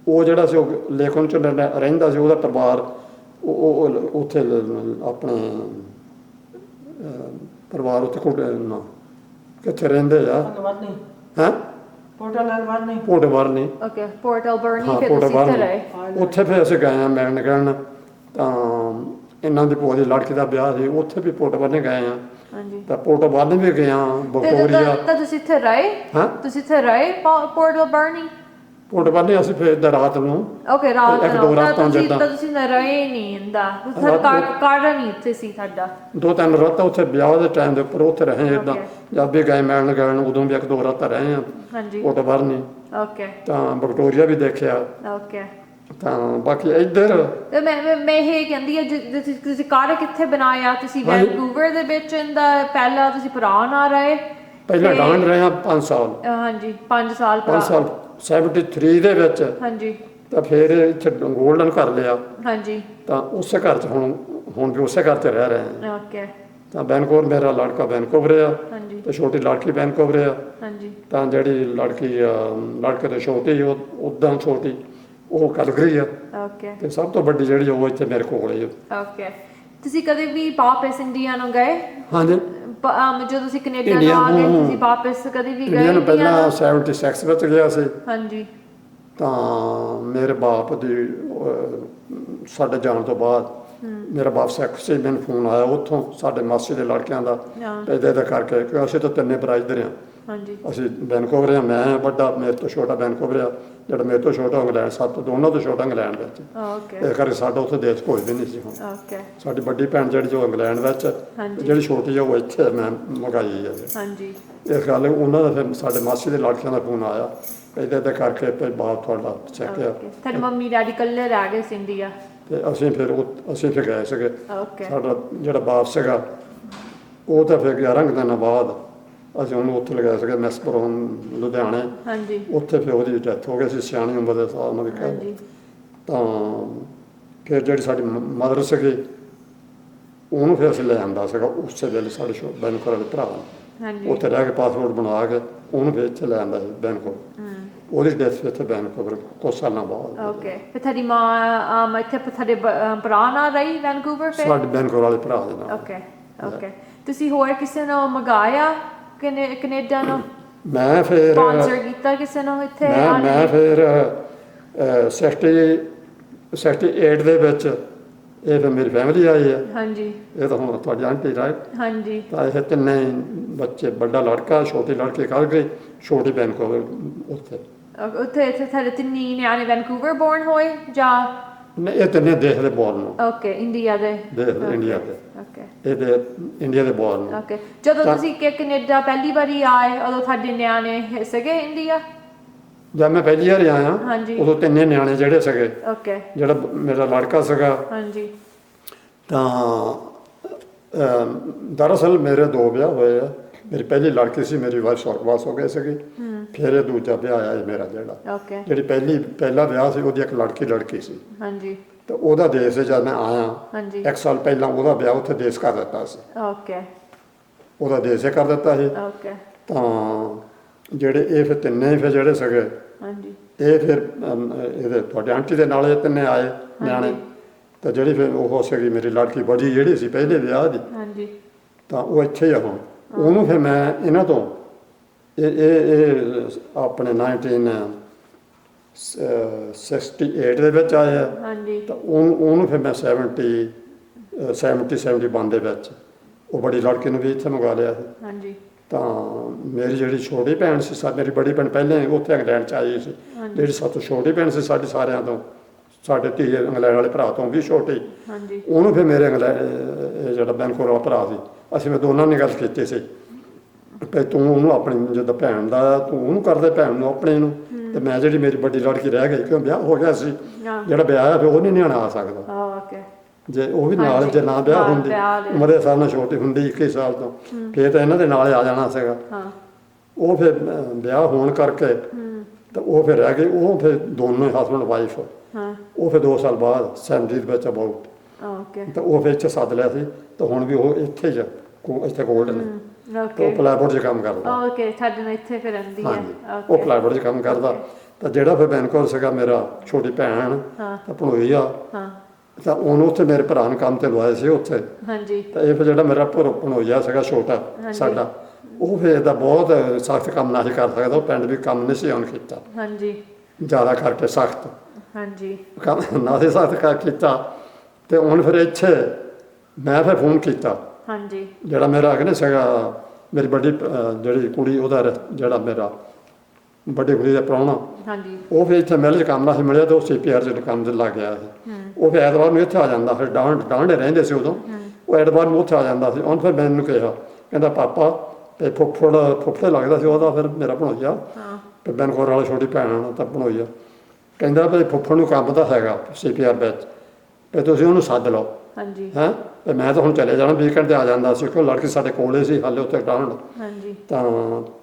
ਉਹ ਜਿਹੜਾ ਸੀ ਉਹ ਲੇਖਨ 'ਚ ਰਹਿੰਦਾ ਸੀ, ਉਹਦਾ ਪਰਿਵਾਰ ਉਹ ਉੱਥੇ ਆਪਣੇ ਪਰਿਵਾਰ ਉੱਥੇ ਕਿੱਥੇ ਰਹਿੰਦੇ ਆ? ਹੈਂ? Port Alberni. Okay, Port Alberni. ਹਾਂ, ਫਿਰ ਪੋਰਟ ਤੁਸੀਂ ਇੱਥੇ ਅਲਬਰਨੀ। ਰਹੇ। ਉੱਥੇ ਫਿਰ ਅਸੀਂ ਗਏ ਹਾਂ ਮਿਲਣ ਗਿਲਣ। ਤਾਂ ਇਹਨਾਂ ਦੀ ਭੂਆ ਦੀ ਲੜਕੀ ਦਾ ਵਿਆਹ ਸੀ, ਉੱਥੇ ਵੀ ਪੋਰਟ ਅਲਬਰਨੀ ਗਏ ਹਾਂ। ਹਾਂਜੀ, ਤਾਂ ਪੋਰਟ ਅਲਬਰਨੀ ਵੀ ਗਏ ਹਾਂ, ਵਿਕਟੋਰੀਆ। ਤਾਂ ਤੁਸੀਂ ਇੱਥੇ ਰਹੇ? ਹਾਂ, ਤੁਸੀਂ ਇੱਥੇ ਰਹੇ ਪੋਰਟ ਅਲਬਰਨੀ? ਪੋਰਟ ਅਲਬਰਨੀ ਅਸੀਂ ਫਿਰ ਇੱਧਰ ਰਾਤ ਨੂੰ ਓਕੇ, ਰਾਤ ਇੱਕ ਦੋ ਰਾਤਾਂ ਨੂੰ ਜਿੱਦਾਂ। ਤਾਂ ਤੁਸੀਂ ਰਹੇ ਨਹੀਂ ਇੰਦਾ, ਕਾਰਨ ਨਹੀਂ ਇੱਥੇ ਸੀ ਤੁਹਾਡਾ? 2-3 ਰਾਤਾਂ ਉੱਥੇ ਵਿਆਹ ਦੇ ਟਾਈਮ ਦੇ ਉੱਪਰ ਉੱਥੇ ਰਹੇ ਇੱਦਾਂ। ਜਦ ਵੀ ਗਏ ਮਿਲਣ ਗਿਲਣ ਉਦੋਂ ਵੀ 1-2 ਰਾਤਾਂ ਰਹੇ ਹਾਂ। ਹਾਂਜੀ, ਪੋਰਟ ਅਲਬਰਨੀ। ਓਕੇ, ਤਾਂ ਵਿਕਟੋਰੀਆ ਵੀ ਦੇਖਿਆ। ਓਕੇ। ਤਾਂ ਬਾਕੀ ਇੱਧਰ ਤੇ ਮੈਂ ਇਹ ਕਹਿੰਦੀ ਆ, ਤੁਸੀਂ ਘਰ ਕਿੱਥੇ ਬਣਾਇਆ? ਤੁਸੀਂ ਵੈਨਕੂਵਰ ਦੇ ਵਿੱਚ ਪਹਿਲਾਂ ਤੁਸੀਂ ਭਰਾ ਨਾਲ ਰਹੇ? ਪਹਿਲਾਂ ਡਾਂਡ ਰਹੇ ਹਾਂ 5 ਸਾਲ। ਹਾਂਜੀ, 5 ਸਾਲ 5 ਸਾਲ 73 ਦੇ ਵਿੱਚ। ਹਾਂਜੀ, ਤਾਂ ਫਿਰ ਇੱਥੇ ਗੋਲਡਨ ਕਰ ਲਿਆ। ਹਾਂਜੀ, ਤਾਂ ਉਸੇ ਘਰ 'ਚ ਹੁਣ ਵੀ ਉਸੇ ਘਰ 'ਚ ਰਹਿ ਰਹੇ ਹਾਂ। ਓਕੇ। ਤਾਂ ਵੈਨਕੂਵਰ ਮੇਰਾ ਲੜਕਾ ਵੈਨਕੂਵਰ ਆ, ਹਾਂਜੀ, ਤੇ ਛੋਟੀ ਲੜਕੀ ਵੈਨਕੂਵਰ ਆ। ਹਾਂਜੀ, ਤਾਂ ਜਿਹੜੀ ਲੜਕੇ ਤੋਂ ਛੋਟੀ ਉੱਦਾਂ ਛੋਟੀ ਉਹ ਕੈਲਗਰੀ ਆ। ਓਕੇ, ਤੇ ਸਭ ਤੋਂ ਵੱਡੀ ਜਿਹੜੀ ਉਹ ਇੱਥੇ ਮੇਰੇ ਕੋਲ ਹੀ ਆ। ਓਕੇ। ਤੁਸੀਂ ਕਦੇ ਵੀ ਵਾਪਸ ਇੰਡੀਆ ਨੂੰ ਗਏ? ਹਾਂਜੀ, ਜਦੋਂ ਤੁਸੀਂ ਕੈਨੇਡਾ ਨੂੰ ਆ ਗਏ, ਤੁਸੀਂ ਵਾਪਸ ਕਦੇ ਵੀ ਗਏ? ਇੰਡੀਆ ਨੂੰ ਪਹਿਲਾਂ 76 ਵਿੱਚ ਗਿਆ ਸੀ। ਹਾਂਜੀ, ਤਾਂ ਮੇਰੇ ਬਾਪ ਦੀ ਸਾਡੇ ਜਾਣ ਤੋਂ ਬਾਅਦ ਮੇਰਾ ਬਾਪ ਸਿੱਖ ਸੀ, ਮੈਨੂੰ ਫੋਨ ਆਇਆ ਉੱਥੋਂ ਸਾਡੇ ਮਾਸੀ ਦੇ ਲੜਕਿਆਂ ਦਾ, ਇਹਦੇ ਕਰਕੇ ਕਿ ਅਸੀਂ ਤਾਂ 3 ਭਰਾ ਇੱਧਰ ਆ। ਹਾਂਜੀ, ਅਸੀਂ ਵੈਨਕੂਵਰ ਆ, ਮੈਂ ਵੱਡਾ, ਮੇਰੇ ਤੋਂ ਛੋਟਾ ਵੈਨਕੂਵਰ ਆ, ਜਿਹੜਾ ਮੇਰੇ ਤੋਂ ਛੋਟਾ ਇੰਗਲੈਂਡ, ਦੋਨਾਂ ਤੋਂ ਛੋਟਾ ਇੰਗਲੈਂਡ ਵਿੱਚ। ਓਕੇ, ਇਸ ਕਰਕੇ ਸਾਡਾ ਉੱਥੇ ਦੇਸ਼ ਕੋਈ ਵੀ ਨਹੀਂ ਸੀ ਹੁਣ। ਓਕੇ, ਸਾਡੀ ਵੱਡੀ ਭੈਣ ਜਿਹੜੀ ਜੋ ਇੰਗਲੈਂਡ ਵਿੱਚ, ਜਿਹੜੀ ਛੋਟੀ ਆ ਉਹ ਇੱਥੇ ਮੈਂ ਮੰਗਾਈ ਆ। ਹਾਂਜੀ, ਇਸ ਗੱਲ ਉਹਨਾਂ ਦਾ ਫਿਰ ਸਾਡੇ ਮਾਸੀ ਦੇ ਲੜਕਿਆਂ ਦਾ ਫੋਨ ਆਇਆ, ਇਹਦੇ ਤੇ ਕਰਕੇ ਭਾਈ ਬਾਪ ਤੁਹਾਡਾ ਚੱਕਿਆ। ਤੁਹਾਡੇ ਮੰਮੀ ਡੈਡੀ ਇਕੱਲੇ ਰਹਿ ਗਏ ਸੀ ਇੰਡੀਆ? ਤੇ ਅਸੀਂ ਫਿਰ ਗਏ ਸੀਗੇ। ਓਕੇ, ਸਾਡਾ ਜਿਹੜਾ ਬਾਪ ਸੀਗਾ ਉਹ ਤਾਂ ਫਿਰ 11 ਦਿਨਾਂ ਬਾਅਦ ਅਸੀਂ ਉਹਨੂੰ ਉੱਥੇ ਲਗਾਇਆ ਸੀਗਾ ਮੈਸਪਰੋਨ ਲੁਧਿਆਣੇ। ਹਾਂਜੀ, ਉੱਥੇ ਫਿਰ ਉਹਦੀ ਡੈਥ ਹੋ ਗਈ ਸੀ ਸਿਆਣੀ ਉਮਰ ਦੇ ਹਿਸਾਬ ਨਾਲ ਵੀ ਕਹਿ। ਹਾਂਜੀ, ਤਾਂ ਫਿਰ ਜਿਹੜੀ ਸਾਡੀ ਮਦਰ ਸੀਗੀ ਉਹਨੂੰ ਫਿਰ ਅਸੀਂ ਲੈ ਆਂਦਾ ਸੀਗਾ ਉਸੇ ਵੇਲੇ ਸਾਡੇ ਵੈਨਕੂਵਰ ਵਾਲੇ ਭਰਾ ਨੇ। ਹਾਂਜੀ, ਉੱਥੇ ਰਹਿ ਕੇ ਪਾਸਪੋਰਟ ਬਣਾ ਕੇ ਉਹਨੂੰ ਫਿਰ ਇੱਥੇ ਲੈ ਆਂਦਾ ਸੀ ਵੈਨਕੂਵਰ। ਉਹਦੀ ਡੈਥ ਇੱਥੇ ਵੈਨਕੂਵਰ ਕੁਝ ਸਾਲਾਂ ਬਾਅਦ। ਓਕੇ। ਫਿਰ ਤੁਹਾਡੀ ਮਾਂ ਇੱਥੇ ਤੁਹਾਡੇ ਭਰਾ ਨਾਲ ਰਹੀ ਵੈਨਕੂਵਰ? ਫਿਰ ਸਾਡੇ ਵੈਨਕੂਵਰ ਵਾਲੇ ਭਰਾ ਦੇ ਨਾਲ। Okay, okay. ਤੁਸੀਂ ਹੋਰ ਕਿਸੇ ਨੂੰ ਮੰਗਾਇਆ ਕੈਨੇਡਾ ਨੂੰ? ਮੈਂ ਫਿਰ ਸਪਾਂਸਰ ਕੀਤਾ ਕਿਸੇ ਨੂੰ ਇੱਥੇ? ਮੈਂ ਫਿਰ 68 ਦੇ ਵਿੱਚ ਇਹ ਫਿਰ ਮੇਰੀ ਫੈਮਿਲੀ ਆਈ ਹੈ। ਹਾਂਜੀ, ਇਹ ਤਾਂ ਹੁਣ ਤੁਹਾਡੀ ਆਂਟੀ ਰਾਈਟ। ਹਾਂਜੀ, ਤਾਂ ਇਹ 3 ਬੱਚੇ, ਵੱਡਾ ਲੜਕਾ, ਛੋਟੀ ਲੜਕੀ ਕੈਲਗਰੀ, ਛੋਟੀ ਵੈਨਕੂਵਰ ਉੱਥੇ। ਉੱਥੇ ਤੁਹਾਡੇ 3 ਨਿਆਣੇ ਵੈਨਕੂਵਰ ਬੋਰਨ ਹੋਏ ਜਾਂ? ਨਹੀਂ, ਇਹ 3 ਦੇਸ਼ ਦੇ ਬੋਰਨ ਨੂੰ। ਓਕੇ, ਇੰਡੀਆ ਦੇ? ਇੰਡੀਆ ਦੇ। ਓਕੇ, ਇਹ ਤੇ ਇੰਡੀਆ ਦੇ ਬੋਰਨ ਨੂੰ। ਓਕੇ। ਜਦੋਂ ਤੁਸੀਂ ਕੈਨੇਡਾ ਪਹਿਲੀ ਵਾਰੀ ਆਏ ਉਦੋਂ ਤੁਹਾਡੇ ਨਿਆਣੇ ਸੀਗੇ ਇੰਡੀਆ? ਜਦ ਮੈਂ ਪਹਿਲੀ ਵਾਰ ਆਇਆ ਹਾਂਜੀ। ਉਦੋਂ ਤਿੰਨੇ ਨਿਆਣੇ ਜਿਹੜੇ ਸੀਗੇ, ਓਕੇ ਜਿਹੜਾ ਮੇਰਾ ਲੜਕਾ ਸੀਗਾ ਹਾਂਜੀ ਤਾਂ ਦਰਅਸਲ ਮੇਰੇ 2 ਵਿਆਹ ਹੋਏ ਆ। ਮੇਰੀ ਪਹਿਲੀ ਲੜਕੀ ਸੀ, ਮੇਰੀ ਵਾਈਫ ਸਵਰਗਵਾਸ ਹੋ ਗਏ ਸੀਗੀ। ਫਿਰ ਇਹ ਦੂਜਾ ਵਿਆਹ ਆਇਆ ਮੇਰਾ ਜਿਹੜਾ ਓਕੇ ਜਿਹੜੀ ਪਹਿਲਾ ਵਿਆਹ ਸੀ ਉਹਦੀ ਇੱਕ ਲੜਕੀ ਸੀ। ਹਾਂਜੀ ਤੇ ਉਹਦਾ ਦੇਸ਼ ਜਦ ਮੈਂ ਆਇਆ ਹਾਂਜੀ 1 ਸਾਲ ਪਹਿਲਾਂ ਉਹਦਾ ਵਿਆਹ ਉੱਥੇ ਦੇਸ਼ ਕਰ ਦਿੱਤਾ ਸੀ। ਓਕੇ ਉਹਦਾ ਦੇਸ਼ ਕਰ ਦਿੱਤਾ ਸੀ। ਓਕੇ ਤਾਂ ਜਿਹੜੇ ਇਹ ਫਿਰ ਤਿੰਨੇ ਫਿਰ ਜਿਹੜੇ ਸੀਗੇ ਹਾਂਜੀ ਇਹ ਫਿਰ ਇਹਦੇ ਤੁਹਾਡੇ ਆਂਟੀ ਦੇ ਨਾਲ ਇਹ ਤਿੰਨੇ ਆਏ ਨਿਆਣੇ। ਤਾਂ ਜਿਹੜੀ ਫਿਰ ਉਹ ਸੀਗੀ ਮੇਰੀ ਲੜਕੀ ਬੜੀ ਜਿਹੜੀ ਸੀ ਪਹਿਲੇ ਵਿਆਹ ਦੀ, ਹਾਂਜੀ ਤਾਂ ਉਹ ਇੱਥੇ ਹੀ ਆ ਹੁਣ। ਉਹਨੂੰ ਫਿਰ ਮੈਂ ਇਹਨਾਂ ਤੋਂ ਇਹ ਆਪਣੇ 1968 ਦੇ ਵਿੱਚ ਆਇਆ। ਹਾਂਜੀ ਤਾਂ ਉਹਨੂੰ ਫਿਰ ਮੈਂ 71 ਦੇ ਵਿੱਚ ਉਹ ਬੜੀ ਲੜਕੀ ਨੂੰ ਵੀ ਇੱਥੇ ਮੰਗਾ ਲਿਆ ਸੀ। ਹਾਂਜੀ ਤਾਂ ਮੇਰੀ ਜਿਹੜੀ ਛੋਟੀ ਭੈਣ ਸੀ, ਮੇਰੀ ਬੜੀ ਭੈਣ ਪਹਿਲਾਂ ਉੱਥੇ ਇੰਗਲੈਂਡ 'ਚ ਆਈ ਸੀ। ਜਿਹੜੀ ਸਭ ਤੋਂ ਛੋਟੀ ਭੈਣ ਸੀ ਸਾਡੀ ਸਾਰਿਆਂ ਤੋਂ, ਸਾਡੇ ਧੀ ਇੰਗਲੈਂਡ ਵਾਲੇ ਭਰਾ ਤੋਂ ਵੀ ਛੋਟੀ, ਹਾਂਜੀ ਉਹਨੂੰ ਫਿਰ ਮੇਰੇ ਇੰਗਲੈਂਡ ਜਿਹੜਾ ਬੈਂਕੋਰ ਵਾਲਾ ਭਰਾ ਸੀ, ਅਸੀਂ ਮੈਂ ਦੋਨਾਂ ਨੇ ਗੱਲ ਕੀਤੀ ਸੀ ਵੀ ਤੂੰ ਉਹਨੂੰ ਆਪਣੀ ਜਿੱਦਾਂ ਭੈਣ ਦਾ ਤੂੰ ਉਹਨੂੰ ਕਰਦੇ ਭੈਣ ਨੂੰ ਆਪਣੇ ਨੂੰ, ਤੇ ਮੈਂ ਜਿਹੜੀ ਮੇਰੀ ਵੱਡੀ ਲੜਕੀ ਰਹਿ ਗਈ ਕਿਉਂ ਵਿਆਹ ਹੋ ਗਿਆ ਸੀ, ਜਿਹੜਾ ਵਿਆਹ ਆ ਫਿਰ ਉਹ ਨਹੀਂ ਨਿਆਣਾ ਆ ਸਕਦਾ। ਓਕੇ ਜੇ ਉਹ ਵੀ ਨਾਲ ਜੇ ਨਾ ਵਿਆਹ ਹੁੰਦੀ ਉਮਰ ਦੇ ਹਿਸਾਬ ਨਾਲ ਛੋਟੀ ਹੁੰਦੀ 21 ਸਾਲ ਤੋਂ, ਫਿਰ ਤਾਂ ਇਹਨਾਂ ਦੇ ਨਾਲ ਆ ਜਾਣਾ ਸੀਗਾ। ਹਾਂ ਉਹ ਫਿਰ ਵਿਆਹ ਹੋਣ ਕਰਕੇ ਤਾਂ ਉਹ ਫਿਰ ਰਹਿ ਗਏ। ਉਹ ਫਿਰ ਦੋਨੋਂ ਹਸਬੈਂਡ ਵਾਈਫ ਹਾਂ ਉਹ ਫਿਰ 2 ਸਾਲ ਬਾਅਦ 70 ਦੇ ਵਿੱਚ ਅਬਾਊਟ ਓਕੇ ਤਾਂ ਉਹ ਫਿਰ ਇੱਥੇ ਸੱਦ ਲਿਆ ਸੀ। ਤਾਂ ਹੁਣ ਵੀ ਉਹ ਇੱਥੇ ਹੀ ਆ, ਇੱਥੇ ਗੋਲਡ ਨੇ। ਓਕੇ ਉਹ ਪਲਾਈਵੁੱਡ 'ਚ ਕੰਮ ਕਰਦਾ। ਓਕੇ ਸਾਡੇ ਨਾਲ ਇੱਥੇ ਫਿਰ ਰਹਿੰਦੀ ਹੈ। ਹਾਂਜੀ ਉਹ ਪਲਾਈਵੁੱਡ 'ਚ ਕੰਮ ਕਰਦਾ। ਤਾਂ ਜਿਹੜਾ ਫਿਰ ਬੈਂਕੋਰ ਸੀਗਾ ਮੇਰਾ ਛੋਟੀ ਭੈਣ ਤਾਂ ਭਣੋਈ ਆ, ਹਾਂ ਤਾਂ ਉਹਨੂੰ ਉੱਥੇ ਮੇਰੇ ਭਰਾ ਨੇ ਕੰਮ ਤੇ ਲਵਾਏ ਸੀ ਉੱਥੇ। ਹਾਂਜੀ ਤਾਂ ਇਹ ਫਿਰ ਜਿਹੜਾ ਮੇਰਾ ਭਣੋਈਆ ਸੀਗਾ ਛੋਟਾ ਸਾਡਾ, ਉਹ ਫਿਰ ਇਹਦਾ ਬਹੁਤ ਸਖਤ ਕੰਮ ਨਾ ਸੀ ਕਰ ਸਕਦਾ। ਉਹ ਪਿੰਡ ਵੀ ਕੰਮ ਨਹੀਂ ਸੀ ਉਹਨੇ ਕੀਤਾ ਹਾਂਜੀ ਜ਼ਿਆਦਾ ਕਰਕੇ ਸਖਤ ਹਾਂਜੀ ਕੰਮ ਨਾ ਸੀ ਸਖਤ ਕੀਤਾ। ਤੇ ਹੁਣ ਫਿਰ ਇੱਥੇ ਮੈਂ ਫਿਰ ਫੋਨ ਕੀਤਾ, ਹਾਂਜੀ ਜਿਹੜਾ ਮੇਰਾ ਅਗਨੇ ਸੀਗਾ ਮੇਰੀ ਵੱਡੀ ਜਿਹੜੀ ਕੁੜੀ ਉਹਦਾ ਜਿਹੜਾ ਮੇਰਾ ਵੱਡੀ ਕੁੜੀ ਦਾ ਪ੍ਰਾਹੁਣਾ, ਹਾਂਜੀ ਉਹ ਫਿਰ ਇੱਥੇ ਮਿਲ 'ਚ ਕੰਮ ਨਾ ਸੀ ਮਿਲਿਆ ਤੇ ਉਹ CPR 'ਚ ਕੰਮ 'ਤੇ ਲੱਗ ਗਿਆ ਸੀ। ਉਹ ਫਿਰ ਐਤਵਾਰ ਨੂੰ ਇੱਥੇ ਆ ਜਾਂਦਾ, ਫਿਰ ਡਾਂਡੇ ਰਹਿੰਦੇ ਸੀ ਉਦੋਂ। ਉਹ ਐਤਵਾਰ ਨੂੰ ਉੱਥੇ ਆ ਜਾਂਦਾ ਸੀ। ਉਹਨੇ ਫਿਰ ਮੈਨੂੰ ਕਿਹਾ, ਕਹਿੰਦਾ ਪਾਪਾ ਤੇ ਫੁੱਫੜ ਲੱਗਦਾ ਸੀ ਉਹਦਾ ਫਿਰ ਮੇਰਾ ਭਣੋਈਆ ਤੇ ਬੈਨਕੋਰ ਵਾਲਾ ਛੋਟੀ ਭੈਣ ਤਾਂ ਭਣੋਈਆ, ਕਹਿੰਦਾ ਵੀ ਫੁੱਫੜ ਨੂੰ ਕੰਮ ਤਾਂ ਹੈਗਾ CPR ਵਿੱਚ ਤੇ ਤੁਸੀਂ ਉਹਨੂੰ ਸੱਦ ਲਓ। ਹਾਂਜੀ ਹੈਂ ਤੇ ਮੈਂ ਤਾਂ ਹੁਣ ਚਲੇ ਜਾਣਾ, ਵੀਕਐਂਡ ਤੇ ਆ ਜਾਂਦਾ ਸੀ ਕਿਉਂ ਲੜਕੀ ਸਾਡੇ ਕੋਲੇ ਸੀ ਹਾਲੇ ਉੱਥੇ ਡਾਂਡ। ਹਾਂਜੀ ਤਾਂ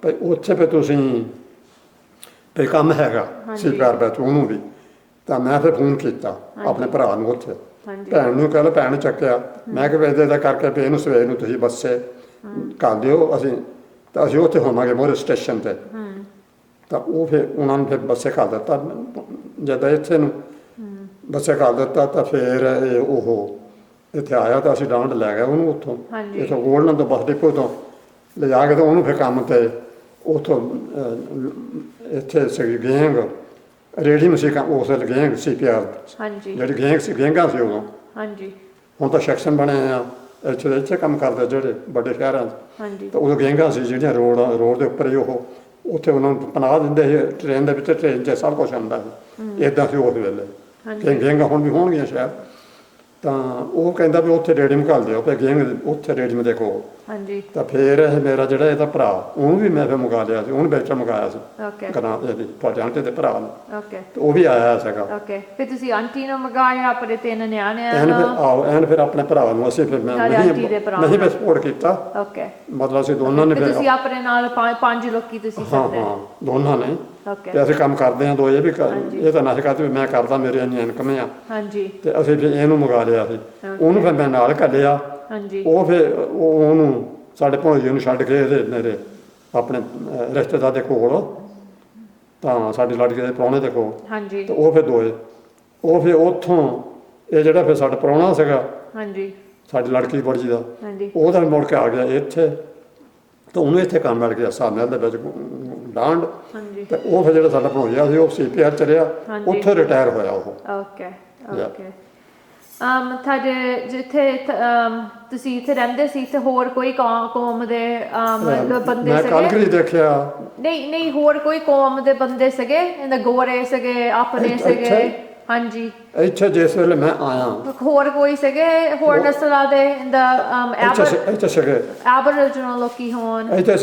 ਭਈ ਉੱਥੇ ਫਿਰ ਤੁਸੀਂ ਵੀ ਕੰਮ ਹੈਗਾ CPR ਵਿੱਚ ਉਹਨੂੰ ਵੀ। ਤਾਂ ਮੈਂ ਫਿਰ ਫੋਨ ਕੀਤਾ ਆਪਣੇ ਭਰਾ ਨੂੰ ਉੱਥੇ, ਭੈਣ ਨੂੰ ਕਹਿੰਦਾ ਭੈਣ ਚੱਕਿਆ। ਮੈਂ ਕਿਹਾ ਇਹਦੇ ਦਾ ਕਰਕੇ ਵੀ ਇਹਨੂੰ ਸਵੇਰ ਨੂੰ ਤੁਸੀਂ ਬੱਸੇ ਕਰ ਦਿਓ, ਤਾਂ ਅਸੀਂ ਉੱਥੇ ਹੋਵਾਂਗੇ ਮੋਰੇ ਸਟੇਸ਼ਨ ਤੇ। ਤਾਂ ਉਹ ਫਿਰ ਉਹਨਾਂ ਨੂੰ ਫਿਰ ਬੱਸੇ ਕਰ ਦਿੱਤਾ। ਜਦੋਂ ਇੱਥੇ ਨੂੰ ਬੱਸੇ ਕਰ ਦਿੱਤਾ ਤਾਂ ਫਿਰ ਉਹ ਇੱਥੇ ਆਇਆ ਤਾਂ ਅਸੀਂ ਡਾਂਡ ਲੈ ਗਏ ਉਹਨੂੰ ਉੱਥੋਂ, ਇੱਥੋਂ ਗੋਲਡਨ ਤੋਂ ਬੱਸ ਡਿਪੋ ਤੋਂ ਲਿਜਾ ਕੇ ਤਾਂ ਉਹਨੂੰ ਫਿਰ ਕੰਮ ਤੇ ਉੱਥੋਂ ਇੱਥੇ ਸੀ ਗੈਂਗ ਰੇਡੀ ਨੂੰ ਸੀ ਉਸ ਵੇਲੇ ਗੈਂਗ CPR ਜਿਹੜੀ ਗੈਂਗ ਸੀ, ਗੈਂਗਾਂ ਸੀ ਉਦੋਂ। ਹਾਂਜੀ ਹੁਣ ਤਾਂ ਸੈਕਸ਼ਨ ਬਣੇ ਆ ਇੱਥੇ ਕੰਮ ਕਰਦੇ ਜਿਹੜੇ ਵੱਡੇ ਸ਼ਹਿਰਾਂ 'ਚ। ਹਾਂਜੀ ਤਾਂ ਉਦੋਂ ਗੈਂਗਾਂ ਸੀ ਜਿਹੜੀਆਂ ਰੋਡ ਦੇ ਉੱਪਰ ਹੀ ਉਹ ਉੱਥੇ ਉਹਨਾਂ ਨੂੰ ਪਨਾਹ ਦਿੰਦੇ ਸੀ। ਟ੍ਰੇਨ ਦੇ ਵਿੱਚ ਟ੍ਰੇਨ 'ਚ ਸਭ ਕੁਛ ਹੁੰਦਾ ਸੀ, ਇੱਦਾਂ ਸੀ ਉਸ ਵੇਲੇ। ਗੈਂਗਾਂ ਹੁਣ ਵੀ ਹੋਣਗੀਆਂ ਸ਼ਾਇਦ। ਤਾਂ ਉਹ ਕਹਿੰਦਾ ਵੀ ਉੱਥੇ ਰੇਡੀਅਮ ਘੱਲ ਦਿਓ ਤੇ ਗੈਂਗ ਉੱਥੇ ਰੇਡੀਅਮ ਦੇ ਕੋਲ। ਹਾਂਜੀ ਤਾਂ ਫਿਰ ਇਹ ਮੇਰਾ ਜਿਹੜਾ ਇਹਦਾ ਭਰਾ ਉਹਨੂੰ ਵੀ ਮੈਂ ਫਿਰ ਮੰਗਾ ਲਿਆ ਸੀ, ਉਹਨੂੰ ਬੈਠਾ ਮੰਗਾਇਆ ਸੀ ਓਕੇ ਕਰਾਂ ਤੁਹਾਡੇ ਆਂਟੀ ਦੇ ਭਰਾ ਨੂੰ। ਓਕੇ ਤੇ ਉਹ ਵੀ ਆਇਆ ਸੀਗਾ। ਓਕੇ ਫਿਰ ਤੁਸੀਂ ਆਂਟੀ ਨੂੰ ਮੰਗਾਇਆ, ਆਪਣੇ 3 ਨਿਆਣਿਆਂ ਐਨ ਫਿਰ ਨੂੰ? ਐਨ ਫਿਰ ਆਪਣੇ ਭਰਾ ਨੂੰ ਅਸੀਂ ਫਿਰ ਮੈਂ ਨਾਲੇ ਆਂਟੀ ਦੇ ਭਰਾ ਨਹੀਂ ਸਪੋਰਟ ਕੀਤਾ। ਓਕੇ ਮਤਲਬ ਅਸੀਂ ਦੋਨਾਂ ਨੇ ਫਿਰ ਫਿਰ ਤੁਸੀਂ ਆਪਣੇ ਨਾਲ 5 ਲੋਕੀ ਤੁਸੀਂ ਹਾਂ ਸੱਦੇ? ਹਾਂ ਦੋਨਾਂ ਨੇ। ਓਕੇ ਤੇ ਅਸੀਂ ਕੰਮ ਕਰਦੇ ਹਾਂ ਦੋ, ਇਹ ਵੀ ਇਹ ਤਾਂ ਨਾ ਕਰਦੇ ਵੀ ਮੈਂ ਕਰਦਾ ਮੇਰੀ ਇੰਨੀ ਇਨਕਮ ਆ। ਹਾਂਜੀ ਤੇ ਅਸੀਂ ਫਿਰ ਇਹਨੂੰ ਮੰਗਾ ਲਿਆ ਸੀ, ਉਹਨੂੰ ਫਿਰ ਮੈਂ ਨਾਲ ਘੱਲਿਆ। ਹਾਂਜੀ ਉਹ ਫਿਰ ਉਹਨੂੰ ਸਾਡੇ ਭਣੋਈਏ ਨੂੰ ਛੱਡ ਕੇ ਇਹਦੇ ਮੇਰੇ ਆਪਣੇ ਰਿਸ਼ਤੇਦਾਰ ਦੇ ਕੋਲ, ਤਾਂ ਸਾਡੀ ਲੜਕੀ ਦੇ ਪ੍ਰਾਹੁਣੇ ਦੇ ਕੋਲ। ਹਾਂਜੀ ਤੇ ਉਹ ਫਿਰ ਦੋਏ ਉਹ ਫਿਰ ਉੱਥੋਂ ਇਹ ਜਿਹੜਾ ਫਿਰ ਸਾਡਾ ਪ੍ਰਾਹੁਣਾ ਸੀਗਾ ਹਾਂਜੀ ਸਾਡੀ ਲੜਕੀ ਬੜੀ ਦਾ, ਹਾਂਜੀ ਉਹ ਤਾਂ ਮੁੜ ਕੇ ਆ ਗਿਆ ਇੱਥੇ। ਤਾਂ ਉਹਨੂੰ ਇੱਥੇ ਕੰਮ ਮਿਲ ਗਿਆ ਸਾਹਮਣੇ ਦੇ ਵਿੱਚ ਡਾਂਡ। ਹਾਂਜੀ ਤੇ ਉਹ ਫਿਰ ਜਿਹੜਾ ਸਾਡਾ ਭਣੋਈਆ ਸੀ ਉਹ CPR ਚਲਿਆ, ਉੱਥੇ ਰਿਟਾਇਰ ਹੋਇਆ ਉਹ। ਓਕੇ ਓਕੇ ਤੁਹਾਡੇ ਜਿੱਥੇ ਤੁਸੀਂ ਇੱਥੇ ਰਹਿੰਦੇ ਸੀ ਤੇ ਹੋਰ ਕੋਈ ਕੌਮ ਦੇ ਬੰਦੇ ਮੈਂ ਕੱਲ੍ਹ ਸੀਗੇ? ਹੀ ਦੇਖਿਆ। ਨਹੀਂ ਹੋਰ ਕੋਈ ਕੌਮ ਦੇ ਬੰਦੇ ਸੀਗੇ, ਇਹਦੇ ਗੋਰੇ ਸੀਗੇ ਆਪਣੇ ਸੀਗੇ? ਹਾਂਜੀ ਇੱਥੇ ਜਿਸ ਵੇਲੇ ਮੈਂ ਆਇਆ ਹੋਰ ਕੋਈ ਸੀਗੇ ਹੋਰ ਨਸਲਾਂ ਦੇ ਇੱਥੇ ਸੀਗੇ ਐਬੋਰੀਜਨਲ ਲੋਕੀ ਹੋਣ? ਇੱਥੇ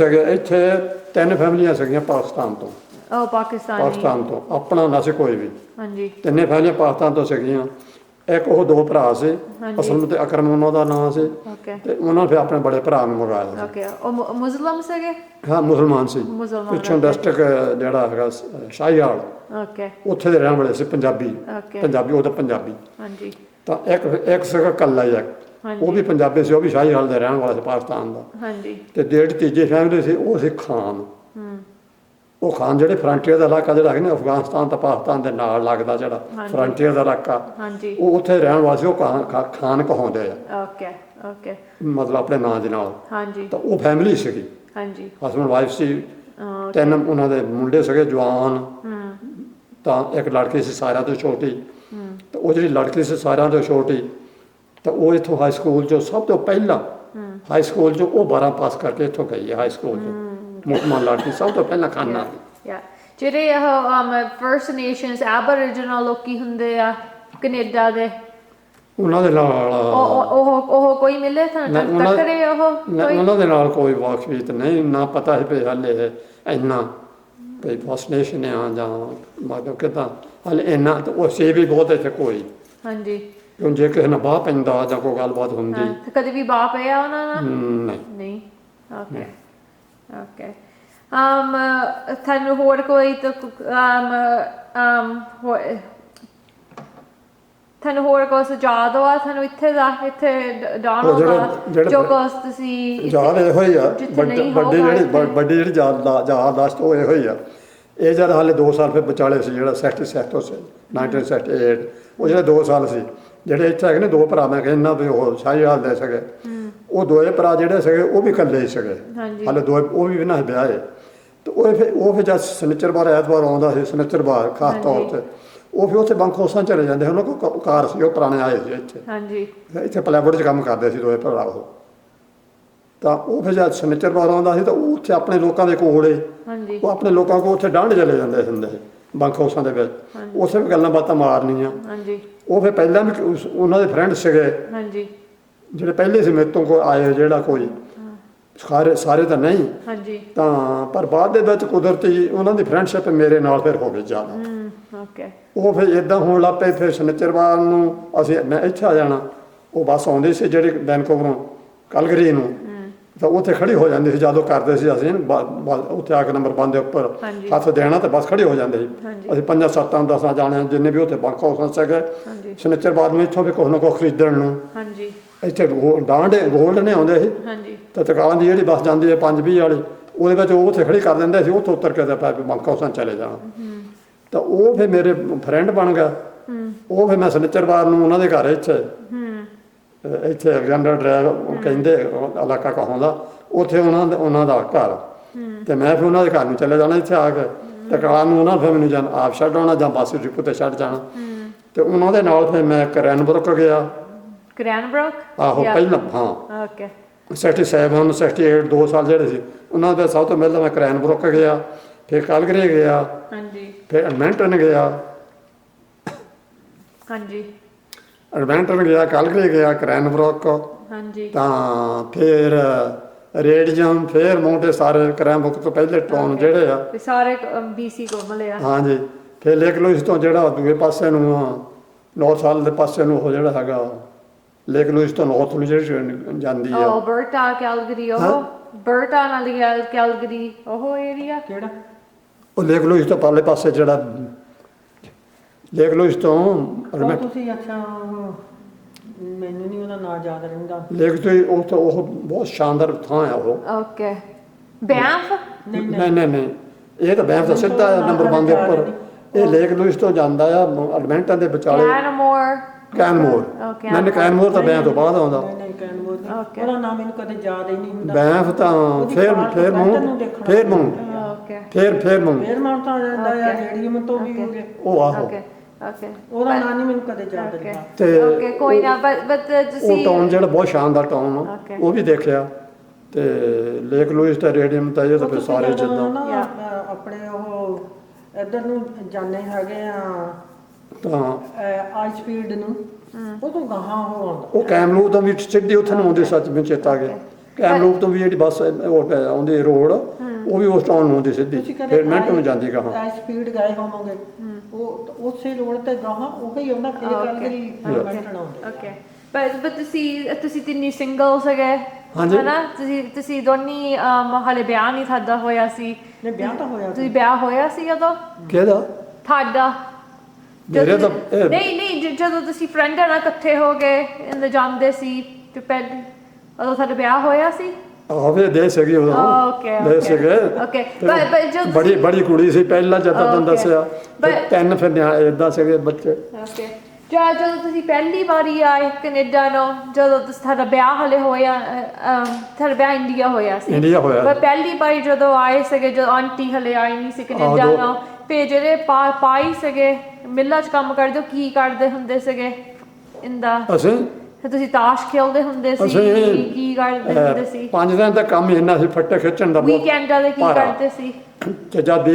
3 ਫੈਮਲੀਆਂ ਸੀਗੀਆਂ ਪਾਕਿਸਤਾਨ ਤੋਂ। ਉਹ ਪਾਕਿਸਤਾਨੀ ਪਾਕਿਸਤਾਨ ਤੋਂ, ਆਪਣਾ ਨਾ ਸੀ ਕੋਈ ਵੀ। ਹਾਂਜੀ ਤਿੰਨੇ ਫੈਮਲੀਆਂ ਪਾਕਿਸਤਾਨ ਤੋਂ ਸੀਗੀਆਂ। ਇੱਕ ਉਹ ਦੋ ਭਰਾ ਸੀ, ਹਾਂਜੀ। ਅਸਲਮ ਤੇ ਅਕਰਮ ਉਹਨਾਂ ਦਾ ਨਾਂ ਸੀ, ਓਕੇ ਤੇ ਉਹਨਾਂ ਫਿਰ ਆਪਣੇ ਬੜੇ ਭਰਾ ਨੂੰ ਮੰਗਾਇਆ ਸੀ। ਓਕੇ ਉਹ ਮੁਸਲਮ ਸੀਗੇ ਹਾਂ ਮੁਸਲਮਾਨ ਸੀ। ਮੁਸਲਮਾਨ ਪਿੱਛੋਂ ਡਿਸਟ੍ਰਿਕਟ ਜਿਹੜਾ ਹੈਗਾ ਸ਼ਾਹੀਵਾਲ, ਓਕੇ ਉੱਥੇ ਦੇ ਰਹਿਣ ਵਾਲੇ ਸੀ, ਪੰਜਾਬੀ। ਓਕੇ ਪੰਜਾਬੀ, ਉਹ ਤਾਂ ਪੰਜਾਬੀ। ਹਾਂਜੀ ਤਾਂ ਇੱਕ ਸੀਗਾ ਕੱਲਾ ਹੀ ਇੱਕ, ਉਹ ਵੀ ਪੰਜਾਬੀ ਸੀ, ਉਹ ਵੀ ਸ਼ਾਹੀਵਾਲ ਦਾ ਰਹਿਣ ਵਾਲਾ ਸੀ, ਪਾਕਿਸਤਾਨ ਦਾ। ਹਾਂਜੀ ਤੇ ਜਿਹੜੀ ਤੀਜੀ ਫੈਮਿਲੀ ਸੀ ਉਹ ਸੀ ਖਾਨ। ਹੂੰ ਉਹ ਖਾਨ ਜਿਹੜੇ ਫਰੰਟੀਅਰ ਦਾ ਇਲਾਕਾ ਜਿਹੜਾ ਹੈ ਨਾ, ਅਫਗਾਨਿਸਤਾਨ ਤੇ ਪਾਕਿਸਤਾਨ ਦੇ ਨਾਲ ਲੱਗਦਾ ਜਿਹੜਾ ਹਾਂਜੀ। ਫਰੰਟੀਅਰ ਦਾ ਇਲਾਕਾ, ਹਾਂਜੀ ਉਹ ਉੱਥੇ ਰਹਿਣ ਵਾਲੇ ਸੀ। ਉਹ ਖਾਨ ਕਹਾਉਂਦੇ ਆ, ਓਕੇ ਓਕੇ ਮਤਲਬ ਆਪਣੇ ਨਾਂ ਦੇ ਨਾਲ। ਹਾਂਜੀ ਤਾਂ ਉਹ ਫੈਮਿਲੀ ਸੀਗੀ, ਹਾਂਜੀ ਹਸਬੈਂਡ ਵਾਈਫ ਸੀ, ਓਕੇ ਤਿੰਨ ਉਹਨਾਂ ਦੇ ਮੁੰਡੇ ਸੀਗੇ ਜਵਾਨ। ਹੂੰ ਤਾਂ ਇੱਕ ਲੜਕੀ ਸੀ ਸਾਰਿਆਂ ਤੋਂ ਛੋਟੀ, ਹੂੰ ਤੇ ਉਹ ਜਿਹੜੀ ਲੜਕੀ ਸੀ ਸਾਰਿਆਂ ਤੋਂ ਛੋਟੀ, ਤਾਂ ਉਹ ਇੱਥੋਂ ਹਾਈ ਸਕੂਲ 'ਚੋਂ ਸਭ ਤੋਂ ਪਹਿਲਾਂ ਹਾਈ ਸਕੂਲ 'ਚੋਂ ਉਹ 12 ਪਾਸ ਕਰਕੇ ਇੱਥੋਂ ਗਈ ਹੈ ਹਾਈ ਸਕੂਲ 'ਚ। ਮੁਸਲਮਾਨ ਲੜਕੀ ਸਭ ਤੋਂ ਪਹਿਲਾਂ ਖਾਨਾ। ਯਾ ਜਿਹੜੇ ਇਹ ਫਰਸਟ ਨੇਸ਼ਨਸ ਐਬੋਰੀਜਨਲ ਲੋਕੀ ਹੁੰਦੇ ਆ ਕੈਨੇਡਾ ਦੇ, ਉਹਨਾਂ ਦੇ ਨਾਲ ਉਹ ਕੋਈ ਮਿਲੇ ਤੁਹਾਨੂੰ ਟੱਕਰੇ ਉਹ ਕੋਈ? ਉਹਨਾਂ ਦੇ ਨਾਲ ਕੋਈ ਵਾਕਫੀਤ ਨਹੀਂ, ਨਾ ਪਤਾ ਸੀ ਵੀ ਹਾਲੇ ਇੰਨਾ ਵੀ ਫਸਟ ਨੇਸ਼ਨ ਆ ਜਾਂ ਮਤਲਬ ਕਿੱਦਾਂ, ਹਾਲੇ ਇੰਨਾ ਤਾਂ ਉਹ ਸੇ ਵੀ ਬਹੁਤ ਇੱਥੇ ਕੋਈ। ਹਾਂਜੀ ਕਿਉਂ ਜੇ ਕਿਸੇ ਨਾਲ ਬਾਹ ਪੈਂਦਾ ਜਾਂ ਕੋਈ ਗੱਲਬਾਤ ਹੁੰਦੀ, ਹਾਂ, ਤੇ ਕਦੇ ਵੀ ਬਾਪ ਪਿਆ ਉਹਨਾਂ ਨਾਲ? ਨਹੀਂ। ਨਹੀਂ ਓਕੇ ਓਕੇ ਤੁਹਾਨੂੰ ਹੋਰ ਕੋਈ ਤੁਹਾਨੂੰ ਹੋਰ ਕੁਛ ਯਾਦ ਆ ਤੁਹਾਨੂੰ ਇੱਥੇ ਦਾ, ਇੱਥੇ ਡਾਨੋ ਦਾ ਜੋ ਕੁਛ ਤੁਸੀਂ ਯਾਦ ਇਹੋ ਹੀ ਆ, ਜਿੱਥੇ ਨਹੀਂ ਵੱਡੀ ਹੋਊਗਾ ਜਿਹੜੀ ਇੱਥੇ? ਵੱਡੀ ਜਿਹੜੀ ਯਾਦਾਸ਼ਤ ਉਹ ਇਹੋ ਹੀ ਆ। ਇਹ ਜਦ ਹਾਲੇ 2 ਸਾਲ ਫਿਰ ਵਿਚਾਲੇ ਸੀ, ਜਿਹੜਾ 67 ਸੀ 1968, ਉਹ ਜਿਹੜੇ 2 ਸਾਲ ਸੀ, ਜਿਹੜੇ ਇੱਥੇ ਹੈਗੇ ਨੇ ਦੋ ਭਰਾ, ਮੈਂ ਕਹਿੰਦਾ ਵੀ ਉਹ ਸ਼ਾਹੀਵਾਲ ਦੇ ਸੀਗੇ, ਉਹ ਦੋਏ ਭਰਾ ਜਿਹੜੇ ਸੀਗੇ ਉਹ ਵੀ ਇਕੱਲੇ ਹੀ ਸੀਗੇ। ਹਾਂਜੀ ਹਾਲੇ ਦੋ ਉਹ ਵੀ ਨਾ ਵਿਆਹੇ। ਤੇ ਉਹ ਫਿਰ ਜਦ ਸ਼ਨੀਚਰਵਾਰ ਐਤਵਾਰ ਆਉਂਦਾ ਸੀ, ਸ਼ਨੀਚਰਵਾਰ ਖਾਸ ਤੌਰ ਤੇ, ਉਹ ਫਿਰ ਉੱਥੇ ਬੰਖੋਸਾਂ ਚਲੇ ਜਾਂਦੇ। ਉਹਨਾਂ ਕੋਲ ਕਾਰ ਸੀ, ਉਹ ਪੁਰਾਣੇ ਆਏ ਸੀ ਇੱਥੇ, ਹਾਂਜੀ ਇੱਥੇ ਪਲਾਈਵੁੱਡ 'ਚ ਕੰਮ ਕਰਦੇ ਸੀ ਦੋਏ ਭਰਾ ਉਹ। ਤਾਂ ਉਹ ਫਿਰ ਜਦ ਸ਼ਨੀਚਰਵਾਰ ਆਉਂਦਾ ਸੀ ਤਾਂ ਉਹ ਉੱਥੇ ਆਪਣੇ ਲੋਕਾਂ ਦੇ ਕੋਲ ਹਾਂਜੀ ਉਹ ਆਪਣੇ ਲੋਕਾਂ ਕੋਲ ਉੱਥੇ ਡਾਂਢ ਚਲੇ ਜਾਂਦੇ ਹੁੰਦੇ ਸੀ ਬੰਖੋਸਾਂ ਦੇ ਵਿੱਚ, ਉੱਥੇ ਵੀ ਗੱਲਾਂ ਬਾਤਾਂ ਮਾਰਨੀਆਂ। ਹਾਂਜੀ ਉਹ ਫਿਰ ਪਹਿਲਾਂ ਵੀ ਉਹਨਾਂ ਦੇ ਫਰੈਂਡ ਸੀਗੇ ਹਾਂਜੀ ਜਿਹੜੇ ਪਹਿਲੇ ਸੀ ਮੇਰੇ ਤੋਂ ਆਏ, ਜਿਹੜਾ ਕੋਈ ਸਾਰੇ ਤਾਂ ਨਹੀਂ, ਹਾਂਜੀ ਤਾਂ ਪਰ ਬਾਅਦ ਦੇ ਵਿੱਚ ਕੁਦਰਤੀ ਉਹਨਾਂ ਦੀ ਫਰੈਂਡਸ਼ਿਪ ਮੇਰੇ ਨਾਲ ਫਿਰ ਹੋ ਗਈ ਜ਼ਿਆਦਾ। ਓਕੇ ਉਹ ਫਿਰ ਇਦਾਂ ਹੋਣ ਲੱਗ ਪਏ। ਫਿਰ ਸ਼ਨੀਚਰਵਾਰ ਨੂੰ ਮੈਂ ਇੱਥੇ ਆ ਜਾਣਾ, ਉਹ ਬੱਸ ਆਉਂਦੀ ਸੀ ਜਿਹੜੀ ਵੈਨਕੂਵਰੋਂ ਕਲਗਰੀ ਨੂੰ, ਤਾਂ ਉੱਥੇ ਖੜੀ ਹੋ ਜਾਂਦੀ ਸੀ। ਜਦੋਂ ਕਰਦੇ ਸੀ ਅਸੀਂ ਉੱਥੇ ਆ ਕੇ ਨੰਬਰ 1 ਦੇ ਉੱਪਰ ਹਾਂਜੀ ਹੱਥ ਦੇਣਾ ਤਾਂ ਬੱਸ ਖੜੀ ਹੋ ਜਾਂਦੀ ਸੀ। ਹਾਂਜੀ ਅਸੀਂ 5 7 10 ਜਾਣੇ ਜਿੰਨੇ ਵੀ ਉੱਥੇ ਬੰਕ ਹਾਊਸ ਸੀਗੇ, ਹਾਂਜੀ ਸ਼ਨੀਚਰਵਾਰ ਨੂੰ ਇੱਥੋਂ ਵੀ ਕੁਛ ਨਾ ਕੁਛ ਖਰੀਦਣ ਨੂੰ। ਹਾਂਜੀ ਇੱਥੇ ਡਾਂਡੇ ਗੋਲਡ ਨੇ ਆਉਂਦੇ ਸੀ, ਹਾਂਜੀ ਤਾਂ ਤਕਾਲਾਂ ਦੀ ਜਿਹੜੀ ਬੱਸ ਜਾਂਦੀ ਹੈ 5:20 ਵਾਲੀ, ਉਹਦੇ ਵਿੱਚ ਉਹ ਉੱਥੇ ਖੜੀ ਕਰ ਦਿੰਦੇ ਸੀ। ਉੱਥੋਂ ਉਤਰ ਕੇ ਤਾਂ ਬੰਕ ਹਾਊਸਾਂ ਚਲੇ ਜਾਣਾ। ਤਾਂ ਉਹ ਫਿਰ ਮੇਰੇ ਫਰੈਂਡ ਬਣ ਗਿਆ। ਉਹ ਫਿਰ ਮੈਂ ਸ਼ਨੀਚਰਵਾਰ ਨੂੰ ਉਹਨਾਂ ਦੇ ਘਰ ਇੱਥੇ ਅਲੈਗਜ਼ੈਂਡਰ ਡਰਾਈਵ ਕਹਿੰਦੇ ਇਲਾਕਾ ਕਹਾਉਂਦਾ, ਉੱਥੇ ਉਹਨਾਂ ਦਾ ਘਰ, ਤੇ ਮੈਂ ਫਿਰ ਉਹਨਾਂ ਦੇ ਘਰ ਨੂੰ ਚਲੇ ਜਾਣਾ ਇੱਥੇ ਆ ਕੇ। ਤਕਾਲਾਂ ਨੂੰ ਉਹਨਾਂ ਫਿਰ ਮੈਨੂੰ ਜਾਂ ਆਪ ਛੱਡ ਆਉਣਾ ਜਾਂ ਬੱਸ ਡਿਪੂ ਤੇ ਛੱਡ ਜਾਣਾ। ਤੇ ਉਹਨਾਂ ਦੇ ਨਾਲ ਫਿਰ ਮੈਂ ਕਰੈਨਬਰੁਕ ਗਿਆ। ਕ੍ਰੈਨਬਰੁਕ ਆਹੋ ਪਹਿਲਾਂ, ਹਾਂ ਓਕੇ 67 68 2 ਸਾਲ ਜਿਹੜੇ ਸੀ ਉਹਨਾਂ ਦੇ ਸਭ ਤੋਂ ਪਹਿਲਾਂ ਮੈਂ ਕਰੈਨਬਰੁਕ ਗਿਆ, ਫਿਰ ਕਲਗਰੀ ਗਿਆ, ਹਾਂਜੀ ਫਿਰ ਐਡਮਿੰਟਨ ਗਿਆ, ਹਾਂਜੀ ਐਡਮਿੰਟਨ ਗਿਆ, ਕਲਗਰੀ ਗਿਆ, ਕਰੈਨਬਰੁਕ, ਹਾਂਜੀ ਤਾਂ ਫਿਰ ਰੇਡੀਅਮ, ਫਿਰ ਮੋਟੇ ਸਾਰੇ ਕਰੈਨਬਰੁਕ ਤੋਂ ਪਹਿਲੇ ਟਾਊਨ ਜਿਹੜੇ ਆ। ਤੇ ਸਾਰੇ BC ਘੁੰਮ ਲਿਆ। ਹਾਂਜੀ ਫਿਰ ਲੇਕ ਲੂਇਸ ਤੋਂ ਜਿਹੜਾ ਦੂਏ ਪਾਸੇ ਨੂੰ ਨੌਰਥ ਸਾਲ ਦੇ ਪਾਸੇ ਨੂੰ ਉਹ ਜਿਹੜਾ ਹੈਗਾ ਲੇਕ ਲੂਇਸ ਤੋਂ ਨੌਰਥ ਨੂੰ ਜਿਹੜੀ ਜਾਂਦੀ ਆ। ਅਲਬਰਟਾ ਕੈਲਗਰੀ, ਉਹ ਬਰਟਾ ਨਾਲ ਕੈਲਗਰੀ ਉਹ ਏਰੀਆ ਕਿਹੜਾ? ਉਹ ਲੇਕ ਲੂਇਸ ਤੋਂ ਪਰਲੇ ਪਾਸੇ ਜਿਹੜਾ ਲੇਕ ਲੂਇਸ ਤੋਂ ਉਹ ਤੁਸੀਂ ਅੱਛਾ, ਮੈਨੂੰ ਨਹੀਂ ਉਹਦਾ ਨਾਂ ਯਾਦ ਰਹਿੰਦਾ। ਲੇਕ ਤੋਂ ਉਹ ਬਹੁਤ ਸ਼ਾਨਦਾਰ ਥਾਂ ਆ ਉਹ। ਓਕੇ ਬੈਂਫ ਨਹੀਂ, ਇਹ ਤਾਂ ਬੈਂਫ ਦਾ ਸਿੱਧਾ ਨੰਬਰ 1 ਦੇ ਉੱਪਰ। ਇਹ ਲੇਕ ਲੂਇਸ ਤੋਂ ਜਾਂਦਾ ਆ ਐਡਮਿੰਟਨ ਦੇ ਵਿਚਾਲੇ ਕੈਨਮੋਰ ਨਹੀਂ ਕੈਨਮੋਰ ਤਾਂ ਬੈਂਫ ਤੋਂ ਬਾਅਦ ਆਉਂਦਾ। ਨਹੀਂ ਕੈਨਮੋਰ ਨਹੀਂ, ਉਹਦਾ ਨਾਮ ਮੈਨੂੰ ਕਦੇ ਯਾਦ ਹੀ ਨਹੀਂ ਹੁੰਦਾ। ਬੈਂਫ ਤਾਂ ਫੇਰ ਮਾਊਂਟ ਤਾਂ ਜਾਂਦਾ ਆ ਰੇਡੀਅਮ ਤੋਂ ਵੀ ਹੋ ਗਏ। ਉਹ ਆਹੋ ਓਕੇ ਉਹਦਾ ਨਾਮ ਨਹੀਂ ਮੈਨੂੰ ਕਦੇ ਯਾਦ ਰਿਹਾ। ਤੇ ਓਕੇ ਕੋਈ ਨਾ, ਬਟ ਤੁਸੀਂ ਉਹ ਟਾਊਨ ਜਿਹੜਾ ਬਹੁਤ ਸ਼ਾਨਦਾਰ ਟਾਊਨ ਆ, ਉਹ ਵੀ ਦੇਖਿਆ। ਤੇ ਲੇਕ ਲੂਇਸ ਤੇ ਰੇਡੀਅਮ ਤਾਂ ਇਹ ਤਾਂ ਫਿਰ ਸਾਰੇ ਜਿੱਦਾਂ ਆਪਣੇ ਉਹ ਇੱਧਰ ਨੂੰ ਜਾਂਦੇ ਹੈਗੇ ਆ ਤਾਂ ਆਈਸ ਫੀਲਡ ਨੂੰ, ਉਹ ਤੋਂ ਗਾਹਾਂ ਉਹ ਆਉਂਦਾ। ਉਹ ਕੈਮਲੂਪ ਤੋਂ ਵੀ ਸਿੱਧੀ ਉੱਥੇ ਨੂੰ ਆਉਂਦੀ, ਸੱਚ ਵਿੱਚ ਚੇਤਾ ਆ ਗਿਆ। ਕੈਮਲੂਪ ਤੋਂ ਵੀ ਜਿਹੜੀ ਬੱਸ ਉਹ ਆਉਂਦੀ ਰੋਡ, ਉਹ ਵੀ ਉਸ ਟਾਊਨ ਨੂੰ ਹੁੰਦੀ ਸਿੱਧੀ ਤੁਸੀਂ ਕਦੇ ਫਿਰ ਮਿੰਟ ਨੂੰ ਜਾਂਦੀ ਕਹਾਂ ਹਾਈ ਸਪੀਡ ਗਏ ਹੋਵੋਗੇ ਉਹ ਉਸੇ ਰੋਡ ਤੇ ਗਾਹਾਂ ਉਹੀ ਉਹਨਾਂ ਫਿਰ ਕਲਗਰੀ ਮਿੰਟਣ ਆਉਂਦੇ ਓਕੇ ਪਰ ਤੁਸੀਂ ਤਿੰਨੀ ਸਿੰਗਲ ਸੀਗੇ ਹਾਂਜੀ। ਹਨਾ ਤੁਸੀਂ ਦੋਨੀ ਹਾਲੇ ਵਿਆਹ ਨਹੀਂ ਤੁਹਾਡਾ ਹੋਇਆ ਸੀ ਨੇ ਵਿਆਹ ਤਾਂ ਹੋਇਆ ਤੁਸੀਂ ਵਿਆਹ ਹੋਇਆ ਸੀ ਉਦੋਂ ਕਿਹਦਾ ਤੁਹਾਡਾ ਮੇਰੇ ਤਾਂ ਇਹ- ਨਹੀਂ ਜਦੋਂ ਤੁਸੀਂ ਫਰੈਂਡ ਨਾਲ ਇਕੱਠੇ ਹੋ ਗਏ ਇੰਦ ਜਾਂਦੇ ਸੀ ਤੇ ਪਹਿਲੇ ਉਦੋਂ ਤੁਹਾਡਾ ਵਿਆਹ ਹੋਇਆ ਸੀ ਆਵੇ ਦੇ ਸੀਗੀ ਉਦੋਂ ਓਕੇ ਦੇ ਸੀਗੇ ਓਕੇ ਤੇ ਪਰ ਜੋ ਬੜੀ ਬੜੀ ਕੁੜੀ ਸੀ ਪਹਿਲਾਂ ਜਦੋਂ ਤੁਹਾਨੂੰ Okay. ਦੱਸਿਆ ਤੇ But- ਤਿੰਨ ਫਿਰ ਇਦਾਂ ਸੀਗੇ ਬੱਚੇ ਓਕੇ ਜਦੋਂ ਤੁਸੀਂ ਪਹਿਲੀ ਵਾਰੀ ਆਏ ਕੈਨੇਡਾ ਨੂੰ ਜਦੋਂ ਤੁਹਾਡਾ ਵਿਆਹ ਹਲੇ ਹੋਇਆ ਤੁਹਾਡਾ ਵਿਆਹ ਇੰਡੀਆ ਹੋਇਆ ਸੀ ਇੰਡੀਆ ਹੋਇਆ ਪਰ ਪਹਿਲੀ ਵਾਰੀ ਜਦੋਂ ਆਏ ਸੀਗੇ ਜਦੋਂ ਆਂਟੀ ਹਲੇ ਆਈ ਨਹੀਂ ਸੀ ਕੈਨੇਡਾ ਦੋ- ਨੂੰ ਤੇ ਜਿਹੜੇ ਪਾਈ ਸੀਗੇ ਮਿੱਲਾਂ 'ਚ ਕੰਮ ਕਰਦੇ ਹੋ ਕੀ ਕਰਦੇ ਹੁੰਦੇ ਸੀਗੇ ਇੰਦਾ ਅਸੀਂ ਤੇ ਤੁਸੀਂ ਤਾਸ਼ ਖੇਲਦੇ ਹੁੰਦੇ ਸੀ ਅਸੀਂ ਕੀ ਕਰਦੇ ਹੁੰਦੇ ਸੀ 5 ਦਿਨ ਦਾ ਕੰਮ ਹੀ ਇੰਨਾ ਸੀ ਫੱਟੇ ਖਿੱਚਣ ਦਾ ਬਹੁਤ ਵੀਕਐਂਡਾਂ ਦੇ ਕੀ ਭਾਰਾ। ਕਰਦੇ ਸੀ ਤੇ ਜਦ